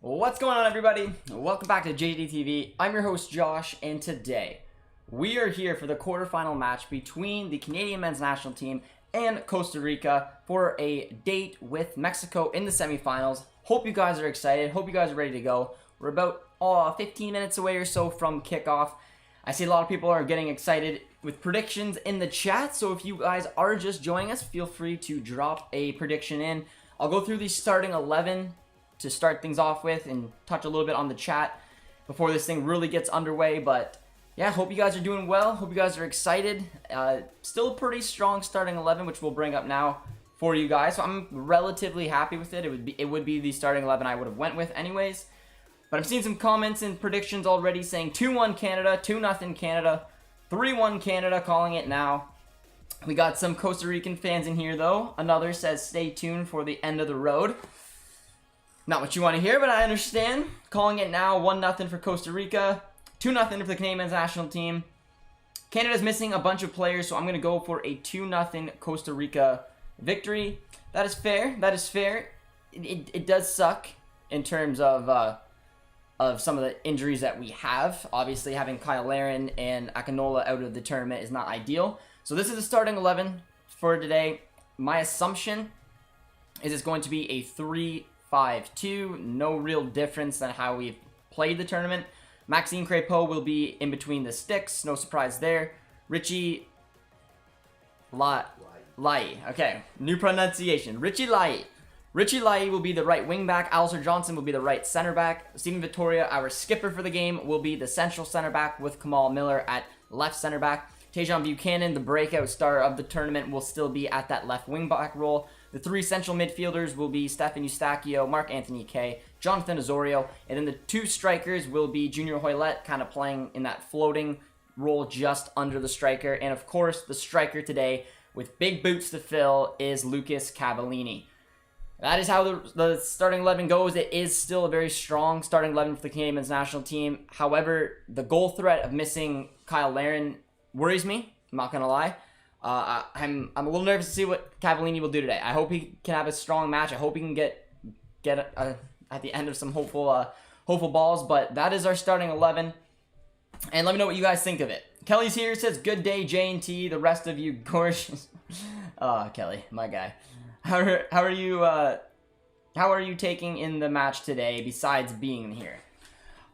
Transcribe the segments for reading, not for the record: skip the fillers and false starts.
What's going on, everybody? Welcome back to JJD TV. I'm your host Josh, and today we are here for the quarterfinal match between the Canadian men's national team and Costa Rica for a date with Mexico in the semifinals. Hope you guys are excited. Hope you guys are ready to go. We're about 15 minutes away or so from kickoff. I see a lot of people are getting excited with predictions in the chat, so if you guys are just joining us, feel free to drop a prediction in. I'll go through the starting 11 to start things off with and touch a little bit on the chat before this thing really gets underway. But yeah, hope you guys are doing well. Hope you guys are excited. Still a pretty strong starting 11, which we'll bring up now for you guys. So I'm relatively happy with it. It would be the starting 11 I would have went with anyways. But I'm seeing some comments and predictions already saying 2-1 Canada, 2-0 Canada, 3-1 Canada, calling it now. We got some Costa Rican fans in here though. Another says stay tuned for the end of the road. Not what you want to hear, but I understand. Calling it now, 1-0 for Costa Rica, 2-0 for the Canadian men's national team. Canada's missing a bunch of players, so I'm going to go for a 2-0 Costa Rica victory. That is fair. That is fair. It does suck in terms of some of the injuries that we have. Obviously, having Kyle Larin and Akinola out of the tournament is not ideal. So this is the starting 11 for today. My assumption is it's going to be a 3-5-2. No real difference than how we've played the tournament. Maxime Crépeau will be in between the sticks. No surprise there. Richie Lai. Okay, new pronunciation. Richie Lai. Richie Lai will be the right wing back. Alistair Johnson will be the right center back. Stephen Vittoria, our skipper for the game, will be the central center back with Kamal Miller at left center back. Tajon Buchanan, the breakout star of the tournament, will still be at that left wing back role. The three central midfielders will be Stefan Eustachio, Marc-Anthony Kaye, Jonathan Osorio, and then the two strikers will be Junior Hoylett, kind of playing in that floating role just under the striker. And of course, the striker today with big boots to fill is Lucas Cavallini. That is how the starting 11 goes. It is still a very strong starting 11 for the Canadian men's national team. However, the goal threat of missing Kyle Larin worries me. I'm not going to lie. I'm a little nervous to see what Cavallini will do today. I hope he can have a strong match. I hope he can get at the end of some hopeful balls. But that is our starting 11. And let me know what you guys think of it. Kelly's here, says, good day, J&T. The rest of you gorgeous. Kelly, my guy. How are you taking in the match today besides being here?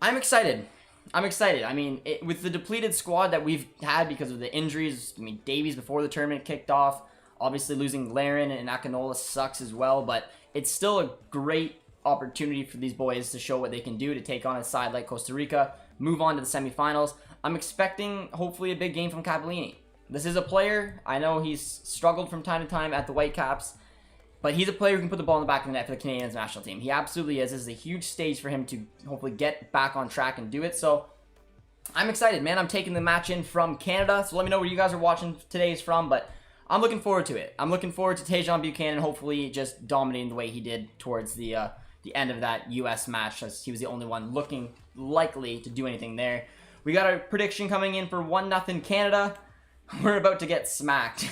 I'm excited. I mean, with the depleted squad that we've had because of the injuries, I mean, Davies before the tournament kicked off, obviously losing Larin and Akinola sucks as well, but it's still a great opportunity for these boys to show what they can do to take on a side like Costa Rica, move on to the semifinals. I'm expecting, hopefully, a big game from Cavallini. This is a player, I know he's struggled from time to time at the Whitecaps, but he's a player who can put the ball in the back of the net for the Canadian national team. He absolutely is. This is a huge stage for him to hopefully get back on track and do it. So I'm excited, man. I'm taking the match in from Canada. So let me know where you guys are watching today's from. But I'm looking forward to it. I'm looking forward to Tajon Buchanan hopefully just dominating the way he did towards the end of that U.S. match, as he was the only one looking likely to do anything there. We got a prediction coming in for 1-0 Canada. We're about to get smacked.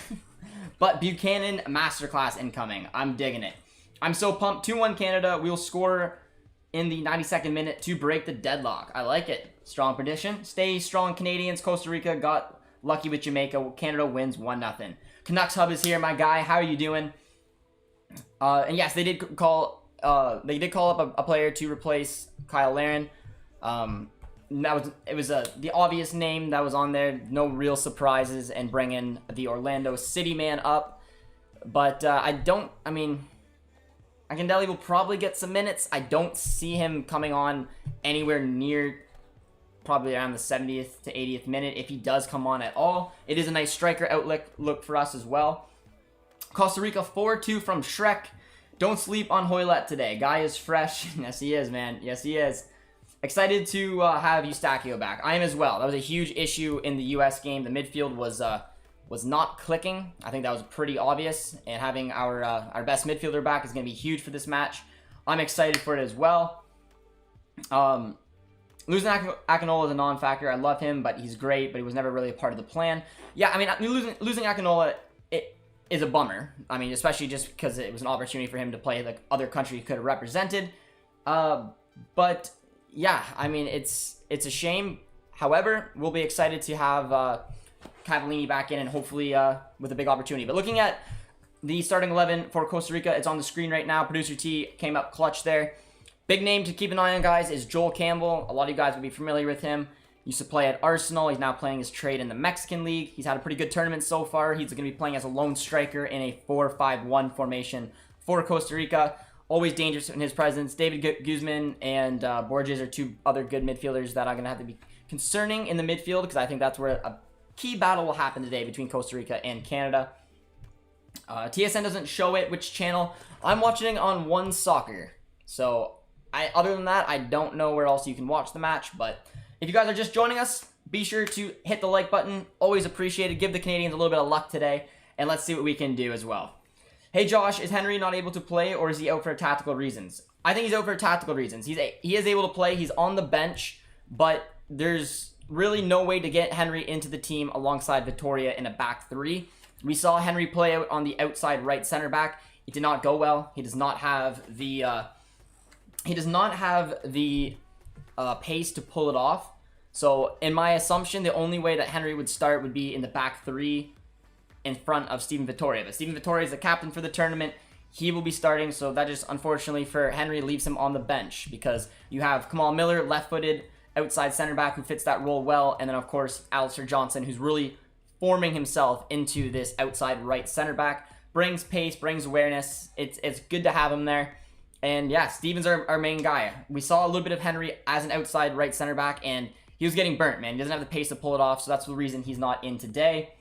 But Buchanan, masterclass incoming. I'm digging it. I'm so pumped. 2-1 Canada. We'll score in the 92nd minute to break the deadlock. I like it. Strong prediction. Stay strong, Canadians. Costa Rica got lucky with Jamaica. Canada wins 1-0. Canucks Hub is here, my guy. How are you doing? And yes, they did call up a player to replace Kyle Larin. It was the obvious name that was on there. No real surprises, and bring in the Orlando City man up. But I mean, Akindelli will probably get some minutes. I don't see him coming on anywhere near probably around the 70th to 80th minute if he does come on at all. It is a nice striker outlook for us as well. Costa Rica 4-2 from Shrek. Don't sleep on Hoylett today. Guy is fresh. Yes, he is, man. Yes, he is. Excited to have Eustachio back. I am as well. That was a huge issue in the U.S. game. The midfield was not clicking. I think that was pretty obvious. And having our best midfielder back is going to be huge for this match. I'm excited for it as well. Losing Akinola is a non-factor. I love him, but he's great. But he was never really a part of the plan. Yeah, I mean, losing Akinola, it is a bummer. I mean, especially just because it was an opportunity for him to play like other country he could have represented. But yeah, I mean, it's a shame. However, we'll be excited to have Cavallini back in and hopefully with a big opportunity. But looking at the starting 11 for Costa Rica, it's on the screen right now. Producer T came up clutch there. Big name to keep an eye on, guys, is Joel Campbell. A lot of you guys will be familiar with him. Used to play at Arsenal. He's now playing his trade in the Mexican League. He's had a pretty good tournament so far. He's going to be playing as a lone striker in a 4-5-1 formation for Costa Rica. Always dangerous in his presence. David Guzman and Borges are two other good midfielders that are going to have to be concerning in the midfield, because I think that's where a key battle will happen today between Costa Rica and Canada. TSN doesn't show it, which channel. I'm watching on One Soccer. So, other than that, I don't know where else you can watch the match. But if you guys are just joining us, be sure to hit the like button. Always appreciated. Give the Canadians a little bit of luck today. And let's see what we can do as well. Hey Josh, is Henry not able to play, or is he out for tactical reasons? I think he's out for tactical reasons. He is able to play. He's on the bench. But there's really no way to get Henry into the team alongside Vittoria in a back three. We saw Henry play out on the outside right center back. It did not go well. He does not have the pace to pull it off. So in my assumption, the only way that Henry would start would be in the back three in front of Steven Vittoria. But Steven Vittoria is the captain for the tournament. He will be starting, so that just unfortunately for Henry leaves him on the bench, because you have Kamal Miller, left-footed outside center back, who fits that role well, and then of course Alistair Johnson, who's really forming himself into this outside right center back. Brings pace, brings awareness. It's good to have him there. And yeah, Steven's our main guy. We saw a little bit of Henry as an outside right center back, and he was getting burnt, man. He doesn't have the pace to pull it off, so that's the reason he's not in today.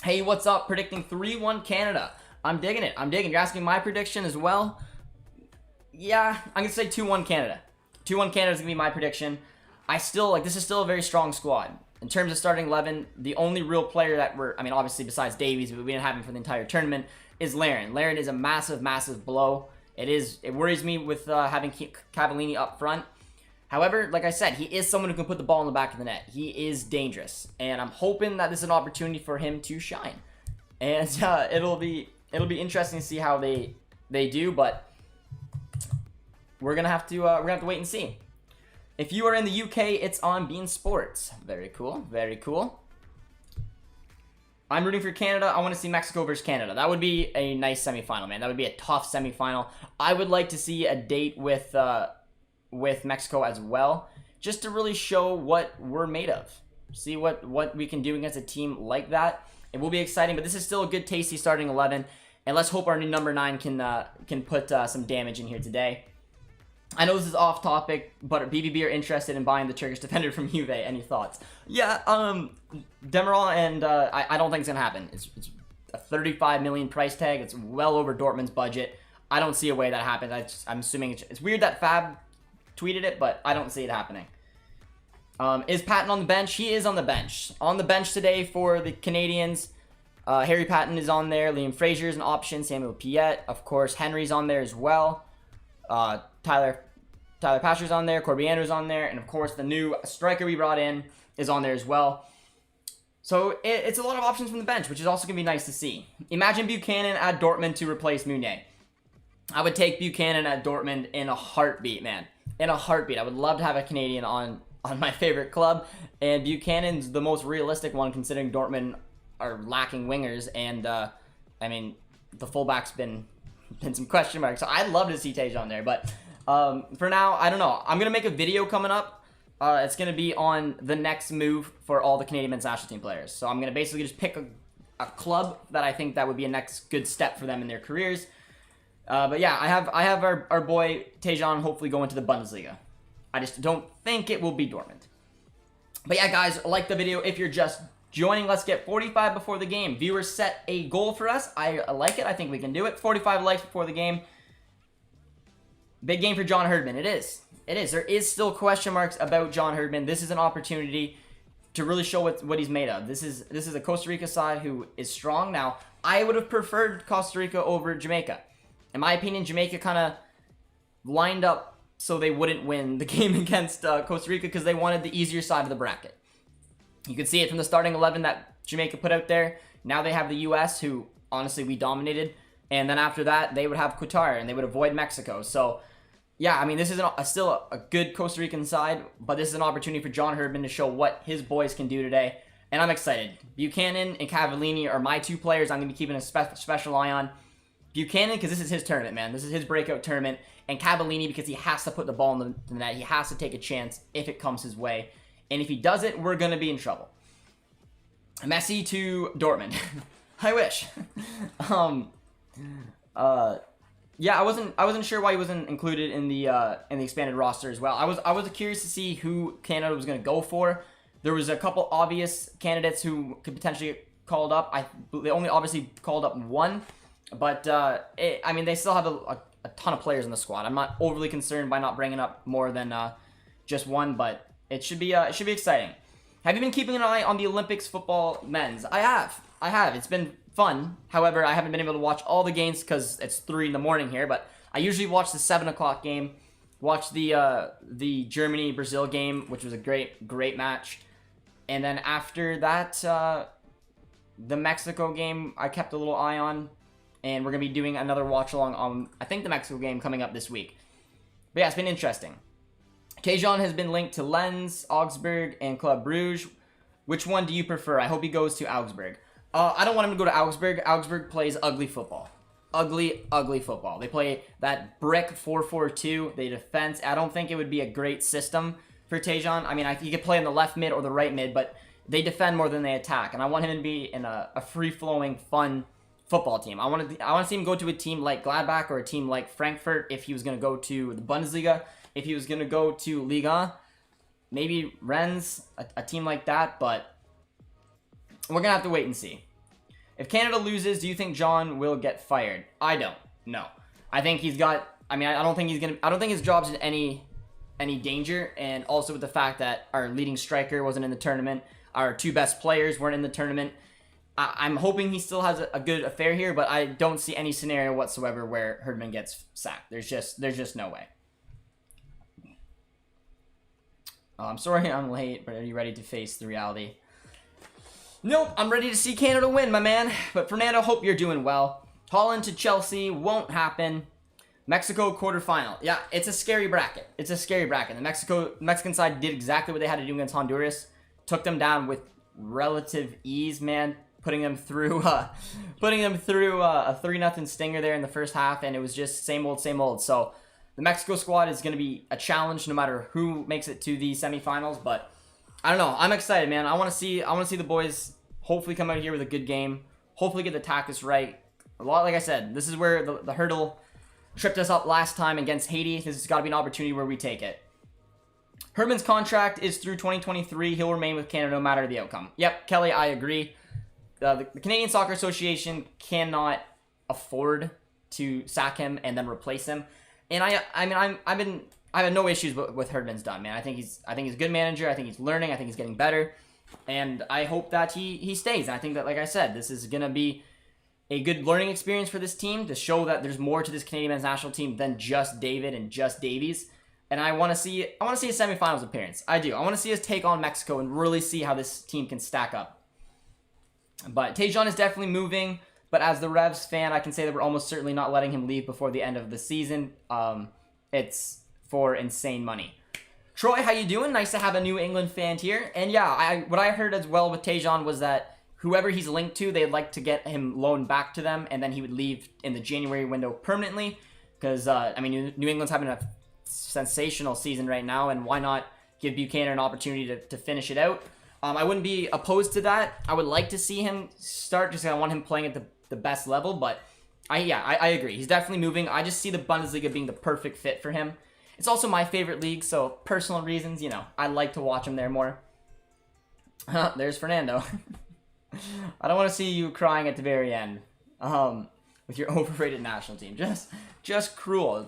Hey, what's up? Predicting 3-1 Canada. I'm digging it. I'm digging. You're asking my prediction as well? Yeah, I'm going to say 2-1 Canada. 2-1 Canada is going to be my prediction. This is still a very strong squad. In terms of starting 11, the only real player that obviously besides Davies, but we didn't have him for the entire tournament, is Larin. Larin is a massive, massive blow. It worries me with having Cavallini up front. However, like I said, he is someone who can put the ball in the back of the net. He is dangerous, and I'm hoping that this is an opportunity for him to shine. And it'll be interesting to see how they do, but we're gonna have to wait and see. If you are in the UK, it's on Bein Sports. Very cool, very cool. I'm rooting for Canada. I want to see Mexico versus Canada. That would be a nice semifinal, man. That would be a tough semifinal. I would like to see a date with Mexico as well, just to really show what we're made of. See what we can do against a team like that. It will be exciting, but this is still a good, tasty starting 11. And let's hope our new number 9 can put some damage in here today. I know this is off topic, but BBB are interested in buying the Turkish defender from Juve. Any thoughts? Yeah, Demiral, and I don't think it's gonna happen. It's a 35 million price tag. It's well over Dortmund's budget. I don't see a way that happens. I'm assuming it's weird that Fab tweeted it, but I don't see it happening. Is Patton on the bench? He is on the bench. On the bench today for the Canadians. Harry Patton is on there. Liam Fraser is an option. Samuel Piette. Of course, Henry's on there as well. Tyler Pasher's on there. Corbiano's on there. And of course, the new striker we brought in is on there as well. So it's a lot of options from the bench, which is also going to be nice to see. Imagine Buchanan at Dortmund to replace Meunier. I would take Buchanan at Dortmund in a heartbeat, man. In a heartbeat. I would love to have a Canadian on my favorite club. And Buchanan's the most realistic one, considering Dortmund are lacking wingers. And, the fullback's been some question marks. So I'd love to see Tej on there. But for now, I don't know. I'm going to make a video coming up. It's going to be on the next move for all the Canadian men's national team players. So I'm going to basically just pick a club that I think that would be a next good step for them in their careers. But yeah, I have our boy Tejan hopefully going to the Bundesliga. I just don't think it will be Dortmund. But yeah, guys, like the video if you're just joining. Let's get 45 before the game. Viewers set a goal for us. I like it. I think we can do it. 45 likes before the game. Big game for John Herdman. It is. It is. There is still question marks about John Herdman. This is an opportunity to really show what he's made of. This is a Costa Rica side who is strong. Now, I would have preferred Costa Rica over Jamaica. In my opinion, Jamaica kind of lined up so they wouldn't win the game against Costa Rica because they wanted the easier side of the bracket. You could see it from the starting 11 that Jamaica put out there. Now they have the U.S., who, honestly, we dominated. And then after that, they would have Qatar, and they would avoid Mexico. So, yeah, I mean, this is still a good Costa Rican side, but this is an opportunity for John Herdman to show what his boys can do today, and I'm excited. Buchanan and Cavallini are my two players I'm going to be keeping a special eye on. Buchanan, because this is his tournament, man. This is his breakout tournament, and Cavallini, because he has to put the ball in the net. He has to take a chance if it comes his way, and if he does it, we're going to be in trouble. Messi to Dortmund. I wish. Yeah, I wasn't sure why he wasn't included in the expanded roster as well. I was curious to see who Canada was going to go for. There was a couple obvious candidates who could potentially get called up. They only obviously called up one, but I mean, they still have a ton of players in the squad. I'm not overly concerned by not bringing up more than just one, but it should be exciting. Have you been keeping an eye on the Olympics football men's? I have. It's been fun. However, I haven't been able to watch all the games because it's 3 in the morning here, but I usually watch the 7 o'clock game, watch the Germany-Brazil game, which was a great match. And then after that, the Mexico game, I kept a little eye on, and we're going to be doing another watch-along on, I think, the Mexico game coming up this week. But yeah, it's been interesting. Tejan has been linked to Lens, Augsburg, and Club Brugge. Which one do you prefer? I hope he goes to Augsburg. I don't want him to go to Augsburg. Augsburg plays ugly football. Ugly football. They play that brick 4-4-2. They defend. I don't think it would be a great system for Tejan. I mean, he could play in the left mid or the right mid, but they defend more than they attack. And I want him to be in a free-flowing, fun football team. I want to see him go to a team like Gladbach or a team like Frankfurt if he was going to go to the Bundesliga. If he was going to go to Liga, maybe Rennes, a team like that, but we're going to have to wait and see. If Canada loses, do you think John will get fired? I don't. No. I think he's got, I mean, I don't think his job's in any danger, and also with the fact that our leading striker wasn't in the tournament, our 2 best players weren't in the tournament. I'm hoping he still has a good affair here, but I don't see any scenario whatsoever where Herdman gets sacked. There's just no way. I'm sorry I'm late, but are you ready to face the reality? Nope, I'm ready to see Canada win, my man. But Fernando, hope you're doing well. Holland to Chelsea won't happen. Mexico quarterfinal. Yeah, it's a scary bracket. It's a scary bracket. The Mexican side did exactly what they had to do against Honduras. Took them down with relative ease, man. Putting them through a 3-0 stinger there in the first half, and it was just same old, same old. So the Mexico squad is going to be a challenge no matter who makes it to the semifinals, but I don't know. I'm excited, man. I want to see the boys hopefully come out here with a good game. Hopefully get the tactics right. A lot, like I said, this is where the hurdle tripped us up last time against Haiti. This has got to be an opportunity where we take it. Herman's contract is through 2023. He'll remain with Canada no matter the outcome. Yep, Kelly, I agree. The Canadian Soccer Association cannot afford to sack him and then replace him. And I have no issues with Herdman's done, man. I think he's a good manager. I think he's learning. I think he's getting better, and I hope that he stays. And I think that, like I said, this is gonna be a good learning experience for this team to show that there's more to this Canadian men's national team than just David and just Davies. And I want to see a semifinals appearance. I do. I want to see us take on Mexico and really see how this team can stack up. But Tejan is definitely moving. But as the Revs fan, I can say that we're almost certainly not letting him leave before the end of the season. It's for insane money. Troy, how you doing? Nice to have a New England fan here. And yeah, what I heard as well with Tejan was that whoever he's linked to, they'd like to get him loaned back to them, and then he would leave in the January window permanently. Because, I mean, New England's having a sensational season right now, and why not give Buchanan an opportunity to finish it out? I wouldn't be opposed to that. I would like to see him start, just because I want him playing at the best level, but I agree. He's definitely moving. I just see the Bundesliga being the perfect fit for him. It's also my favorite league, so personal reasons, I like to watch him there more. There's Fernando. I don't want to see you crying at the very end with your overrated national team. Just cruel.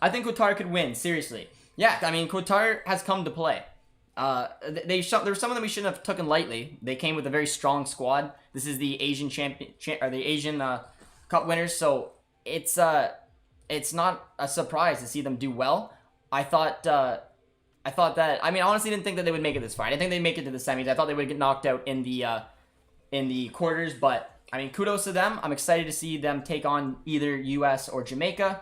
I think Qatar could win, seriously. Yeah, I mean, Qatar has come to play. There were some of them we shouldn't have taken lightly. They came with a very strong squad. This is the Asian Asian Cup winners, so it's not a surprise to see them do well. I thought that, I mean, I honestly didn't think that they would make it this far. I didn't think they'd make it to the semis. I thought they would get knocked out in the quarters, but I mean, kudos to them. I'm excited to see them take on either US or Jamaica.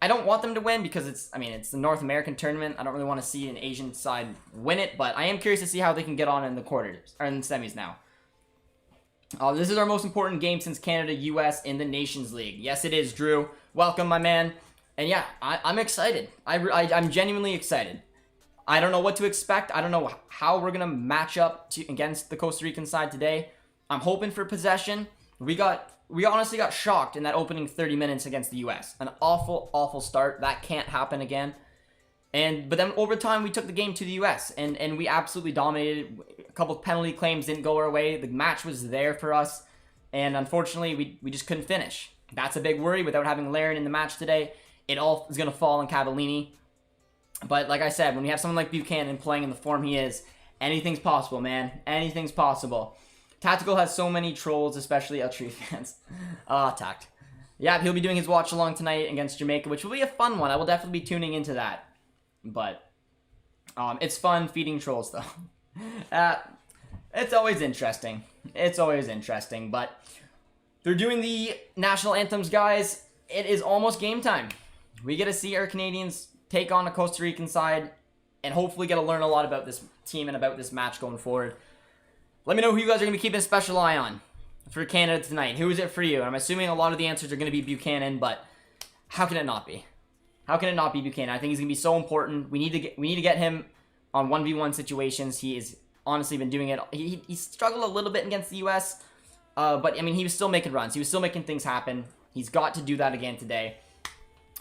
I don't want them to win because it's the North American tournament. I don't really want to see an Asian side win it, but I am curious to see how they can get on in the quarters, or in the semis now. This is our most important game since Canada-US in the Nations League. Yes, it is, Drew. Welcome, my man. And yeah, I'm excited. I'm genuinely excited. I don't know what to expect. I don't know how we're going to match up against the Costa Rican side today. I'm hoping for possession. We honestly got shocked in that opening 30 minutes against the US. An awful, awful start. That can't happen again. But then over time, we took the game to the US, and we absolutely dominated. A couple of penalty claims didn't go our way. The match was there for us, and unfortunately, we just couldn't finish. That's a big worry without having Laren in the match today. It all is going to fall on Cavallini. But like I said, when we have someone like Buchanan playing in the form he is, anything's possible, man. Anything's possible. Tactical has so many trolls, especially L3 fans. Tact. Yeah, he'll be doing his watch along tonight against Jamaica, which will be a fun one. I will definitely be tuning into that. But it's fun feeding trolls, though. It's always interesting. It's always interesting. But they're doing the national anthems, guys. It is almost game time. We get to see our Canadians take on a Costa Rican side and hopefully get to learn a lot about this team and about this match going forward. Let me know who you guys are going to be keeping a special eye on for Canada tonight. Who is it for you? I'm assuming a lot of the answers are going to be Buchanan, but how can it not be? How can it not be Buchanan? I think he's going to be so important. We need to get him on 1v1 situations. He has honestly been doing it. He struggled a little bit against the US, but I mean, he was still making runs. He was still making things happen. He's got to do that again today.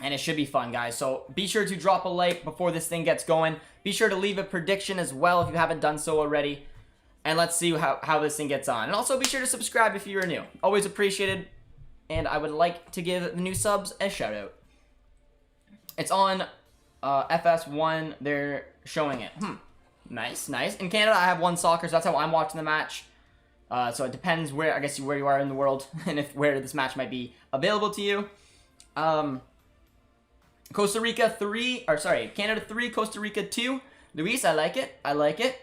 And it should be fun, guys. So be sure to drop a like before this thing gets going. Be sure to leave a prediction as well if you haven't done so already. And let's see how this thing gets on. And also be sure to subscribe if you are new. Always appreciated. And I would like to give the new subs a shout out. It's on FS1. They're showing it. Nice, nice. In Canada, I have One Soccer, so that's how I'm watching the match. So it depends where you are in the world and where this match might be available to you. Canada 3, Costa Rica 2. Luis, I like it. I like it.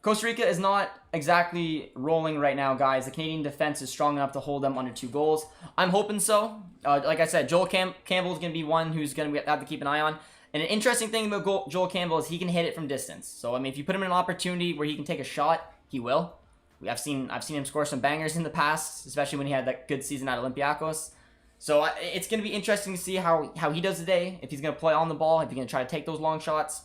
Costa Rica is not exactly rolling right now, guys. The Canadian defense is strong enough to hold them under 2 goals. I'm hoping so. Like I said, Campbell is going to be one who's going to have to keep an eye on. And an interesting thing about Joel Campbell is he can hit it from distance. So, I mean, if you put him in an opportunity where he can take a shot, he will. I've seen him score some bangers in the past, especially when he had that good season at Olympiacos. So it's going to be interesting to see how he does today, if he's going to play on the ball, if he's going to try to take those long shots.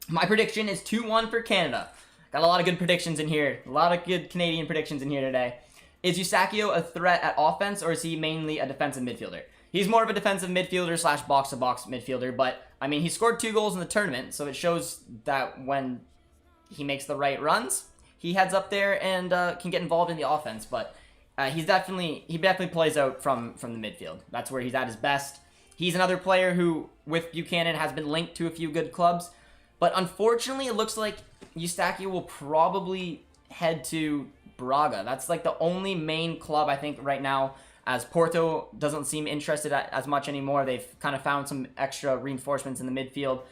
My prediction is 2-1 for Canada. Got a lot of good predictions in here. A lot of good Canadian predictions in here today. Is Eusakio a threat at offense, or is he mainly a defensive midfielder? He's more of a defensive midfielder / box-to-box midfielder, but, I mean, he scored 2 goals in the tournament, so it shows that when he makes the right runs, he heads up there and can get involved in the offense, but he definitely plays out from the midfield. That's where he's at his best. He's another player who, with Buchanan, has been linked to a few good clubs, but unfortunately, it looks like Eusakio will probably head to Braga. That's like the only main club, I think, right now, as Porto doesn't seem interested as much anymore. They've kind of found some extra reinforcements in the midfield.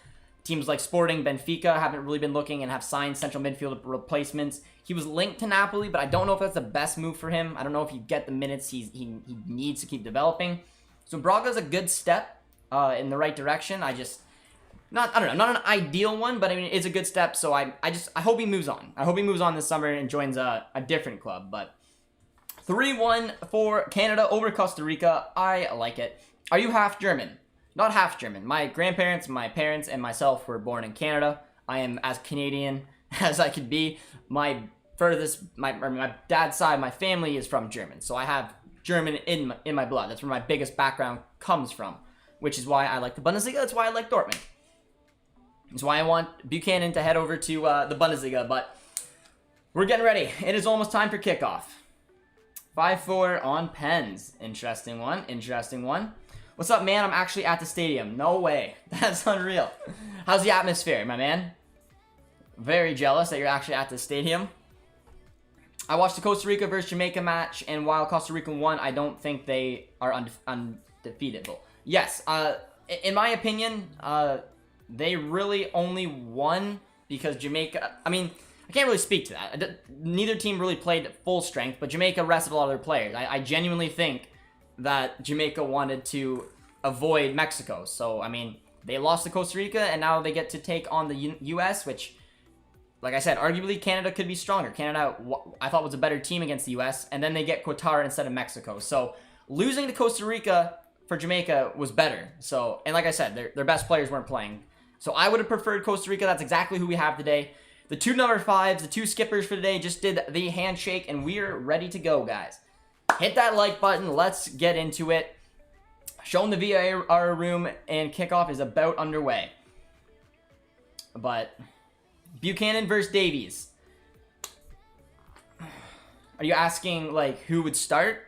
Teams like Sporting, Benfica haven't really been looking and have signed central midfield replacements. He was linked to Napoli, but I don't know if that's the best move for him. I don't know if he get the minutes he needs to keep developing. So Braga's a good step in the right direction. Not an ideal one, but I mean, it's a good step, so I hope he moves on. I hope he moves on this summer and joins a different club, but 3-1 for Canada over Costa Rica. I like it. Are you half German? Not half German. My grandparents, my parents, and myself were born in Canada. I am as Canadian as I could be. My dad's side, my family is from German, so I have German in my blood. That's where my biggest background comes from, which is why I like the Bundesliga. That's why I like Dortmund. That's why I want Buchanan to head over to the Bundesliga, but we're getting ready. It is almost time for kickoff. 5-4 on pens. Interesting one. Interesting one. What's up, man? I'm actually at the stadium. No way. That's unreal. How's the atmosphere, my man? Very jealous that you're actually at the stadium. I watched the Costa Rica versus Jamaica match, and while Costa Rica won, I don't think they are undefeatable. Yes, in my opinion, they really only won because Jamaica... I mean, I can't really speak to that. Neither team really played at full strength, but Jamaica rested a lot of their players. I genuinely think that Jamaica wanted to avoid Mexico. So, I mean, they lost to Costa Rica, and now they get to take on the U.S., which, like I said, arguably Canada could be stronger. Canada, I thought, was a better team against the U.S., and then they get Qatar instead of Mexico. So, losing to Costa Rica for Jamaica was better. So, and like I said, their best players weren't playing. So, I would have preferred Costa Rica. That's exactly who we have today. The two number 5s, the two skippers for today just did the handshake, and we're ready to go, guys. Hit that like button. Let's get into it. Showing the VAR room, and kickoff is about underway. But Buchanan versus Davies. Are you asking, like, who would start?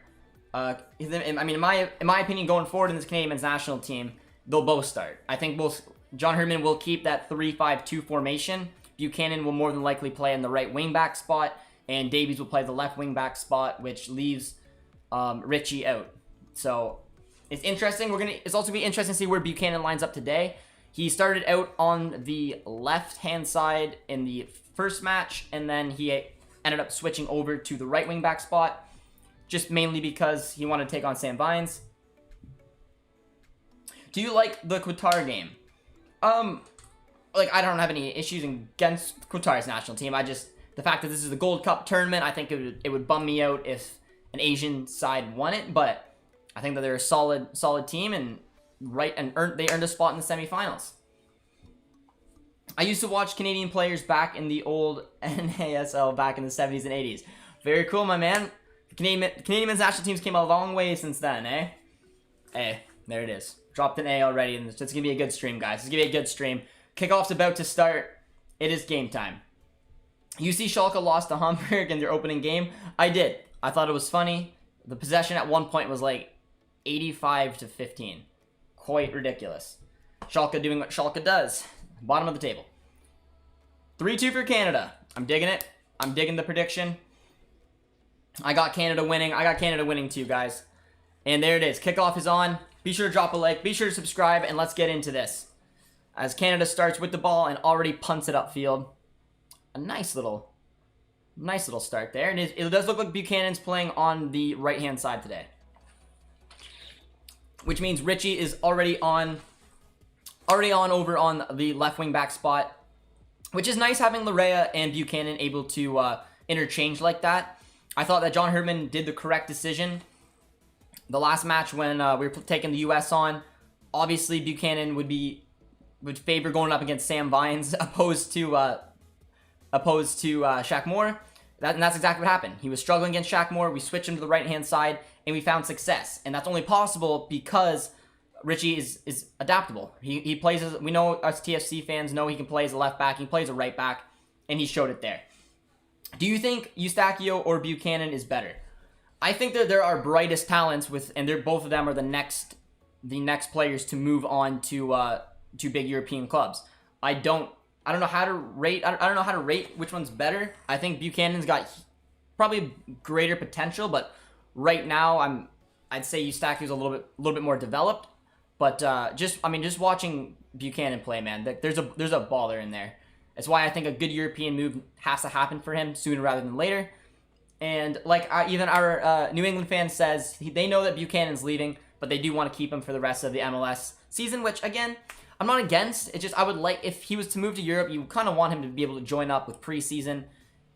I mean, in my opinion, going forward in this Canadian men's national team, they'll both start. I think both John Herdman will keep that 3-5-2 formation. Buchanan will more than likely play in the right wing back spot, and Davies will play the left wing back spot, which leaves Richie out. So it's interesting. It's also gonna be interesting to see where Buchanan lines up today. He started out on the left-hand side in the first match, and then he ended up switching over to the right wing back spot, just mainly because he wanted to take on Sam Vines. Do you like the Qatar game? Like, I don't have any issues against Qatar's national team. The fact that this is the Gold Cup tournament, I think it would bum me out if an Asian side won it, but I think that they're a solid team, and they earned a spot in the semifinals. I used to watch Canadian players back in the old NASL back in the 70s and 80s. Very cool, my man. Canadian men's national teams came a long way since then, eh? Hey, there it is. Dropped an A already, and it's gonna be a good stream, guys. It's gonna be a good stream. Kickoff's about to start. It is game time. UC Schalke lost to Hamburg in their opening game. I did. I thought it was funny. The possession at one point was like 85-15. Quite ridiculous. Schalke doing what Schalke does. Bottom of the table. 3-2 for Canada. I'm digging it. I'm digging the prediction. I got Canada winning. I got Canada winning too, guys. And there it is. Kickoff is on. Be sure to drop a like. Be sure to subscribe, and let's get into this. As Canada starts with the ball and already punts it upfield. A nice little start there. And it does look like Buchanan's playing on the right-hand side today. Which means Richie is already on over on the left wing back spot. Which is nice having Larea and Buchanan able to interchange like that. I thought that John Herdman did the correct decision. The last match when we were taking the U.S. on, obviously Buchanan would favor going up against Sam Vines opposed to Shaq Moore. And that's exactly what happened. He was struggling against Shaq Moore. We switched him to the right-hand side, and we found success. And that's only possible because Richie is adaptable. He plays as, we know, us TFC fans know he can play as a left back. He plays a right back, and he showed it there. Do you think Eustachio or Buchanan is better? I think that there are brightest talents and both of them are the next players to move on to big European clubs. I don't know how to rate which one's better. I think Buchanan's got probably greater potential, but right now I'd say Eustachio's a little bit more developed. But just watching Buchanan play, man, there's a baller in there. That's why I think a good European move has to happen for him sooner rather than later. And like even our New England fan says, they know that Buchanan's leaving, but they do want to keep him for the rest of the MLS season, which again, I'm not against. It's just I would like, if he was to move to Europe, you kind of want him to be able to join up with preseason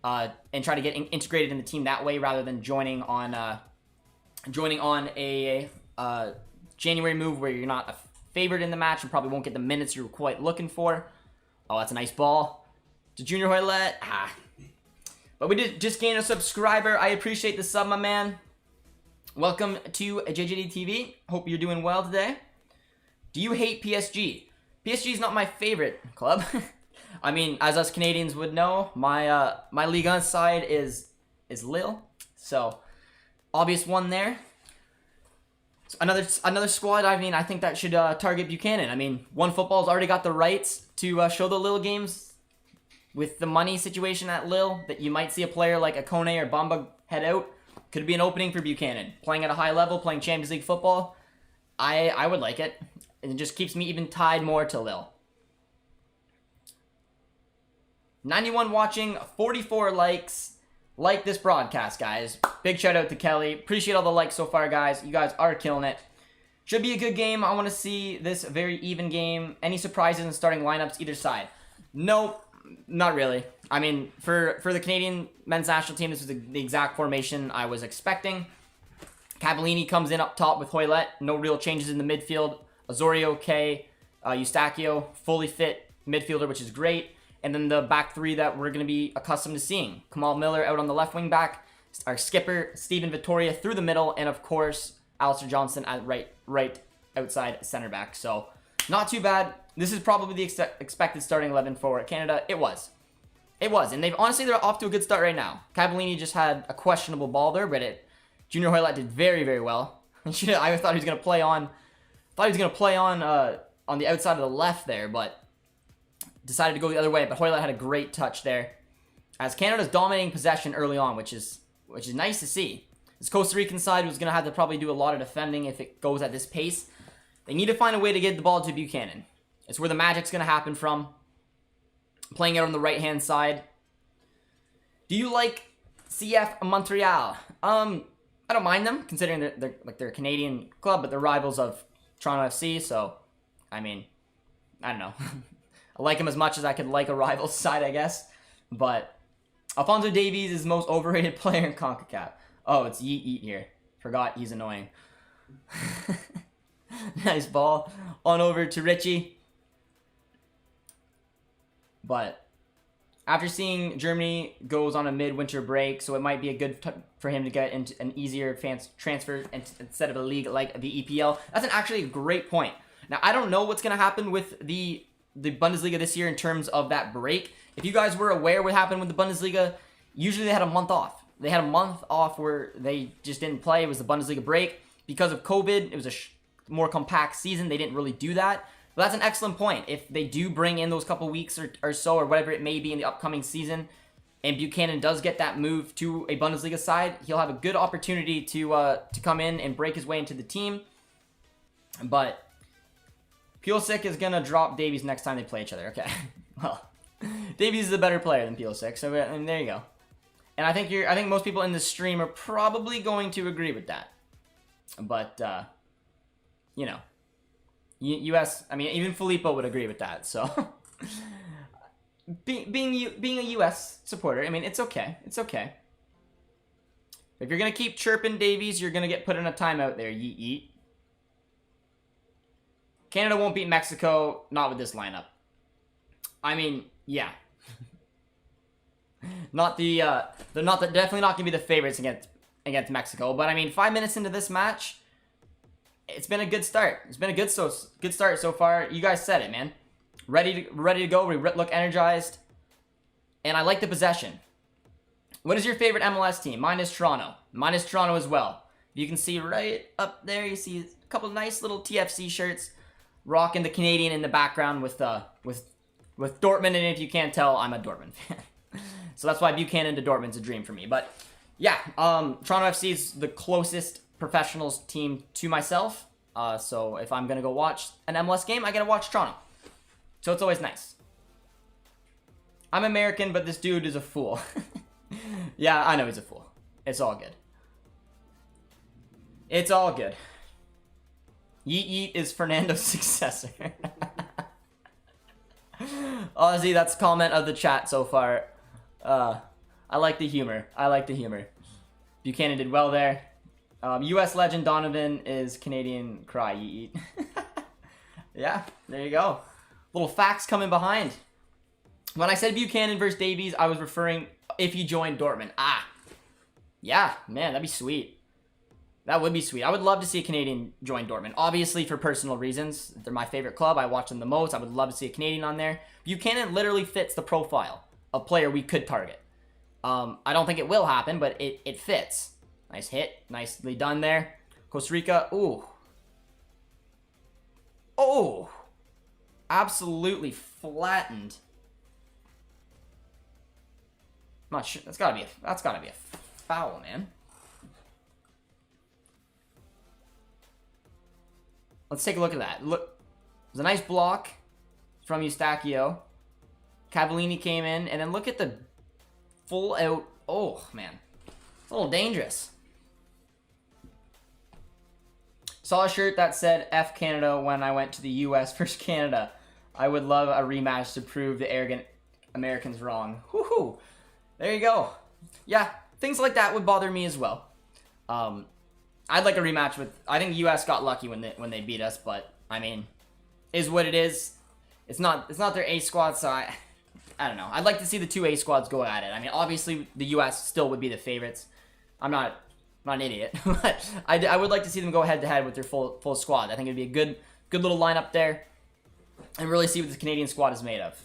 and try to get integrated in the team that way rather than joining on a January move where you're not a favorite in the match and probably won't get the minutes you're quite looking for. Oh, that's a nice ball to Junior Hoylett. But we did just gain a subscriber. I appreciate the sub, my man. Welcome to JJD TV. Hope you're doing well today. Do you hate PSG? PSG is not my favorite club. I mean, as us Canadians would know, my Ligue 1 side is Lille. So, obvious one there. So another squad, I mean, I think that should target Buchanan. I mean, OneFootball's already got the rights to show the Lille games. With the money situation at Lille, that you might see a player like Akone or Bamba head out. Could be an opening for Buchanan. Playing at a high level, playing Champions League football. I would like it. It just keeps me even tied more to Lille. 91 watching, 44 likes. Like this broadcast, guys. Big shout out to Kelly. Appreciate all the likes so far, guys. You guys are killing it. Should be a good game. I want to see this very even game. Any surprises in starting lineups either side? Nope, not really. I mean, for the Canadian men's national team, this was the exact formation I was expecting. Cavallini comes in up top with Hoylett. No real changes in the midfield. Osorio, Kay, Eustachio, fully fit midfielder, which is great. And then the back three that we're going to be accustomed to seeing. Kamal Miller out on the left wing back. Our skipper, Steven Vittoria, through the middle. And, of course, Alistair Johnson at right outside center back. So, not too bad. This is probably the expected starting 11 for Canada. It was. It was. And they're off to a good start right now. Cavallini just had a questionable ball there, but Junior Hoylett did very, very well. I thought he was going to play on the outside of the left there, but decided to go the other way. But Hoylett had a great touch there, as Canada's dominating possession early on, which is nice to see. This Costa Rican side was going to have to probably do a lot of defending if it goes at this pace. They need to find a way to get the ball to Buchanan. It's where the magic's going to happen from. Playing it on the right-hand side. Do you like CF Montreal? I don't mind them, considering they're a Canadian club, but they're rivals of Toronto FC, so, I mean, I don't know. I like them as much as I could like a rival side, I guess. But Alphonso Davies is the most overrated player in CONCACAF. Oh, it's Yeet here. Forgot he's annoying. Nice ball. On over to Richie. But after seeing Germany goes on a midwinter break, so it might be a good for him to get into an easier transfer instead of a league like the EPL. That's actually a great point. Now, I don't know what's going to happen with the Bundesliga this year in terms of that break. If you guys were aware what happened with the Bundesliga, usually they had a month off. They had a month off where they just didn't play. It was the Bundesliga break. Because of COVID, it was a more compact season. They didn't really do that. But that's an excellent point. If they do bring in those couple weeks or so, or whatever it may be in the upcoming season, and Buchanan does get that move to a Bundesliga side, he'll have a good opportunity to come in and break his way into the team. But Pulisic is going to drop Davies next time they play each other. Okay. Well, Davies is a better player than Pulisic, so there you go. And I think most people in this stream are probably going to agree with that. But, you know, US, I mean, even Filippo would agree with that, so. being a US supporter, I mean, it's okay. It's okay. If you're going to keep chirping Davies, you're going to get put in a timeout there, yeet. Canada won't beat Mexico, not with this lineup. I mean, yeah. They're definitely not going to be the favorites against Mexico. But I mean, 5 minutes into this match, it's been a good start. It's been a good start so far. You guys said it, man. Ready to go. We look energized, and I like the possession. What is your favorite MLS team? Mine is Toronto. Mine is Toronto as well. You can see right up there. You see a couple nice little TFC shirts, rocking the Canadian in the background with Dortmund. And if you can't tell, I'm a Dortmund fan. So that's why Buchanan to Dortmund's a dream for me. But yeah, Toronto FC is the closest professionals team to myself. So if I'm going to go watch an MLS game, I got to watch Toronto. So it's always nice. I'm American, but this dude is a fool. Yeah, I know he's a fool. It's all good. It's all good. Yeet Yeet is Fernando's successor. Ozzy, that's comment of the chat so far. I like the humor. Buchanan did well there. US legend Donovan is Canadian cry Yeet Yeet. Yeah, there you go. Little facts coming behind. When I said Buchanan versus Davies, I was referring if he joined Dortmund. Yeah, man, that'd be sweet. That would be sweet. I would love to see a Canadian join Dortmund. Obviously, for personal reasons. They're my favorite club. I watch them the most. I would love to see a Canadian on there. Buchanan literally fits the profile of player we could target. I don't think it will happen, but it fits. Nice hit. Nicely done there. Costa Rica. Ooh. Oh. Absolutely flattened. I'm not sure. That's gotta be a foul, man. Let's take a look at that. Look, there's a nice block from Eustachio. Cavallini came in, and then look at the full out. Oh man, it's a little dangerous. Saw a shirt that said F Canada when I went to the US versus Canada. I would love a rematch to prove the arrogant Americans wrong. Woohoo! There you go. Yeah, things like that would bother me as well. I'd like a rematch with... I think the US got lucky when they beat us, but, I mean, is what it is. It's not their A squad, so I don't know. I'd like to see the two A squads go at it. I mean, obviously, the US still would be the favorites. I'm not an idiot, but I would like to see them go head-to-head with their full squad. I think it'd be a good little lineup there, and really see what the Canadian squad is made of.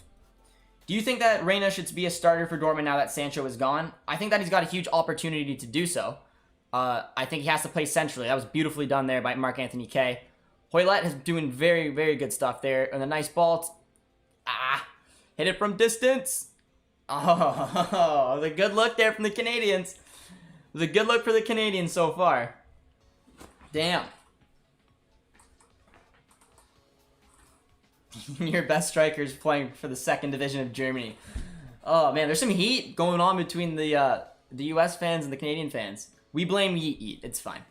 Do you think that Reyna should be a starter for Dortmund now that Sancho is gone? I think that he's got a huge opportunity to do so. I think he has to play centrally. That was beautifully done there by Marc-Anthony Kaye. Hoylett is doing very, very good stuff there. And a nice ball. Hit it from distance. Oh, the good look there from the Canadians. The good look for the Canadians so far. Damn. Your best strikers playing for the 2nd division of Germany. Oh man, there's some heat going on between the US fans and the Canadian fans. We blame Yeet. It's fine.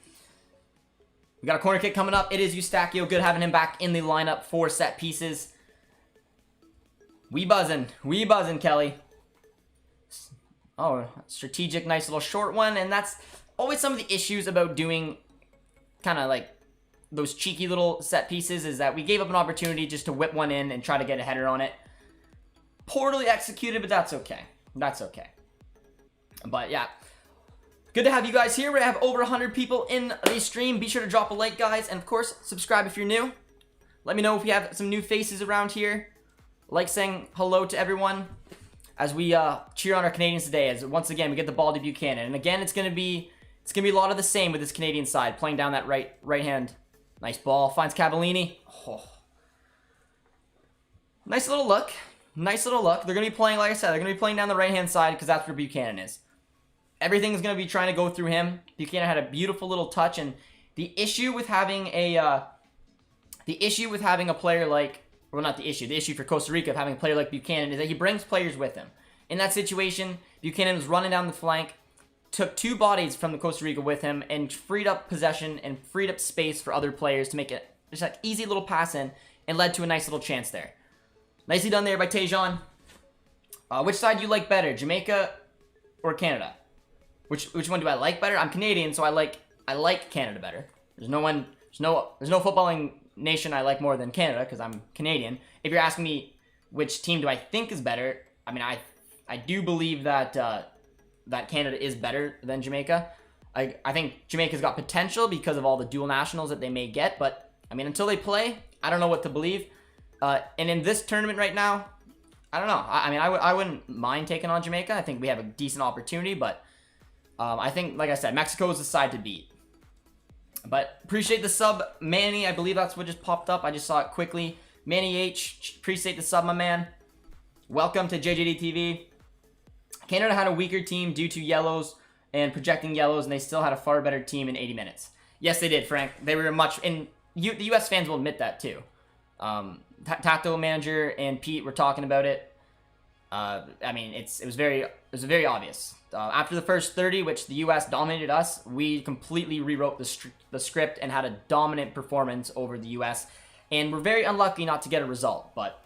We got a corner kick coming up. It is Eustachio. Good having him back in the lineup for set pieces. We buzzing, Kelly. Oh, strategic, nice little short one. And that's always some of the issues about doing kind of like those cheeky little set pieces, is that we gave up an opportunity just to whip one in and try to get a header on it. Poorly executed, but that's okay. That's okay. But yeah, good to have you guys here. We have over 100 people in the stream. Be sure to drop a like, guys. And of course, subscribe if you're new. Let me know if we have some new faces around here. Like saying hello to everyone as we cheer on our Canadians today. As once again, we get the ball to Buchanan. And again, it's gonna be a lot of the same with this Canadian side, playing down that right hand. Nice ball, finds Cavallini. Oh. Nice little look. Nice little look. They're going to be playing, like I said, they're going to be playing down the right-hand side because that's where Buchanan is. Everything is going to be trying to go through him. Buchanan had a beautiful little touch, and the issue with having a player like, well, not the issue for Costa Rica of having a player like Buchanan is that he brings players with him. In that situation, Buchanan was running down the flank, took 2 bodies from the Costa Rica with him, and freed up possession and freed up space for other players to make it just an easy little pass in, and led to a nice little chance there. Nicely done there by Tejan. Which side do you like better, Jamaica or Canada? Which one do I like better? I'm Canadian, so I like Canada better. There's no footballing nation I like more than Canada because I'm Canadian. If you're asking me which team do I think is better, I mean I do believe that that Canada is better than Jamaica. I think Jamaica's got potential because of all the dual nationals that they may get, but I mean until they play, I don't know what to believe. And in this tournament right now, I don't know. I mean, I wouldn't mind taking on Jamaica. I think we have a decent opportunity, but I think, like I said, Mexico is the side to beat. But appreciate the sub, Manny. I believe that's what just popped up. I just saw it quickly. Manny H, appreciate the sub, my man. Welcome to JJD TV. Canada had a weaker team due to yellows and projecting yellows, and they still had a far better team in 80 minutes. Yes, they did, Frank. They were much, and the U.S. fans will admit that too. Tactical manager and Pete were talking about it. I mean, it was very obvious. After the first 30, which the U.S. dominated us, we completely rewrote the script and had a dominant performance over the U.S. And we're very unlucky not to get a result, but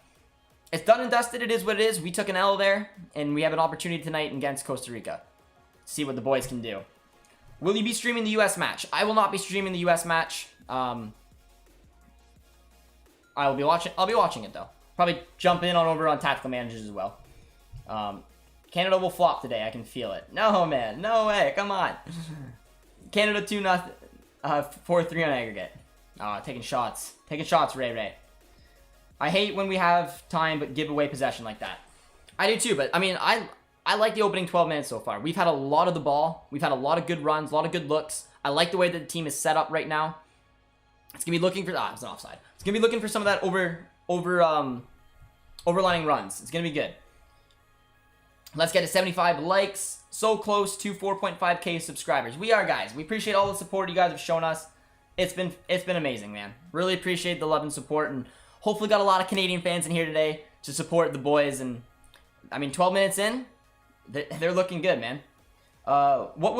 it's done and dusted. It is what it is. We took an L there, and we have an opportunity tonight against Costa Rica. See what the boys can do. Will you be streaming the U.S. match? I will not be streaming the U.S. match. I'll be watching it though. Probably jump in over on tactical managers as well. Canada will flop today. I can feel it. No, man. No way. Come on. Canada 2-0. 4-3 on aggregate. Taking shots. Taking shots, Ray. I hate when we have time but give away possession like that. I do too, but I mean, I like the opening 12 minutes so far. We've had a lot of the ball. We've had a lot of good runs, a lot of good looks. I like the way that the team is set up right now. It's going to be looking for... it's an offside. It's going to be looking for some of that overlining runs. It's going to be good. Let's get to 75 likes. So close to 4.5k subscribers. We are, guys. We appreciate all the support you guys have shown us. It's been amazing, man. Really appreciate the love and support, and hopefully got a lot of Canadian fans in here today to support the boys. And I mean, 12 minutes in, they're looking good, man. What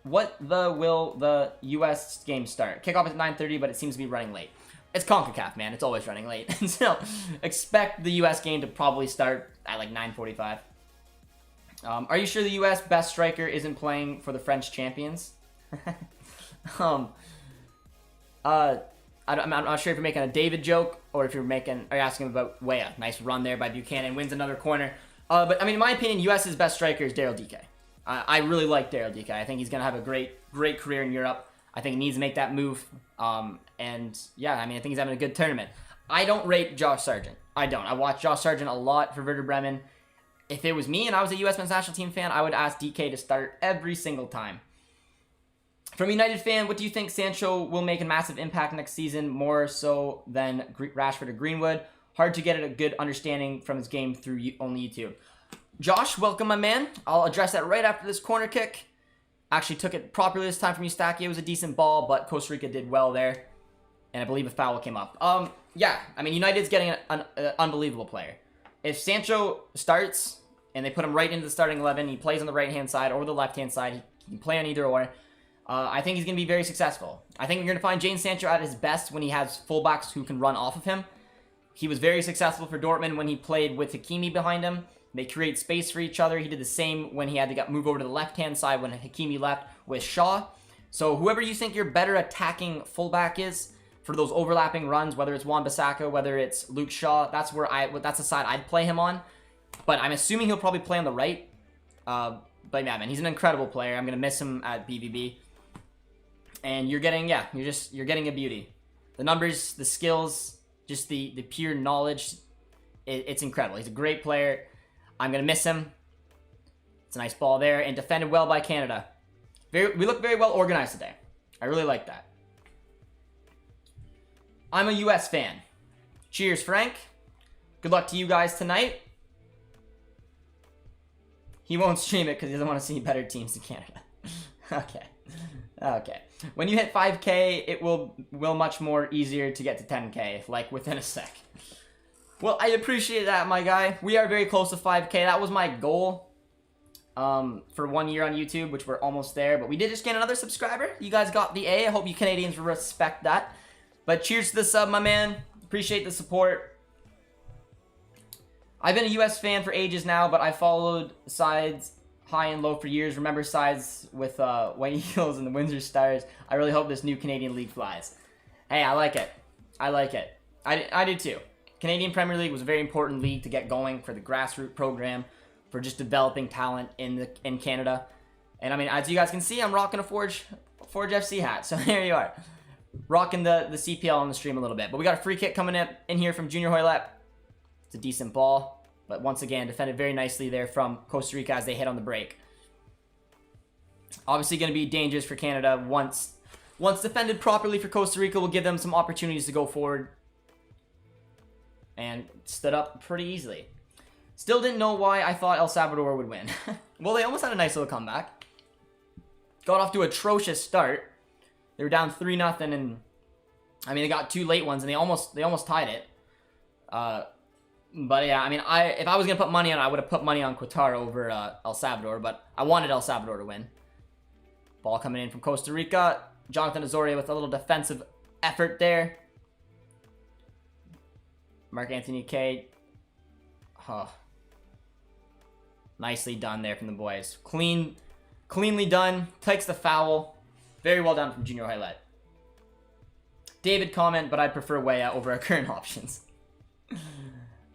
will the U.S. game start? Kickoff is at 9:30, but it seems to be running late. It's CONCACAF, man. It's always running late. And so expect the U.S. game to probably start at like 9:45. Are you sure the U.S. best striker isn't playing for the French champions? I'm not sure if you're making a David joke or if you're asking about Weah. Nice run there by Buchanan. Wins another corner. But I mean, in my opinion, U.S.'s best striker is Daryl DK. I really like Daryl DK. I think he's gonna have a great career in Europe. I think he needs to make that move. And yeah, I mean, I think he's having a good tournament. I don't rate Josh Sargent. I don't. I watch Josh Sargent a lot for Werder Bremen. If it was me and I was a U.S. men's national team fan, I would ask DK to start every single time. From a United fan, what do you think Sancho will make a massive impact next season, more so than Rashford or Greenwood? Hard to get a good understanding from his game through only YouTube. Josh, welcome, my man. I'll address that right after this corner kick. Actually took it properly this time from Eustachio. It was a decent ball, but Costa Rica did well there. And I believe a foul came up. Yeah, I mean, United's getting an unbelievable player. If Sancho starts and they put him right into the starting 11, he plays on the right-hand side or the left-hand side. He can play on either or. I think he's going to be very successful. I think you're going to find Jadon Sancho at his best when he has fullbacks who can run off of him. He was very successful for Dortmund when he played with Hakimi behind him. They create space for each other. He did the same when he had to move over to the left-hand side when Hakimi left with Shaw. So whoever you think your better attacking fullback is for those overlapping runs, whether it's Wan-Bissaka, whether it's Luke Shaw, that's the side I'd play him on. But I'm assuming he'll probably play on the right. But yeah, man, he's an incredible player. I'm gonna miss him at BVB. And you're getting a beauty. The numbers, the skills, just the pure knowledge, it's incredible. He's a great player. I'm going to miss him. It's a nice ball there, and defended well by Canada. We look very well organized today. I really like that. I'm a U.S. fan. Cheers, Frank. Good luck to you guys tonight. He won't stream it because he doesn't want to see better teams in Canada. Okay. When you hit 5K, it will much more easier to get to 10K, like within a sec. Well, I appreciate that, my guy. We are very close to 5K. That was my goal for 1 year on YouTube, which we're almost there. But we did just get another subscriber. You guys got the A. I hope you Canadians respect that. But cheers to the sub, my man. Appreciate the support. I've been a U.S. fan for ages now, but I followed sides high and low for years. Remember sides with White Eagles and the Windsor Stars. I really hope this new Canadian League flies. Hey, I like it. I do too. Canadian Premier League was a very important league to get going for the grassroots program, for just developing talent in Canada. And I mean, as you guys can see, I'm rocking a Forge FC hat. So there you are. Rocking the CPL on the stream a little bit. But we got a free kick coming in here from Junior Hoylett. It's a decent ball. But once again, defended very nicely there from Costa Rica as they hit on the break. Obviously going to be dangerous for Canada. Once defended properly for Costa Rica, will give them some opportunities to go forward. And stood up pretty easily. Still didn't know why I thought El Salvador would win. Well, they almost had a nice little comeback. Got off to an atrocious start. They were down 3-0, and I mean, they got 2 late ones, and they almost tied it. But yeah, I mean, if I was gonna put money on it, I would have put money on Qatar over El Salvador, but I wanted El Salvador to win. Ball coming in from Costa Rica. Jonathan Azoria with a little defensive effort there. Mark Anthony K. Oh. Nicely done there from the boys. Cleanly done. Takes the foul. Very well done from Junior Hoylett. David comment, but I prefer Weah over our current options.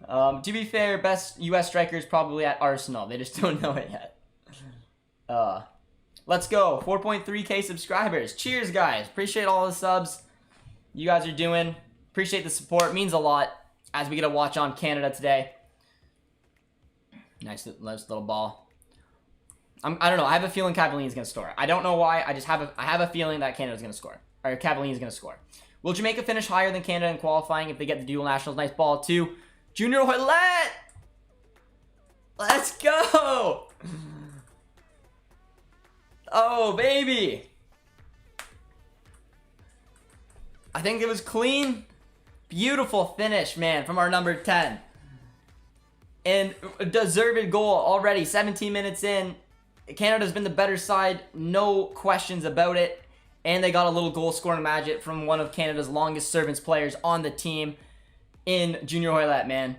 To be fair, best U.S. striker is probably at Arsenal. They just don't know it yet. Let's go. 4.3K subscribers. Cheers, guys. Appreciate all the subs you guys are doing. Appreciate the support. Means a lot as we get to watch on Canada today. Nice little ball. I don't know. I have a feeling Cavallini's going to score. I don't know why. I have a feeling that Canada's going to score. Or Cavallini's going to score. Will Jamaica finish higher than Canada in qualifying if they get the dual nationals? Nice ball, too. Junior Hoylett! Let's go! Oh, baby! I think it was clean. Beautiful finish, man, from our number 10. And a deserved goal already, 17 minutes in. Canada's been the better side, no questions about it. And they got a little goal scoring magic from one of Canada's longest servants players on the team in Junior Hoylett, man.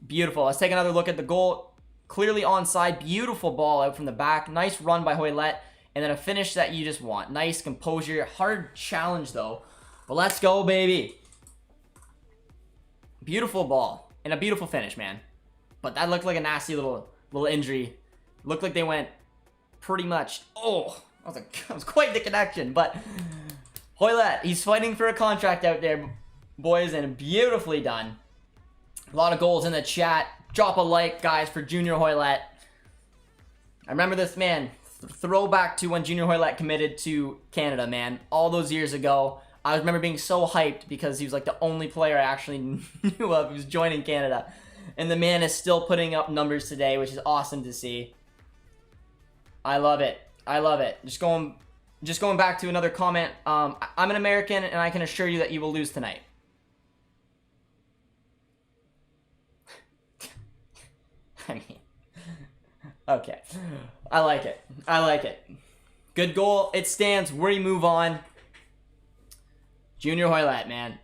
Beautiful. Let's take another look at the goal. Clearly onside. Beautiful ball out from the back. Nice run by Hoylett. And then a finish that you just want. Nice composure. Hard challenge, though. But let's go, baby. Beautiful ball. And a beautiful finish, man. But that looked like a nasty little injury. Looked like they went pretty much... Oh, that was quite the connection. But Hoylett, he's fighting for a contract out there, boys. And beautifully done. A lot of goals in the chat. Drop a like, guys, for Junior Hoylett. I remember this, man. Throwback to when Junior Hoylett committed to Canada, man. All those years ago. I remember being so hyped because he was like the only player I actually knew of who was joining Canada. And the man is still putting up numbers today, which is awesome to see. I love it. I love it. Just going back to another comment. I'm an American, and I can assure you that you will lose tonight. I mean, okay. I like it. I like it. Good goal. It stands. We move on. Junior Hoylett, man.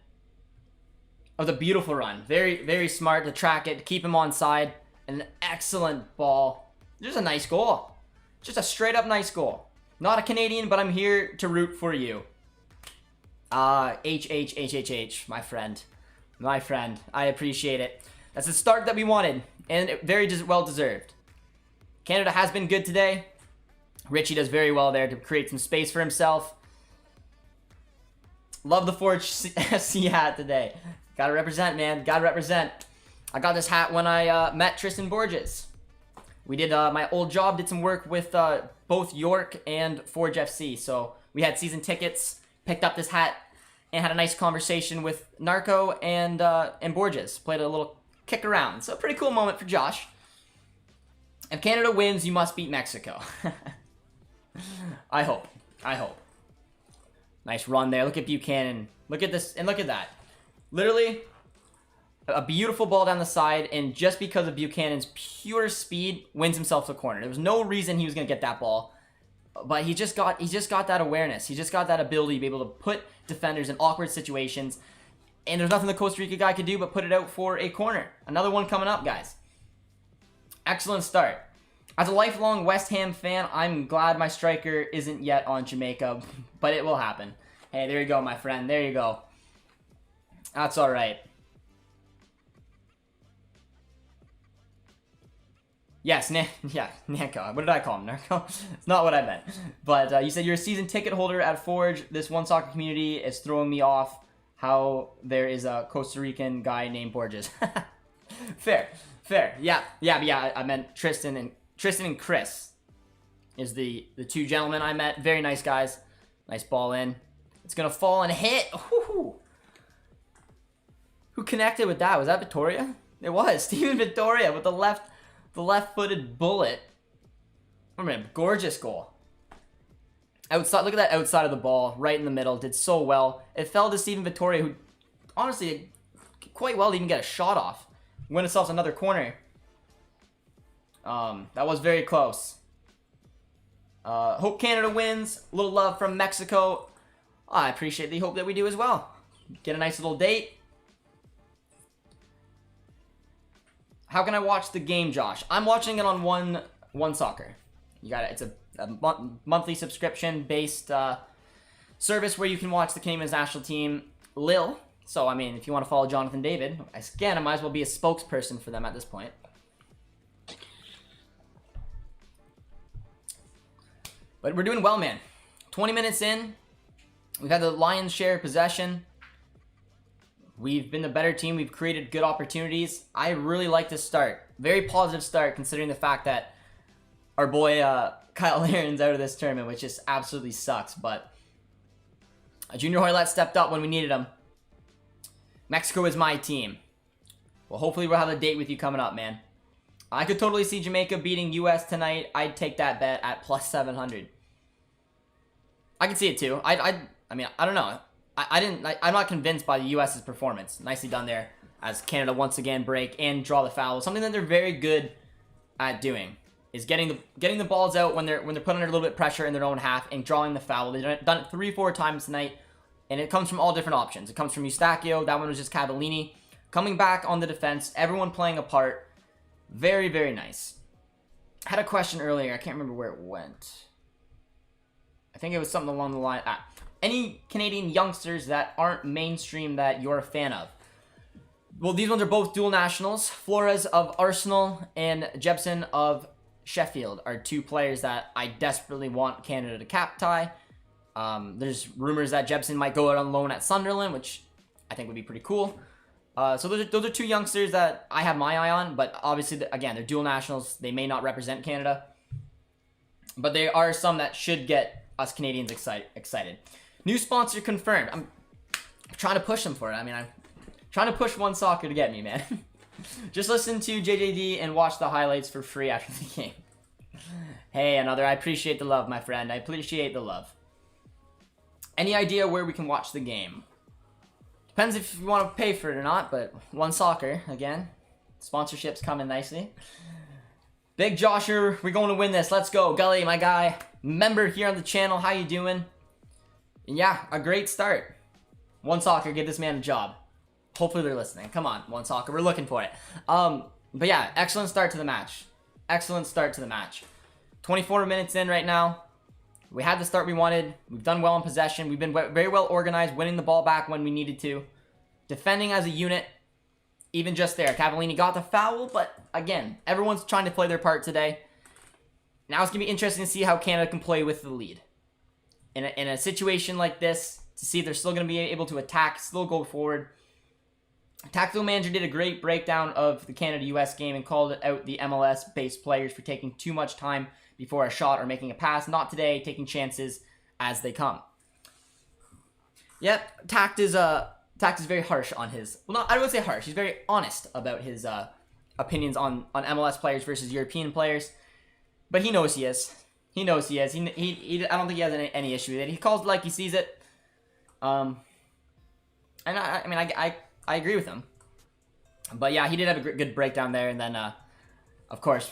That was a beautiful run. Very, very smart to track it, to keep him on side. An excellent ball. Just a nice goal. Just a straight up nice goal. Not a Canadian, but I'm here to root for you. HHHHH, my friend. My friend. I appreciate it. That's the start that we wanted. And very well deserved. Canada has been good today. Richie does very well there to create some space for himself. Love the Forge SC hat today. Gotta represent, man. Gotta represent. I got this hat when I met Tristan Borges. We did, my old job did some work with both York and Forge FC. So we had season tickets, picked up this hat, and had a nice conversation with Narco and Borges. Played a little kick around. So a pretty cool moment for Josh. If Canada wins, you must beat Mexico. I hope. I hope. Nice run there. Look at Buchanan. Look at this, and look at that. Literally, a beautiful ball down the side, and just because of Buchanan's pure speed, wins himself to a corner. There was no reason he was going to get that ball, but he just got that awareness. He just got that ability to be able to put defenders in awkward situations, and there's nothing the Costa Rica guy could do but put it out for a corner. Another one coming up, guys. Excellent start. As a lifelong West Ham fan, I'm glad my striker isn't yet on Jamaica, but it will happen. Hey, there you go, my friend. There you go. That's all right. Yes, Nanko. What did I call him? Narco? It's not what I meant. But you said you're a season ticket holder at Forge. This one soccer community is throwing me off how there is a Costa Rican guy named Borges. Fair. Yeah, I meant Tristan and Chris is the two gentlemen I met. Very nice guys. Nice ball in. It's going to fall and hit. Ooh. Who connected with that? Was that Vittoria? It was. Steven Vittoria with the left-footed bullet. I mean, gorgeous goal. Outside, look at that outside of the ball, right in the middle. Did so well. It fell to Steven Vittoria, who honestly quite well to even get a shot off. Win himself another corner. That was very close. Hope Canada wins. A little love from Mexico. I appreciate the hope that we do as well. Get a nice little date. How can I watch the game, Josh? I'm watching it on One Soccer. You got it. It's a monthly subscription-based service where you can watch the Canadian national team, Lille. So, I mean, if you want to follow Jonathan David, I might as well be a spokesperson for them at this point. But we're doing well, man. 20 minutes in. We've had the lion's share of possession. We've been the better team. We've created good opportunities. I really like this start. Very positive start considering the fact that our boy Kyle Laren's out of this tournament, which just absolutely sucks. But Junior Hoylett stepped up when we needed him. Mexico is my team. Well, hopefully we'll have a date with you coming up, man. I could totally see Jamaica beating US tonight. I'd take that bet at plus 700. I can see it too. I mean, I don't know. I'm not convinced by the US's performance. Nicely done there as Canada once again break and draw the foul. Something that they're very good at doing. is getting the balls out when they're put under a little bit of pressure in their own half and drawing the foul. They've done it 3-4 times tonight, and it comes from all different options. It comes from Eustachio. That one was just Cavallini. Coming back on the defense, everyone playing a part. Very, very nice. I had a question earlier. I can't remember where it went. I think it was something along the line. Any Canadian youngsters that aren't mainstream that you're a fan of? Well, these ones are both dual nationals. Flores of Arsenal and Jebsen of Sheffield are two players that I desperately want Canada to cap tie. There's rumors that Jebsen might go out on loan at Sunderland, which I think would be pretty cool. So those are two youngsters that I have my eye on, but obviously, again, they're dual nationals. They may not represent Canada, but there are some that should get us Canadians excited. New sponsor confirmed. I'm trying to push them for it. I mean, I'm trying to push One Soccer to get me, man. Just listen to JJD and watch the highlights for free after the game. Hey, another. I appreciate the love, my friend. I appreciate the love. Any idea where we can watch the game? Depends if you want to pay for it or not, but One Soccer, again, sponsorship's coming nicely. Big Josher, we're going to win this. Let's go. Gully, my guy, member here on the channel. How you doing? Yeah, a great start. One Soccer, give this man a job. Hopefully they're listening. Come on, One Soccer, we're looking for it. But yeah, excellent start to the match. Excellent start to the match. 24 minutes in right now. We had the start we wanted. We've done well in possession. We've been very well organized, winning the ball back when we needed to. Defending as a unit, even just there. Cavallini got the foul, but again, everyone's trying to play their part today. Now it's going to be interesting to see how Canada can play with the lead. In a situation like this, to see if they're still going to be able to attack, still go forward. Tactical Manager did a great breakdown of the Canada-US game and called out the MLS-based players for taking too much time before a shot or making a pass. Not today, taking chances as they come. Yep, Tact is very harsh on his... Well, I wouldn't say harsh. He's very honest about his opinions on MLS players versus European players. But he knows he is. He knows he is. I don't think he has any issue with it. He calls it like he sees it. And I mean, I agree with him. But yeah, he did have a good breakdown there. And then, of course,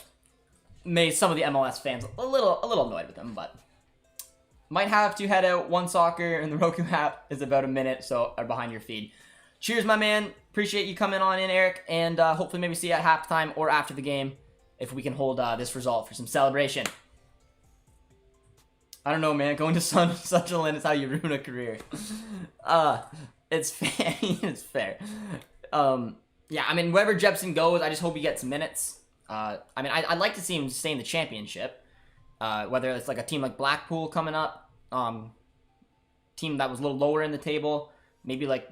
made some of the MLS fans a little annoyed with him. But might have to head out. One Soccer and the Roku app is about a minute, so are behind your feed. Cheers, my man. Appreciate you coming on in, Eric. And hopefully maybe see you at halftime or after the game if we can hold this result for some celebration. I don't know, man. Going to Sunderland is how you ruin a career. It's fair. It's fair. Yeah, I mean, wherever Jebsen goes, I just hope he gets minutes. I mean, I'd like to see him stay in the championship. Whether it's like a team like Blackpool coming up, team that was a little lower in the table, maybe like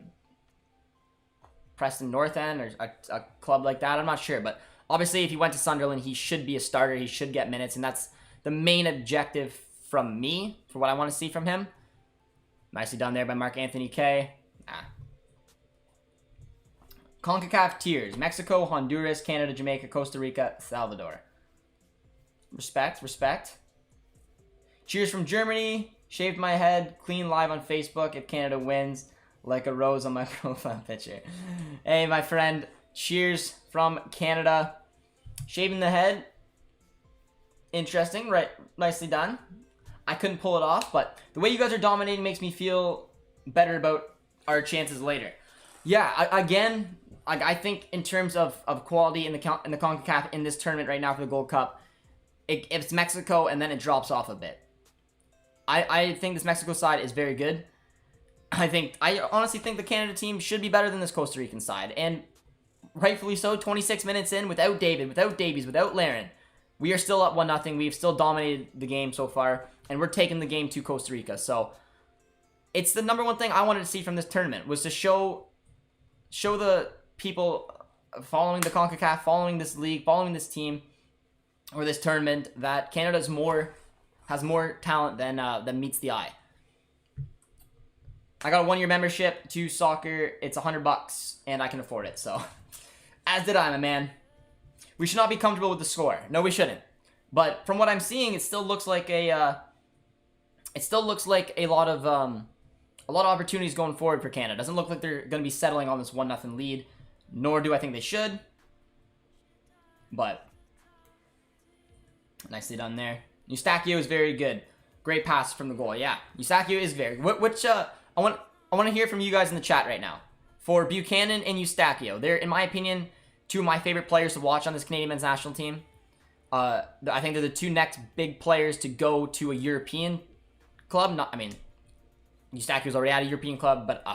Preston North End or a club like that. I'm not sure, but obviously, if he went to Sunderland, he should be a starter. He should get minutes, and that's the main objective from me for what I want to see from him. Nicely done there by Mark Anthony K. CONCACAF tiers: Mexico, Honduras, Canada, Jamaica, Costa Rica, Salvador. Respect, respect. Cheers from Germany. Shaved my head, clean live on Facebook if Canada wins, like a rose on my profile picture. Hey, my friend. Cheers from Canada. Shaving the head. Interesting, right? Nicely done. I couldn't pull it off, but the way you guys are dominating makes me feel better about our chances later. Yeah, again, I think in terms of quality in the CONCACAF in this tournament right now for the Gold Cup, it's Mexico and then it drops off a bit. I think this Mexico side is very good. I honestly think the Canada team should be better than this Costa Rican side, and rightfully so. 26 minutes in, without David, without Davies, without Laren, we are still up 1-0. We've still dominated the game so far, and we're taking the game to Costa Rica. So it's the number one thing I wanted to see from this tournament, was to show the people following the CONCACAF, following this league, following this team, or this tournament, that Canada has more talent than meets the eye. I got a 1-year membership to soccer. It's $100, and I can afford it. So, as did I, my man. We should not be comfortable with the score. No, we shouldn't. But from what I'm seeing, it still looks like a lot of opportunities going forward for Canada. Doesn't look like they're going to be settling on this 1-0 lead, nor do I think they should. But Nicely done there. Eustachio is very good. Great pass from the goal. Yeah, Eustachio is very. I want to hear from you guys in the chat right now. For Buchanan and Eustachio, they're, in my opinion, two of my favorite players to watch on this Canadian men's national team. I think they're the two next big players to go to a European club. Eustachio's already at a European club, but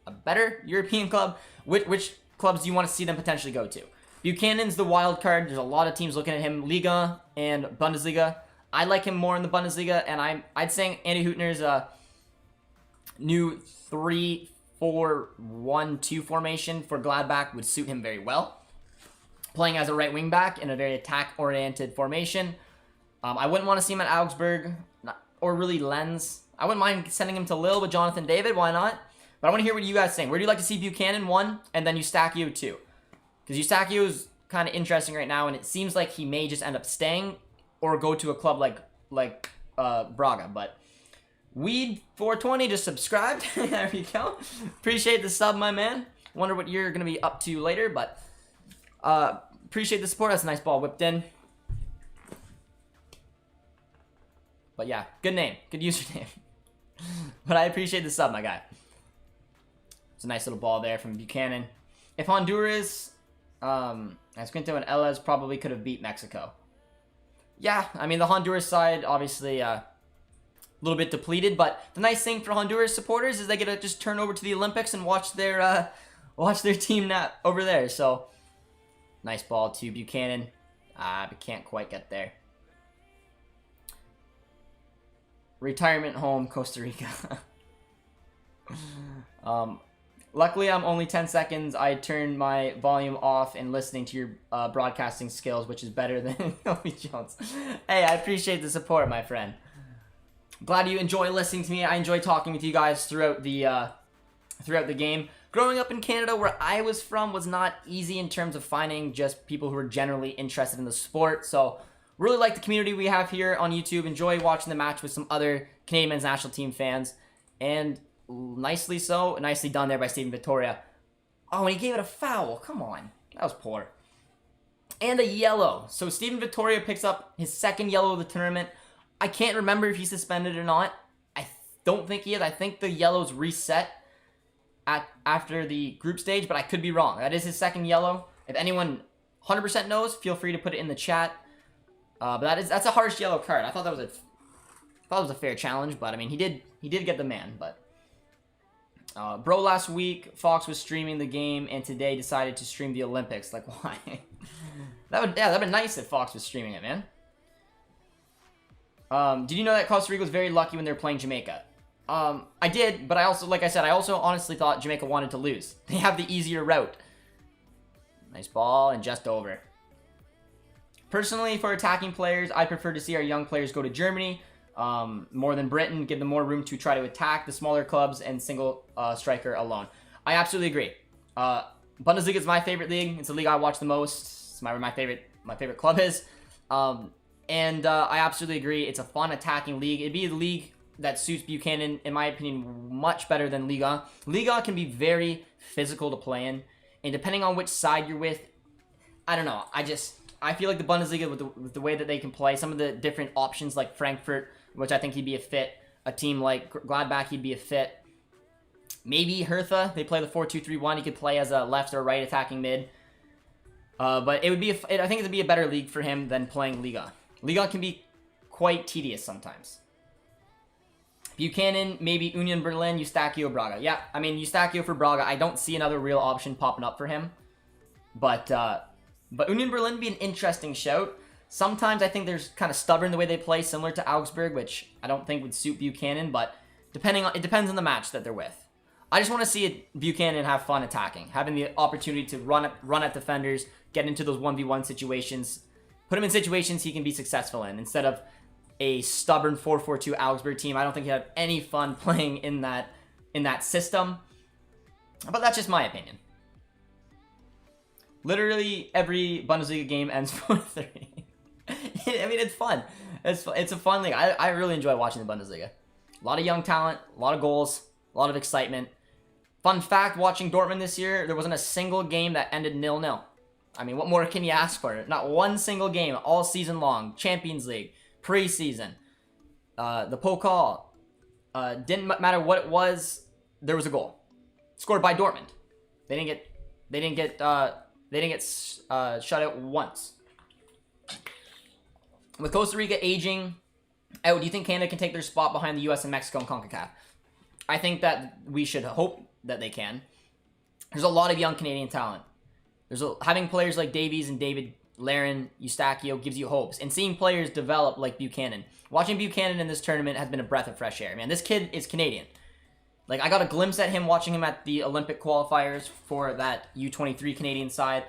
a better European club. Which clubs do you want to see them potentially go to? Buchanan's the wild card. There's a lot of teams looking at him. Liga and Bundesliga. I like him more in the Bundesliga, and I'd say Andy Huttner's new 3-4-1-2 formation for Gladbach would suit him very well. Playing as a right wing back in a very attack-oriented formation. I wouldn't want to see him at Augsburg or really Lens. I wouldn't mind sending him to Lille with Jonathan David. Why not? But I want to hear what you guys think. Where do you like to see Buchanan 1 and then Eustachio 2? Because Eustachio is kind of interesting right now, and it seems like he may just end up staying or go to a club like Braga. But Weed420 just subscribed. There we go. Appreciate the sub, my man. Wonder what you're going to be up to later, but appreciate the support. That's a nice ball whipped in. But yeah, good name. Good username. But I appreciate the sub, my guy. It's a nice little ball there from Buchanan. If Honduras, Esquinto and Elez probably could have beat Mexico. Yeah, I mean, the Honduras side, obviously, a little bit depleted. But the nice thing for Honduras supporters is they get to just turn over to the Olympics and watch their team over there. So, nice ball to Buchanan. But can't quite get there. Retirement home, Costa Rica. Luckily, I'm only 10 seconds. I turned my volume off and listening to your broadcasting skills, which is better than Kobe Jones. Hey, I appreciate the support, my friend. Glad you enjoy listening to me. I enjoy talking with you guys throughout the game. Growing up in Canada, where I was from, was not easy in terms of finding just people who are generally interested in the sport. So, really like the community we have here on YouTube. Enjoy watching the match with some other Canadian men's national team fans. And nicely done there by Steven Vittoria. Oh, and he gave it a foul. Come on. That was poor. And a yellow. So Steven Vittoria picks up his second yellow of the tournament. I can't remember if he's suspended or not. I don't think he is. I think the yellow's reset after the group stage, but I could be wrong. That is his second yellow. If anyone 100% knows, feel free to put it in the chat. But that's a harsh yellow card. I thought that was a fair challenge, but I mean he did get the man. But bro, last week Fox was streaming the game, and today decided to stream the Olympics. Like, why? that'd be nice if Fox was streaming it, man. Did you know that Costa Rica was very lucky when they were playing Jamaica? I did, but I also honestly thought Jamaica wanted to lose. They have the easier route. Nice ball and just over. Personally, for attacking players, I prefer to see our young players go to Germany more than Britain, give them more room to try to attack the smaller clubs and single striker alone. I absolutely agree. Bundesliga is my favorite league. It's the league I watch the most. It's where my favorite club is. And I absolutely agree. It's a fun attacking league. It'd be the league that suits Buchanan, in my opinion, much better than Liga. Liga can be very physical to play in, and depending on which side you're with, I don't know. I feel like the Bundesliga, with the way that they can play, some of the different options like Frankfurt, which I think he'd be a fit. A team like Gladbach, he'd be a fit. Maybe Hertha, they play the 4-2-3-1. He could play as a left or right attacking mid. But it would be, I think it would be a better league for him than playing Liga. Liga can be quite tedious sometimes. Buchanan, maybe Union Berlin, Eustachio, Braga. Yeah, I mean, Eustachio for Braga, I don't see another real option popping up for him. But Union Berlin would be an interesting shout. Sometimes I think they're kind of stubborn the way they play, similar to Augsburg, which I don't think would suit Buchanan, but it depends on the match that they're with. I just want to see Buchanan have fun attacking, having the opportunity to run at defenders, get into those 1v1 situations, put him in situations he can be successful in, instead of a stubborn 4-4-2 Augsburg team. I don't think he'd have any fun playing in that system. But that's just my opinion. Literally every Bundesliga game ends 4-3. I mean, it's fun. It's a fun league. I really enjoy watching the Bundesliga. A lot of young talent, a lot of goals, a lot of excitement. Fun fact, watching Dortmund this year, there wasn't a single game that ended 0-0. I mean, what more can you ask for? Not one single game all season long. Champions League, preseason, the Pokal. Didn't matter what it was. There was a goal scored by Dortmund. They didn't get shut out once. With Costa Rica aging out, do you think Canada can take their spot behind the U.S. and Mexico and CONCACAF? I think that we should hope that they can. There's a lot of young Canadian talent. Having players like Davies and David Larin, Eustachio gives you hopes. And seeing players develop like Buchanan. Watching Buchanan in this tournament has been a breath of fresh air. Man, this kid is Canadian. Like, I got a glimpse at him watching him at the Olympic qualifiers for that U23 Canadian side.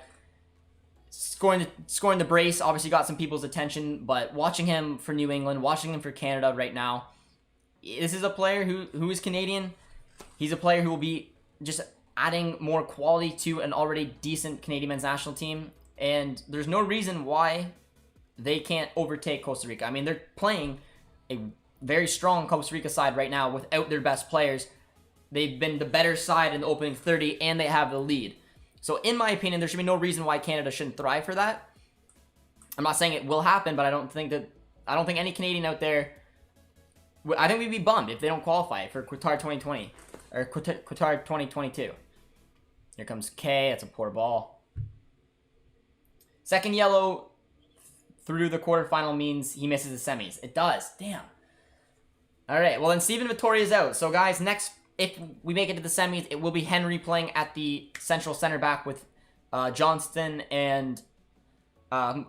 Scoring the brace obviously got some people's attention, but watching him for New England, watching him for Canada right now, this is a player who is Canadian. He's a player who will be just adding more quality to an already decent Canadian men's national team, and there's no reason why they can't overtake Costa Rica. I mean, they're playing a very strong Costa Rica side right now without their best players. They've been the better side in the opening 30, and they have the lead. So, in my opinion, there should be no reason why Canada shouldn't thrive for that. I'm not saying it will happen, but I don't think any Canadian out there. I think we'd be bummed if they don't qualify for Qatar 2020 or Qatar 2022. Here comes K. That's a poor ball. Second yellow through the quarterfinal means he misses the semis. It does. Damn. All right. Well, then Steven Vittoria is out. So, guys, next, if we make it to the semis, it will be Henry playing at the central center back with Johnston and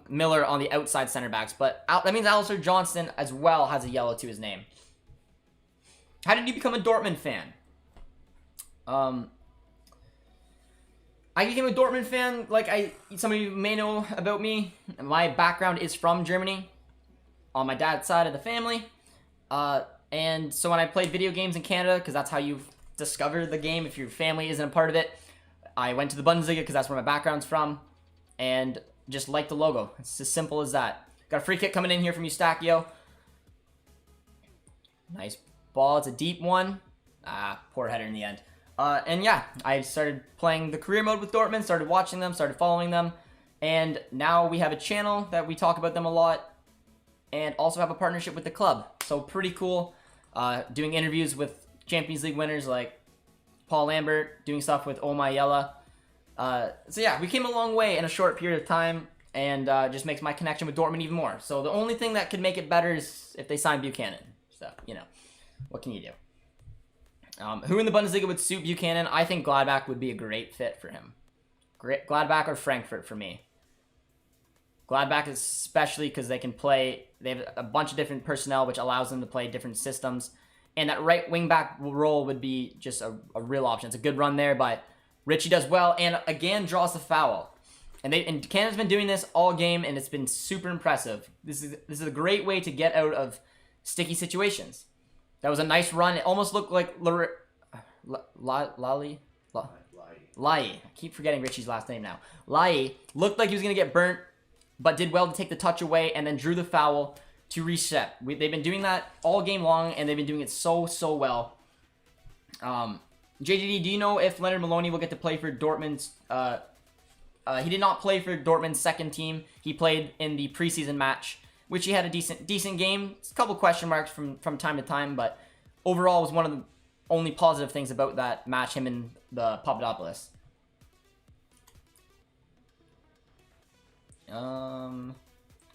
Miller on the outside center backs. But that means Alistair Johnston as well has a yellow to his name. How did you become a Dortmund fan? I became a Dortmund fan, like some of you may know about me. My background is from Germany on my dad's side of the family. And so when I played video games in Canada, because that's how you discover the game if your family isn't a part of it, I went to the Bundesliga because that's where my background's from, and just liked the logo. It's as simple as that. Got a free kick coming in here from Eustachio. Nice ball. It's a deep one. Poor header in the end. And yeah, I started playing the career mode with Dortmund, started watching them, started following them, and now we have a channel that we talk about them a lot, and also have a partnership with the club. So pretty cool. Doing interviews with Champions League winners like Paul Lambert, doing stuff with Oma Yella. So yeah, we came a long way in a short period of time, and just makes my connection with Dortmund even more. So the only thing that could make it better is if they sign Buchanan. So, you know, what can you do? Who in the Bundesliga would suit Buchanan? I think Gladbach would be a great fit for him. Gladbach or Frankfurt for me. Gladbach especially because they have a bunch of different personnel which allows them to play different systems. And that right wing back role would be just a real option. It's a good run there, but Richie does well and again draws the foul. And Canada's been doing this all game, and it's been super impressive. This is a great way to get out of sticky situations. That was a nice run. It almost looked like Lai. I keep forgetting Richie's last name now. Lai looked like he was going to get burnt, but did well to take the touch away and then drew the foul to reset. They've been doing that all game long, and they've been doing it so well. JJD, do you know if Leonard Maloney will get to play for Dortmund's... he did not play for Dortmund's second team. He played in the preseason match, which he had a decent game. It's a couple question marks from time to time, but overall was one of the only positive things about that match, him and the Papadopoulos.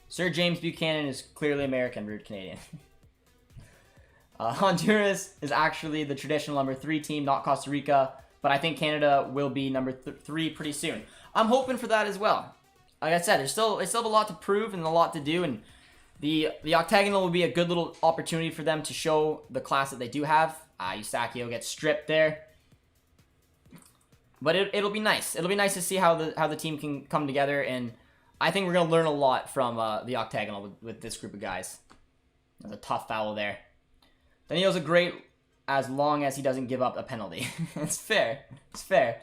Sir James Buchanan is clearly American, rude Canadian. Honduras is actually the traditional number 3 team, not Costa Rica, but I think Canada will be number 3 pretty soon. I'm hoping for that as well. Like I said, they still have a lot to prove and a lot to do, and the octagonal will be a good little opportunity for them to show the class that they do have. Eustachio gets stripped there. But it'll be nice. It'll be nice to see how the team can come together, and I think we're going to learn a lot from the octagonal with this group of guys. There's a tough foul there. Daniel's a great as long as he doesn't give up a penalty. It's fair. It's fair.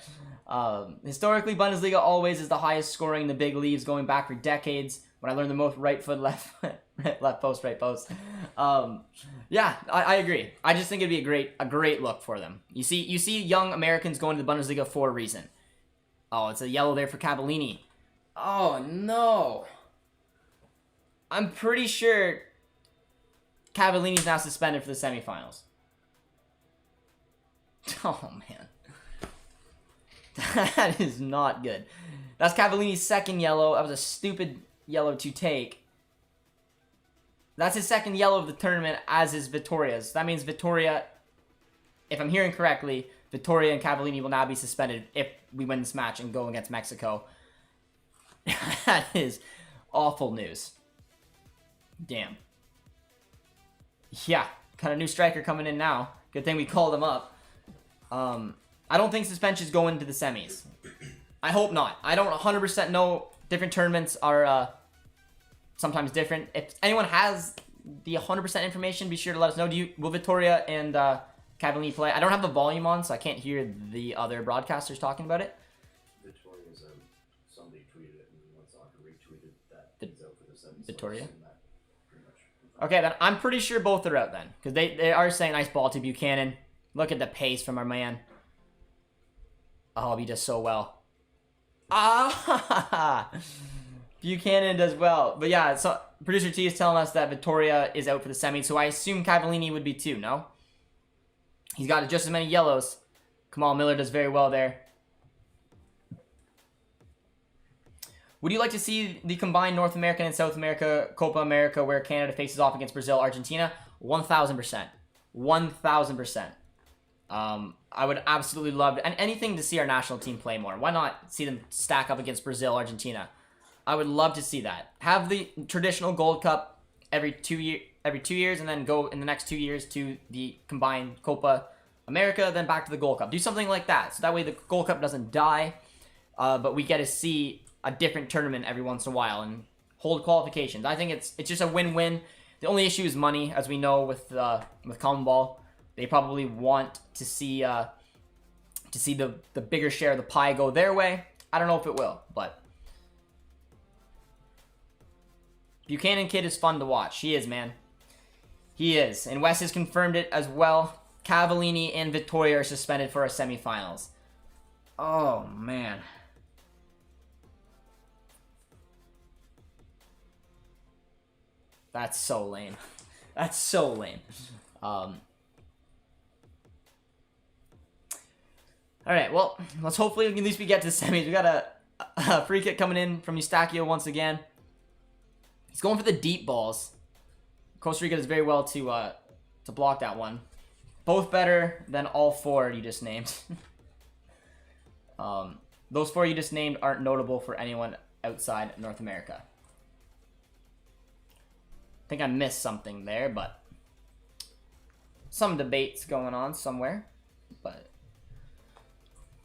Historically, Bundesliga always is the highest scoring in the big leagues going back for decades. When I learned the most right foot, left foot, left post, right post. Yeah, I agree. I just think it'd be a great look for them. You see young Americans going to the Bundesliga for a reason. Oh, it's a yellow there for Cavallini. Oh, no. I'm pretty sure Cavallini's now suspended for the semifinals. Oh, man. That is not good. That's Cavallini's second yellow. That was a stupid yellow to take. That's his second yellow of the tournament, as is Vittoria's. That means Vittoria, if I'm hearing correctly, Vittoria and Cavallini will now be suspended if we win this match and go against Mexico. That is awful news. Damn. Yeah, got a new striker coming in now. Good thing we called him up. I don't think suspensions go into the semis. I hope not. I don't 100% know. Different tournaments are sometimes different. If anyone has the 100% information, be sure to let us know. Will Vittoria and Cavallini play? I don't have the volume on, so I can't hear the other broadcasters talking about it. Vittoria's somebody tweeted it and one soccer retweeted that he's out for the semis. Vittoria? Okay, then I'm pretty sure both are out then. Because they are saying nice ball to Buchanan. Look at the pace from our man. Oh, he does so well. Ah! Buchanan does well. But yeah, so producer T is telling us that Vittoria is out for the semis. So I assume Cavallini would be too, no? He's got just as many yellows. Kamal Miller does very well there. Would you like to see the combined North American and South America Copa America where Canada faces off against Brazil, Argentina? 1,000%. 1,000%. I would absolutely love and anything to see our national team play more. Why not see them stack up against Brazil, Argentina? I would love to see that. Have the traditional Gold Cup every 2 years, and then go in the next 2 years to the combined Copa America, then back to the Gold Cup. Do something like that, so that way the Gold Cup doesn't die, but we get to see a different tournament every once in a while and hold qualifications. I think it's just a win-win. The only issue is money, as we know with Campbell. They probably want to see the bigger share of the pie go their way. I don't know if it will, but Buchanan kid is fun to watch. He is, man. He is. And Wes has confirmed it as well. Cavallini and Vittoria are suspended for our semifinals. Oh, man. That's so lame. That's so lame. Alright, well, let's hopefully at least we get to the semis. We got a free kick coming in from Eustachio once again. He's going for the deep balls. Costa Rica does very well to block that one. Both better than all four you just named. Those four you just named aren't notable for anyone outside North America. I think I missed something there, but some debates going on somewhere. But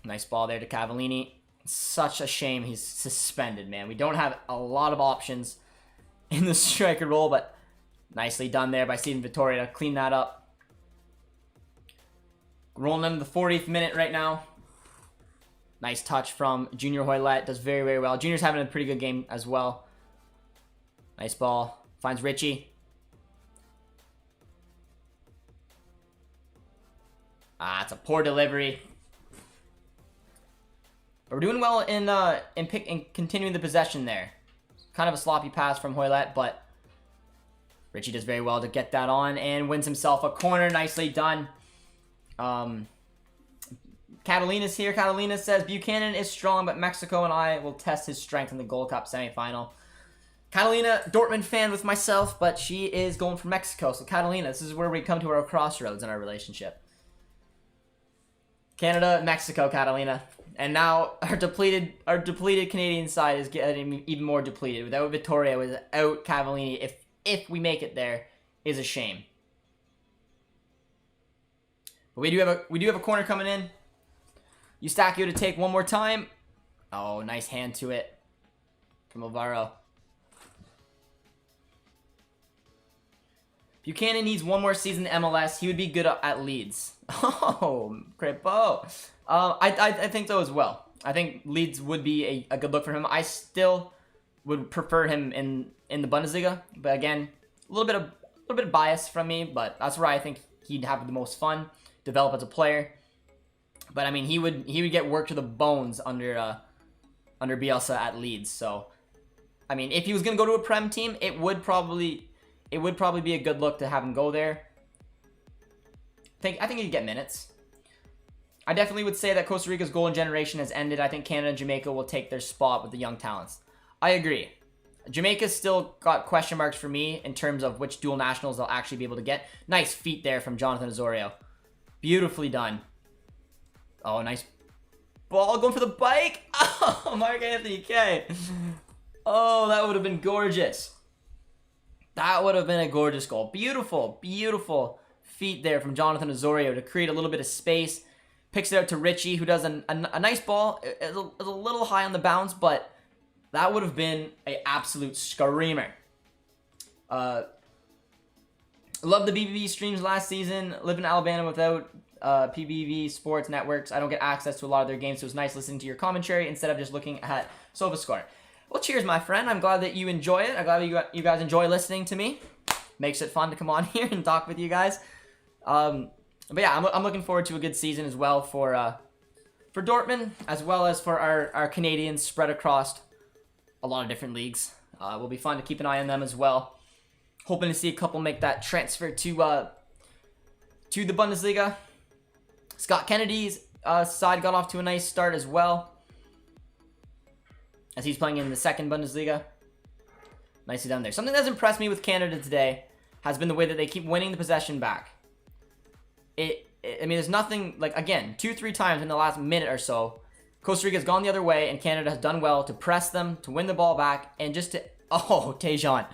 nice ball there to Cavallini. Such a shame he's suspended, man. We don't have a lot of options in the striker role, but nicely done there by Steven Vittoria to clean that up. Rolling into the 40th minute right now. Nice touch from Junior Hoylett. Does very, very well. Junior's having a pretty good game as well. Nice ball. Finds Richie. It's a poor delivery. But we're doing well in continuing the possession there. Kind of a sloppy pass from Hoylett, but Richie does very well to get that on and wins himself a corner. Nicely done. Catalina's here. Catalina says, Buchanan is strong, but Mexico and I will test his strength in the Gold Cup semifinal. Catalina, Dortmund fan with myself, but she is going for Mexico. So Catalina, this is where we come to our crossroads in our relationship. Canada, Mexico, Catalina. And now our depleted Canadian side is getting even more depleted. Without Vittoria, without Cavallini, if we make it there, is a shame. But we do have a corner coming in. Eustachio to take one more time. Oh, nice hand to it from Alvaro. Buchanan needs one more season in MLS. He would be good at Leeds. Oh, Crepo. I think so as well. I think Leeds would be a good look for him. I still would prefer him in the Bundesliga, but again, a little bit of bias from me. But that's where I think he'd have the most fun, develop as a player. But I mean, he would get worked to the bones under under Bielsa at Leeds. So, I mean, if he was going to go to a Prem team, it would probably be a good look to have him go there. I think he'd get minutes. I definitely would say that Costa Rica's golden generation has ended. I think Canada and Jamaica will take their spot with the young talents. I agree. Jamaica's still got question marks for me in terms of which dual nationals they'll actually be able to get. Nice feet there from Jonathan Osorio. Beautifully done. Oh, nice ball going for the bike. Oh, Mark Anthony K. Oh, that would have been gorgeous. That would have been a gorgeous goal. Beautiful, beautiful feet there from Jonathan Osorio to create a little bit of space. Picks it out to Richie, who does a nice ball. It's a little high on the bounce, but that would have been an absolute screamer. Loved the BBB streams last season. Live in Alabama without PBV sports networks. I don't get access to a lot of their games, so it's nice listening to your commentary instead of just looking at SofaScore. Well, cheers, my friend. I'm glad that you enjoy it. I'm glad you guys enjoy listening to me. Makes it fun to come on here and talk with you guys. But yeah, I'm looking forward to a good season as well for Dortmund, as well as for our Canadians spread across a lot of different leagues. Will be fun to keep an eye on them as well. Hoping to see a couple make that transfer to the Bundesliga. Scott Kennedy's side got off to a nice start as well, as he's playing in the second Bundesliga. Nicely done there. Something that's impressed me with Canada today has been the way that they keep winning the possession back. I mean, there's nothing, like, again, 2-3 times in the last minute or so, Costa Rica's gone the other way, and Canada has done well to press them, to win the ball back, and just to, oh, Tejan,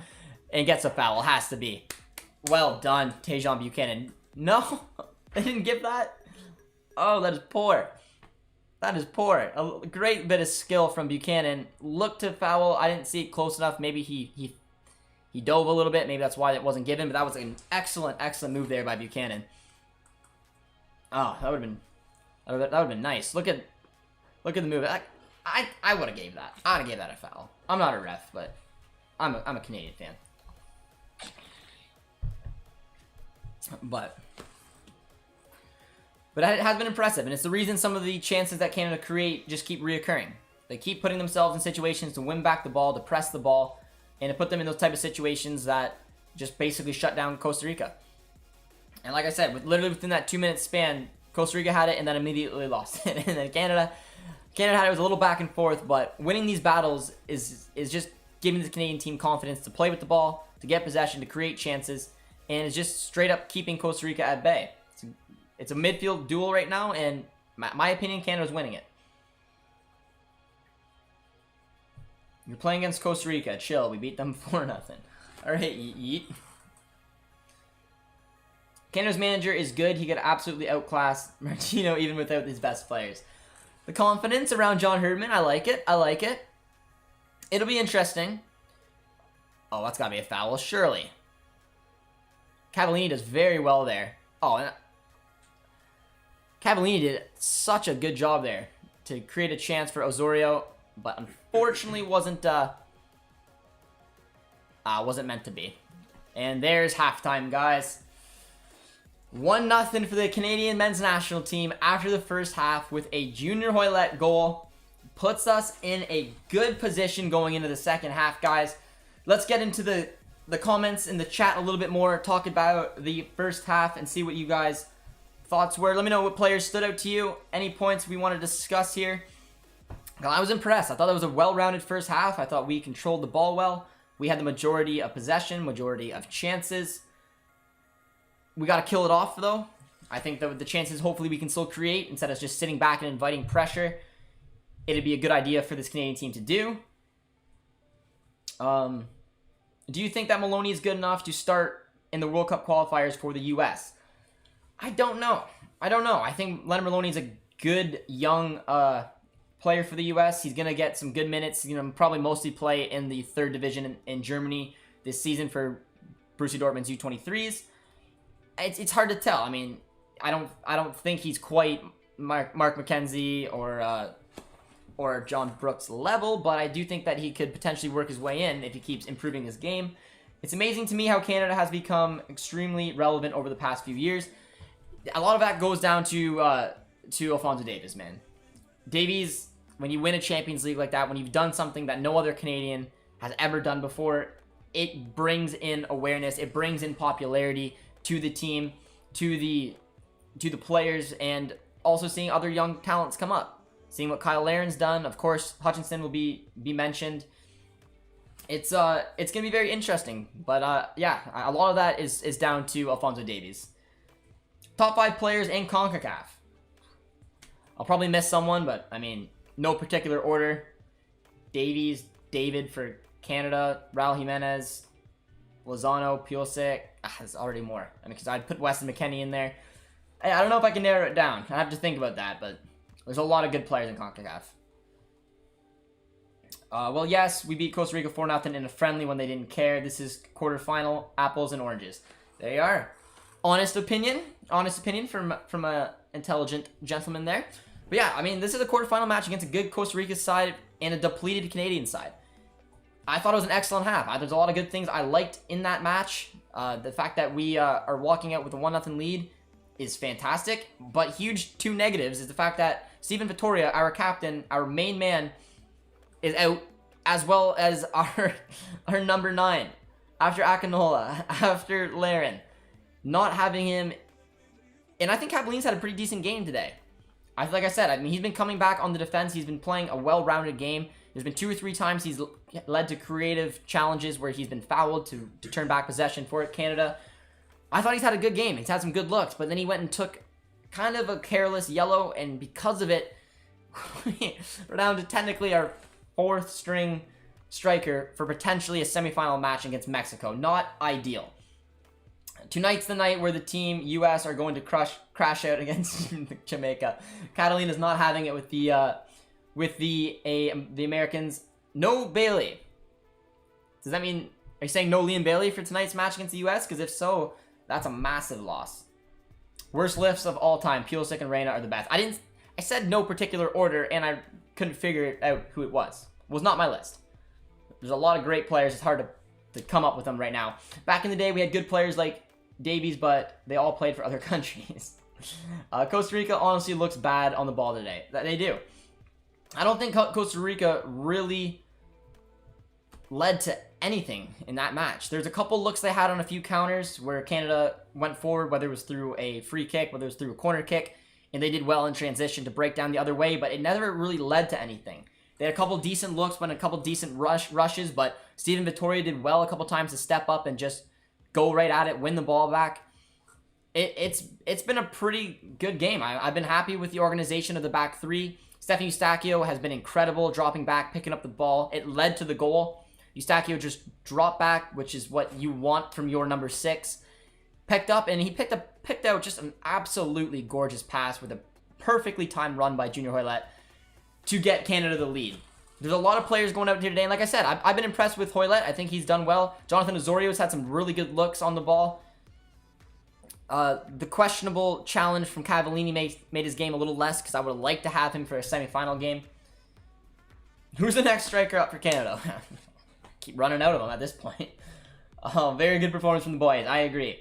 and gets a foul, has to be. Well done, Tejan Buchanan. No, they didn't give that? Oh, that is poor. That is poor. A great bit of skill from Buchanan. Looked to foul, I didn't see it close enough, maybe he dove a little bit, maybe that's why it wasn't given, but that was an excellent, excellent move there by Buchanan. Oh, that would have been nice. Look at the move. I would have gave that. I would have gave that a foul. I'm not a ref, but I'm a Canadian fan. But it has been impressive, and it's the reason some of the chances that Canada create just keep reoccurring. They keep putting themselves in situations to win back the ball, to press the ball, and to put them in those type of situations that just basically shut down Costa Rica. And like I said, literally within that 2-minute span, Costa Rica had it and then immediately lost it. And then Canada had it. It was a little back and forth, but winning these battles is just giving the Canadian team confidence to play with the ball, to get possession, to create chances, and it's just straight up keeping Costa Rica at bay. It's a midfield duel right now, and my opinion, Canada's winning it. You're playing against Costa Rica. Chill. We beat them 4-0. All right, yeet. Canada's manager is good. He could absolutely outclass Martino even without his best players. The confidence around John Herdman, I like it. I like it. It'll be interesting. Oh, that's got to be a foul, surely. Cavallini does very well there. Oh, and Cavallini did such a good job there to create a chance for Osorio, but unfortunately wasn't meant to be. And there's halftime, guys. 1-0 for the Canadian men's national team after the first half with a Junior Hoylett goal. Puts us in a good position going into the second half, guys. Let's get into the comments in the chat a little bit more, talk about the first half and see what you guys' thoughts were. Let me know what players stood out to you, any points we want to discuss here. I was impressed. I thought that was a well-rounded first half. I thought we controlled the ball well. We had the majority of possession, majority of chances. We got to kill it off, though. I think that with the chances, hopefully, we can still create instead of just sitting back and inviting pressure. It'd be a good idea for this Canadian team to do. Do you think that Maloney is good enough to start in the World Cup qualifiers for the U.S.? I don't know. I think Leonard Maloney is a good young player for the U.S. He's going to get some good minutes. Probably mostly play in the third division in Germany this season for Borussia Dortmund's U23s. It's hard to tell. I mean, I don't think he's quite Mark McKenzie or John Brooks level, but I do think that he could potentially work his way in if he keeps improving his game. It's amazing to me how Canada has become extremely relevant over the past few years. A lot of that goes down to Alphonso Davies, man. Davies when you win a Champions League like that, when you've done something that no other Canadian has ever done before, it brings in awareness, it brings in popularity to the team, to the players, and also seeing other young talents come up. Seeing what Kyle Laren's done, of course, Hutchinson will be mentioned. It's gonna be very interesting, but yeah, a lot of that is down to Alphonso Davies. Top 5 players in CONCACAF. I'll probably miss someone, but I mean, no particular order. Davies, David for Canada, Raul Jimenez, Lozano, Pulisic. There's already more. I mean, because I'd put Weston McKennie in there. I don't know if I can narrow it down. I have to think about that, but there's a lot of good players in CONCACAF. Well, yes, we beat Costa Rica 4-0 in a friendly when they didn't care. This is quarterfinal, apples and oranges. There you are. Honest opinion from a intelligent gentleman there. But yeah, I mean, this is a quarterfinal match against a good Costa Rica side and a depleted Canadian side. I thought it was an excellent half. There's a lot of good things I liked in that match. The fact that we are walking out with a 1-0 lead is fantastic, but huge 2 negatives is the fact that Steven Vittoria, our captain, our main man, is out, as well as our number 9. After Akinola, after Laren. Not having him, and I think Campbell's had a pretty decent game today. Like I said, I mean, he's been coming back on the defense. He's been playing a well-rounded game. There's been 2 or 3 times he's led to creative challenges where he's been fouled to turn back possession for Canada. I thought he's had a good game. He's had some good looks, but then he went and took kind of a careless yellow, and because of it, we're down to technically our 4th string striker for potentially a semifinal match against Mexico. Not ideal. Tonight's the night where the team US are going to crash out against Jamaica. Catalina's not having it with the Americans. No Bailey. Does that mean, are you saying no Liam Bailey for tonight's match against the US? Because if so, that's a massive loss. Worst lifts of all time. Pulisic and Reyna are the best. I said no particular order, and I couldn't figure out who it was. It was not my list. There's a lot of great players. It's hard to come up with them right now. Back in the day, we had good players like Davies, but they all played for other countries. Costa Rica honestly looks bad on the ball today. They do. I don't think Costa Rica really led to anything in that match. There's a couple looks they had on a few counters where Canada went forward, whether it was through a free kick, whether it was through a corner kick, and they did well in transition to break down the other way, but it never really led to anything. They had a couple decent looks, went a couple decent rushes, but Steven Vittoria did well a couple times to step up and just go right at it, win the ball back. It's been a pretty good game. I've been happy with the organization of the back 3. Stephen Eustachio has been incredible, dropping back, picking up the ball. It led to the goal. Eustachio just dropped back, which is what you want from your number 6. Picked up, and he picked out just an absolutely gorgeous pass with a perfectly timed run by Junior Hoylett to get Canada the lead. There's a lot of players going out here today, and like I said, I've been impressed with Hoylett. I think he's done well. Jonathan Osorio's had some really good looks on the ball. The questionable challenge from Cavallini made his game a little less, because I would have liked to have him for a semifinal game. Who's the next striker up for Canada? Keep running out of them at this point. Very good performance from the boys. I agree.